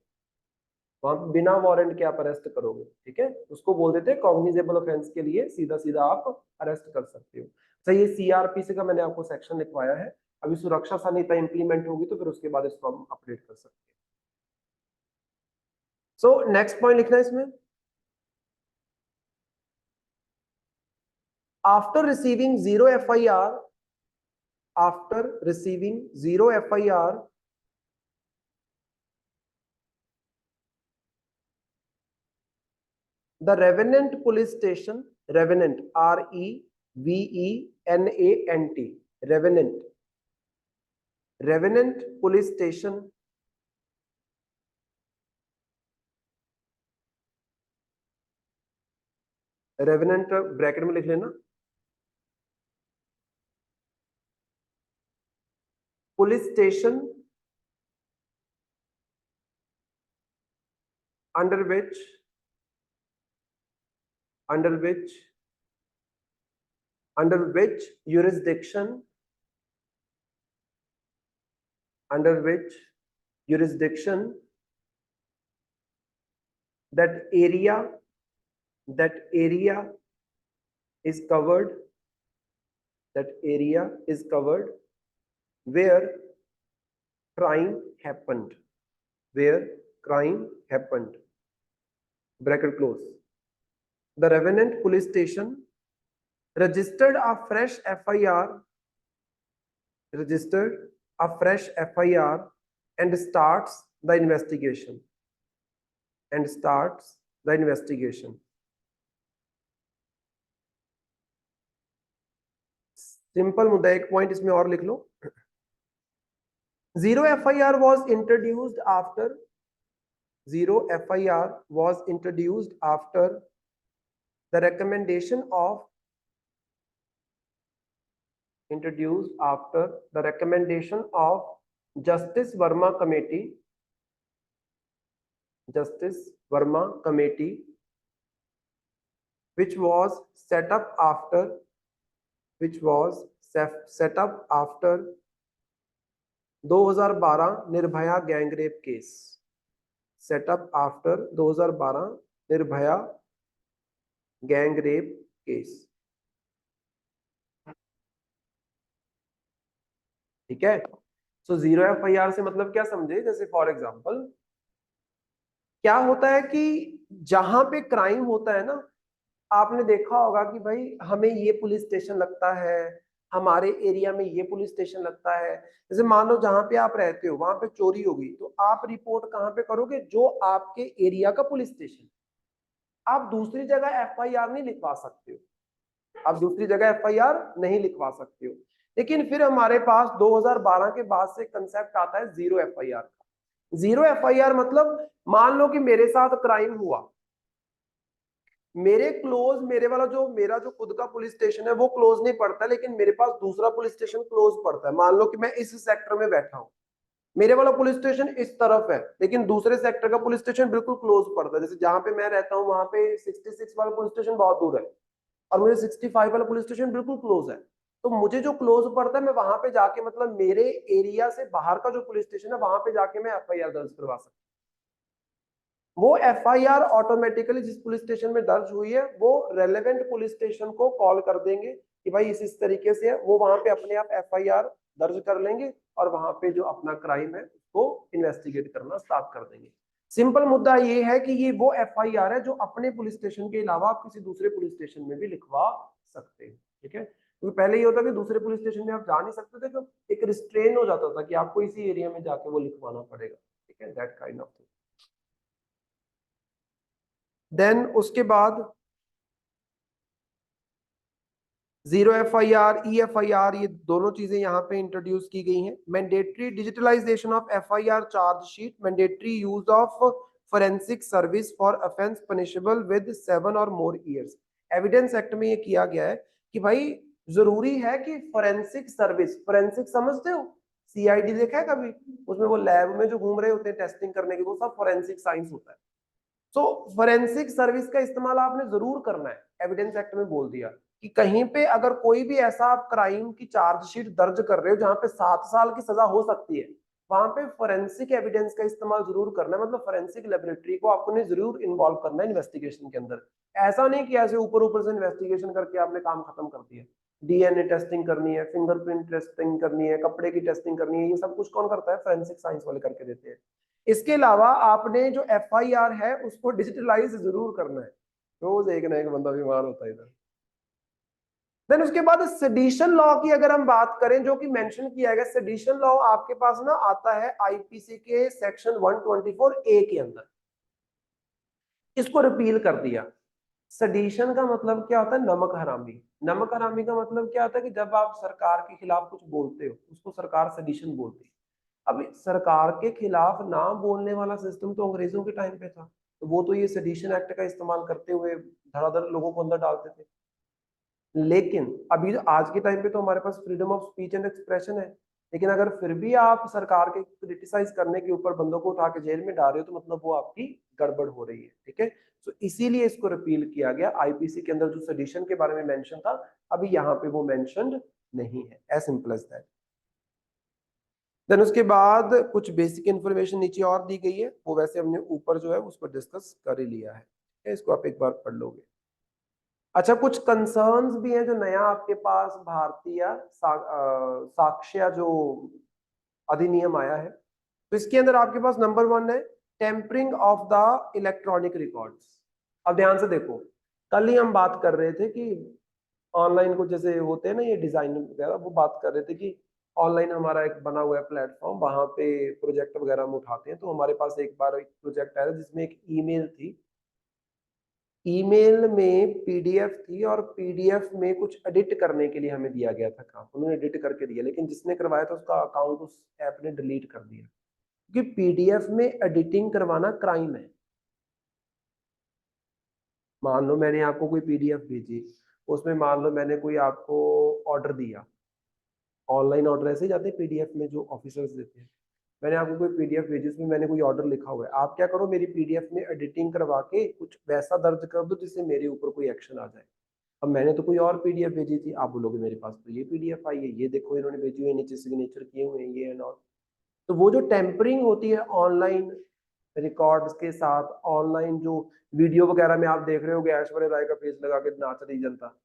वहां पे बिना वारंट के आप अरेस्ट करोगे, ठीक है। उसको बोल देते हैं कॉग्निजेबल ऑफेंस के लिए सीधा सीधा आप अरेस्ट कर सकते हो। तो ये सीआरपीसी का मैंने आपको सेक्शन लिखवाया है। अभी सुरक्षा संहिता इंप्लीमेंट होगी तो फिर उसके बाद इसको हम अपडेट कर सकते हैं। सो नेक्स्ट पॉइंट लिखना है इसमें, after receiving zero FIR, the Revenant Police Station, Revenant, REVENANT, Revenant Police Station revenant bracket में लिख लेना, police station under which jurisdiction that area is covered, where crime happened, bracket close. The Revenant Police Station registered a fresh FIR and starts the investigation, simple मुद्दा, एक point इसमें और लिख लो, zero FIR was introduced after the recommendation of Justice Verma Committee, which was set up after 2012 Nirbhaya gangrape case, set up after 2012 Nirbhaya gangrape case, ठीक है। So zero FIR से मतलब क्या समझे, जैसे फॉर एग्जांपल क्या होता है कि जहां पे क्राइम होता है ना, आपने देखा होगा कि भाई हमें ये पुलिस स्टेशन लगता है, हमारे एरिया में ये पुलिस स्टेशन लगता है। जैसे मान लो जहां पे आप रहते हो वहां पे चोरी होगी, तो आप रिपोर्ट कहाँ पे करोगे? जो आपके एरिया का पुलिस स्टेशन। आप दूसरी जगह एफआईआर नहीं लिखवा सकते हो, आप दूसरी जगह एफआईआर नहीं लिखवा सकते हो। लेकिन फिर हमारे पास 2012 के बाद से कंसेप्ट आता है जीरो एफआईआर का। जीरो एफआईआर मतलब, मान लो कि मेरे साथ क्राइम हुआ, मेरे क्लोज, मेरे वाला जो मेरा जो खुद का पुलिस स्टेशन है वो क्लोज नहीं पड़ता, लेकिन मेरे पास दूसरा पुलिस स्टेशन क्लोज पड़ता है। मान लो कि मैं इस सेक्टर में बैठा हूं, मेरे वाला पुलिस स्टेशन इस तरफ है, लेकिन दूसरे सेक्टर का पुलिस स्टेशन बिल्कुल क्लोज पड़ता है। जैसे जहां पे मैं रहता हूँ वहां पे 66 वाला पुलिस स्टेशन बहुत दूर है, और मुझे 65 वाला पुलिस स्टेशन बिल्कुल क्लोज है। तो मुझे जो क्लोज पड़ता है, मैं वहां पे जाके, मतलब मेरे एरिया से बाहर का जो पुलिस स्टेशन है वहां पे जाके मैं एफआईआर दर्ज करवा सकता हूँ। वो एफआईआर ऑटोमेटिकली जिस पुलिस स्टेशन में दर्ज हुई है वो रेलेवेंट पुलिस स्टेशन को कॉल कर देंगे कि भाई इस तरीके से है, वो वहां पे अपने आप एफआईआर दर्ज कर लेंगे और वहां पे जो अपना क्राइम है उसको इन्वेस्टिगेट करना स्टार्ट कर देंगे। सिंपल मुद्दा ये है कि ये वो एफआईआर है जो अपने पुलिस स्टेशन के अलावा आप किसी दूसरे पुलिस स्टेशन में भी लिखवा सकते हैं। ठीक है, क्योंकि पहले ये होता कि दूसरे पुलिस स्टेशन में आप जा नहीं सकते थे, तो एक रिस्ट्रेन हो जाता था कि आपको इसी एरिया में जाके वो लिखवाना पड़ेगा। ठीक है, that kind of thing. Then उसके बाद जीरो एफआईआर, ईएफआईआर, ये दोनों चीजें यहाँ पे इंट्रोड्यूस की गई हैं। Mandatory digitalization of FIR chargesheet, mandatory use of forensic service for offence punishable with 7 or more years. Evidence act में ये किया गया है कि भाई जरूरी है कि फोरेंसिक सर्विस, फोरेंसिक समझते हो, सीआईडी देखा है कभी? उसमें वो लैब में जो घूम रहे होते हैं टेस्टिंग करने के, वो सब फोरेंसिक साइंस होता है। सो फोरेंसिक सर्विस का इस्तेमाल आपने जरूर करना है। एविडेंस एक्ट में बोल दिया कि कहीं पे अगर कोई भी ऐसा आप क्राइम की चार्जशीट दर्ज कर रहे हो जहां पे 7 साल की सजा हो सकती है, वहां पे फोरेंसिक एविडेंस का इस्तेमाल जरूर करना है। मतलब फोरेंसिक लेबोरेटरी को आपने जरूर इन्वॉल्व करना है इन्वेस्टिगेशन के अंदर। ऐसा नहीं कि ऐसे ऊपर ऊपर से इन्वेस्टिगेशन करके आपने काम खत्म कर दिया। डीएनए टेस्टिंग करनी है, फिंगरप्रिंट टेस्टिंग करनी है, कपड़े की टेस्टिंग करनी है, ये सब कुछ कौन करता है? फोरेंसिक साइंस वाले करके देते हैं। इसके अलावा आपने जो एफआईआर है उसको डिजिटलाइज जरूर करना है। रोज एक ना एक बंदा बीमार होता है इधर। देन उसके बाद सेडिशन लॉ की अगर हम बात करें, जो कि मेंशन किया गया, सेडिशन लॉ आपके पास ना आता है आईपीसी के सेक्शन 124 ए के अंदर। इसको रिपील कर दिया। सेडिशन का मतलब क्या होता है? नमक हरामी। नमक हरामी का मतलब क्या होता है कि जब आप सरकार के खिलाफ कुछ बोलते हो उसको सरकार सेडिशन बोलती है। अब सरकार के खिलाफ ना बोलने वाला सिस्टम तो अंग्रेजों के टाइम पे था, तो वो तो ये सेडिशन एक्ट का इस्तेमाल करते हुए धड़ाधड़ लोगों को अंदर डालते थे। लेकिन अभी आज के टाइम पे तो हमारे पास freedom of speech and expression है, लेकिन अगर फिर भी आप सरकार के क्रिटिसाइज करने के ऊपर बंदों को उठा के जेल में डाल रहे हो, तो मतलब वो आपकी गड़बड़ हो रही है। ठीक है, तो इसीलिए इसको रिपील किया गया। आईपीसी के अंदर जो सेडिशन के बारे में मेंशन था, अभी यहाँ पे वो मेंशनड नहीं है। As simple as that. Then उसके बाद कुछ बेसिक इंफॉर्मेशन नीचे और दी गई है, वो वैसे हमने ऊपर जो है उस पर डिस्कस कर ही लिया है। इसको आप एक बार पढ़ लोगे। अच्छा, कुछ कंसर्न्स भी हैं जो नया आपके पास भारतीय साक्ष्य जो अधिनियम आया है। तो इसके अंदर आपके पास नंबर 1 है tampering of the electronic records. अब ध्यान से देखो, कल ही हम बात कर रहे थे कि ऑनलाइन कुछ जैसे होते हैं ना ये डिजाइन वगैरह, वो बात कर रहे थे कि ऑनलाइन हमारा एक बना हुआ है प्लेटफॉर्म, वहां पे प्रोजेक्ट वगैरह हम उठाते हैं। तो हमारे पास एक बार एक प्रोजेक्ट आया था जिसमें एक ईमेल थी, ईमेल में पीडीएफ थी, और पीडीएफ में कुछ एडिट करने के लिए हमें दिया गया था काम, उन्होंने एडिट करके दिया, लेकिन जिसने करवाया था उसका अकाउंट उस ऐप ने डिलीट कर दिया, क्योंकि पीडीएफ में एडिटिंग करवाना क्राइम है। मान लो मैंने आपको कोई पीडीएफ भेजी, उसमें मान लो मैंने कोई आपको ऑर्डर दिया, ऑनलाइन ऑर्डर ऐसे ही जाते हैं पीडीएफ में जो ऑफिसर्स देते हैं। मैंने आपको कोई पीडीएफ भेजी, उसमें मैंने कोई ऑर्डर लिखा हुआ है, आप क्या करो, मेरी पीडीएफ में एडिटिंग करवा के कुछ वैसा दर्ज कर दो जिससे मेरे ऊपर कोई एक्शन आ जाए। अब मैंने तो कोई और पीडीएफ भेजी थी, आप बोलोगे मेरे पास तो ये पीडीएफ आई है, ये देखो इन्होंने भेजी हुई है, नीचे सिग्नेचर किए हुए हैं ये एंड ऑल। तो वो जो टेम्परिंग होती है ऑनलाइन रिकॉर्ड्स के साथ, ऑनलाइन जो वीडियो वगैरह में आप देख रहे हो ऐश्वर्या राय का फेस लगा के नाच रही जनता,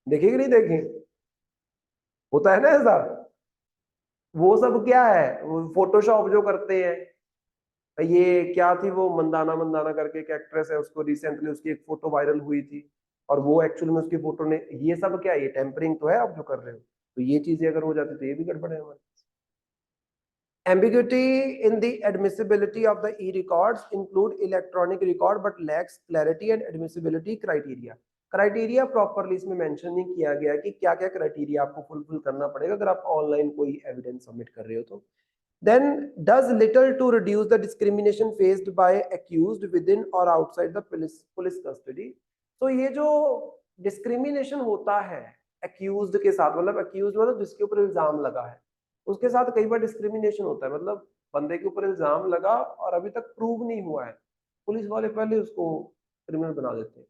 देखेगी नहीं देखें? होता है ना ऐसा। वो सब क्या है? वो फोटोशॉप जो करते हैं, ये क्या थी वो, मंदाना मंदाना करके एक एक्ट्रेस है, उसको रिसेंटली उसकी एक फोटो वायरल हुई थी, और वो एक्चुअल में उसकी फोटो ने, ये सब क्या है, ये टेम्परिंग तो है आप जो कर रहे हो, तो ये चीजें अगर हो जाती तो ये भी गड़बड़ है हमारे। Ambiguity in the admissibility of the e-records include electronic record but lacks clarity and admissibility criteria. Criteria properly इसमें मेंशन नहीं किया गया कि क्या क्या क्राइटेरिया आपको फुलफिल करना पड़ेगा अगर आप ऑनलाइन कोई एविडेंस सबमिट कर रहे हो तो। Then does little to reduce the discrimination faced by accused within or outside the police custody. तो ये जो डिस्क्रिमिनेशन होता है accused के साथ, मतलब accused मतलब जिसके ऊपर इल्जाम लगा है, उसके साथ कई बार डिस्क्रिमिनेशन होता है, मतलब बंदे के ऊपर इल्जाम लगा और अभी तक प्रूव नहीं हुआ है, पुलिस वाले पहले उसको क्रिमिनल बना देते हैं।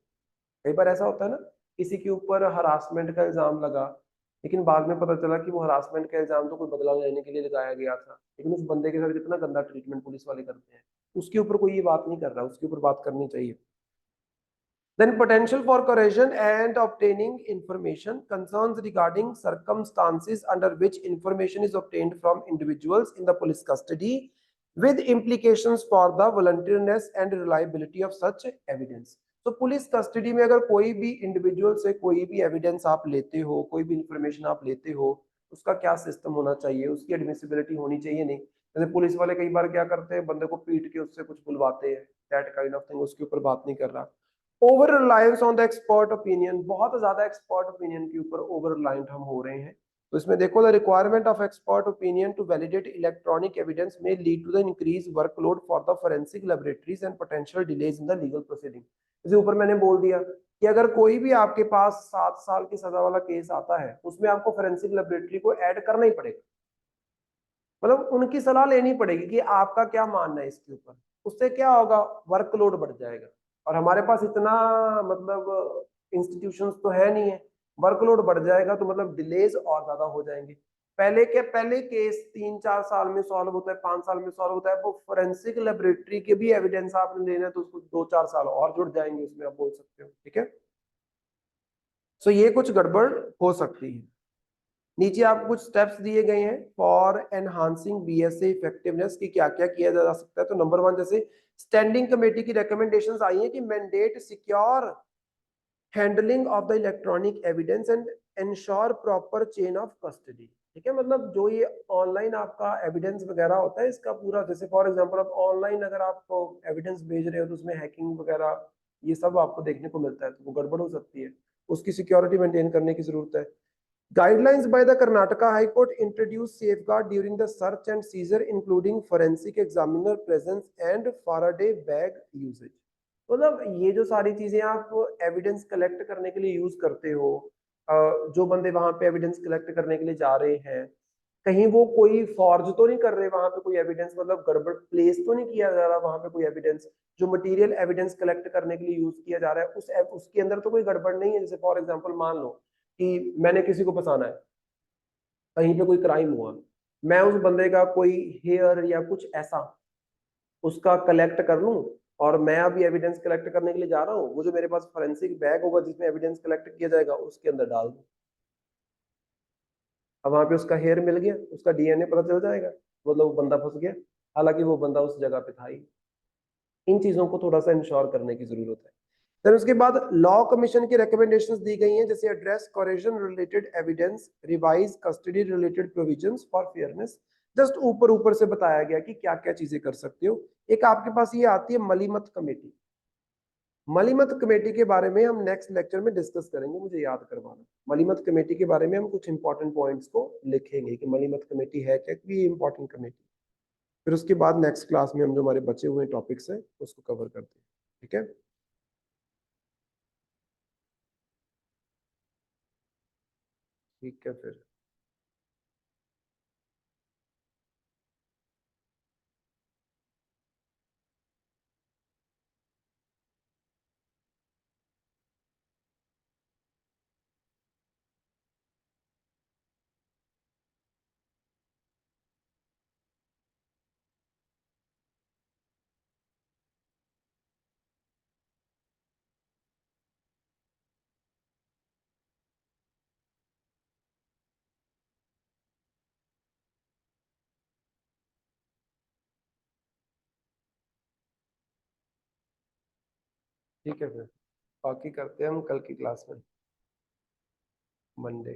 कई बार ऐसा होता है ना, किसी के ऊपर हरासमेंट का इल्जाम लगा, लेकिन बाद में पता चला कि वो हरासमेंट का इल्जाम तो कोई बदला लेने के लिए लगाया गया था, लेकिन उस बंदे के साथ कितना गंदा ट्रीटमेंट पुलिस वाले करते हैं, उसके ऊपर कोई ये बात नहीं कर रहा, उसके ऊपर बात करनी चाहिए। Then potential for coercion and obtaining information concerns regarding circumstances under which information is obtained from individuals in the police custody with implications for the voluntariness and reliability of such evidence. तो police custody में अगर कोई भी individual से कोई भी evidence आप लेते हो, कोई भी इंफॉर्मेशन आप लेते हो, उसका क्या सिस्टम होना चाहिए, उसकी एडमिसिबिलिटी होनी चाहिए नहीं। जैसे पुलिस वाले कई बार क्या करते हैं, बंदे को पीट के उससे कुछ बुलवाते हैं, दैट काइंड ऑफ थिंग, उसके ऊपर बात नहीं कर रहा। Over reliance on the expert opinion, बहुत ज्यादा एक्सपर्ट ओपिनियन के ऊपर ओवर रिलायंट हम हो रहे हैं। तो इसमें देखो, the requirement of expert opinion to validate electronic evidence में lead to the increase workload for the forensic laboratories and potential delays in the legal proceeding. जैसे ऊपर मैंने बोल दिया कि अगर कोई भी आपके पास 7 साल की सजा वाला केस आता है, उसमें आपको फोरेंसिक लेबोरेटरी को ऐड करना ही पड़ेगा, मतलब उनकी सलाह लेनी पड़ेगी कि आपका क्या मानना है इसके ऊपर। उससे क्या होगा, वर्कलोड बढ़ जाएगा, और हमारे पास इतना मतलब इंस्टीट्यूशंस तो है नहीं है, वर्कलोड बढ़ जाएगा तो मतलब डिलेज और ज्यादा हो जाएंगे। पहले केस 3-4 साल में सॉल्व होता है, 5 साल में सॉल्व होता है, वो फोरेंसिक लेबोरेटरी के भी एविडेंस आपने लेना है तो उसको 2-4 साल और जुड़ जाएंगे उसमें, आप बोल सकते हो, ठीक है। सो ये कुछ गड़बड़ हो सकती है। नीचे आपको कुछ स्टेप्स दिए गए हैं फॉर एनहांसिंग बीएसए इफेक्टिवनेस की, क्या क्या किया जा सकता है। तो नंबर 1, जैसे स्टैंडिंग कमेटी की रिकमेंडेशंस आई है कि mandate secure handling of the electronic evidence and ensure proper chain of custody. ठीक है, मतलब जो ये ऑनलाइन आपका एविडेंस वगैरह होता है, इसका पूरा, जैसे फॉर एग्जांपल आप ऑनलाइन अगर आप एविडेंस भेज रहे हो तो उसमें हैकिंग वगैरह ये सब आपको देखने को मिलता है, तो वो गड़बड़ हो सकती है, उसकी सिक्योरिटी मेंटेन करने की जरूरत है। Guidelines by the Karnataka High Court introduced safeguard during the search and seizure, including forensic examiner presence and Faraday bag usage. मतलब ये जो सारी चीजें आप एविडेंस कलेक्ट करने के लिए यूज करते हो, जो बंदे वहां पे एविडेंस कलेक्ट करने के लिए जा रहे हैं, कहीं वो कोई फॉर्ज तो नहीं कर रहे वहां पे कोई एविडेंस, मतलब गड़बड़ प्लेस तो नहीं किया जा रहा वहां पे कोई एविडेंस, जो मटेरियल एविडेंस कलेक्ट करने के लिए यूज किया जा रहा है उसके अंदर तो कोई गड़बड़ नहीं है। जैसे फॉर एग्जांपल मान लो कि मैंने किसी को फंसाना है, कहीं पे कोई क्राइम हुआ, मैं उस बंदे का कोई हेयर या कुछ ऐसा उसका कलेक्ट कर लूं, और मैं अभी एविडेंस कलेक्ट करने के लिए जा रहा हूँ, वो जो मेरे पास फोरेंसिक बैग होगा जिसमें एविडेंस कलेक्ट किया जाएगा उसके अंदर डाल दूं, अब वहां पे उसका हेयर मिल गया, उसका डीएनए पता चल जाएगा, मतलब वो बंदा फंस गया, हालांकि वो बंदा उस जगह पे था ही। इन चीजों को थोड़ा सा इंश्योर करने की जरूरत है। फिर उसके बाद लॉ कमीशन की रिकमेंडेशंस दी गई हैं, जैसे address coercion related evidence, revise custody related provisions for fairness. Just ऊपर ऊपर से बताया गया कि क्या क्या चीजें कर सकते हो। एक आपके पास ये आती है मलीमत कमेटी, मलीमत कमेटी के बारे में हम नेक्स्ट लेक्चर में डिस्कस करेंगे, मुझे याद करवाना। मलीमत कमेटी के बारे में हम कुछ इंपॉर्टेंट पॉइंट्स को लिखेंगे कि मलीमत कमेटी है क्या, कि इंपॉर्टेंट कमेटी। फिर उसके बाद नेक्स्ट क्लास में हम जो हमारे बचे हुए टॉपिक्स हैं उसको कवर करते हैं, ठीक है। ठीक है फिर। ठीक है, फिर बाकी करते हैं हम कल की क्लास में, मंडे।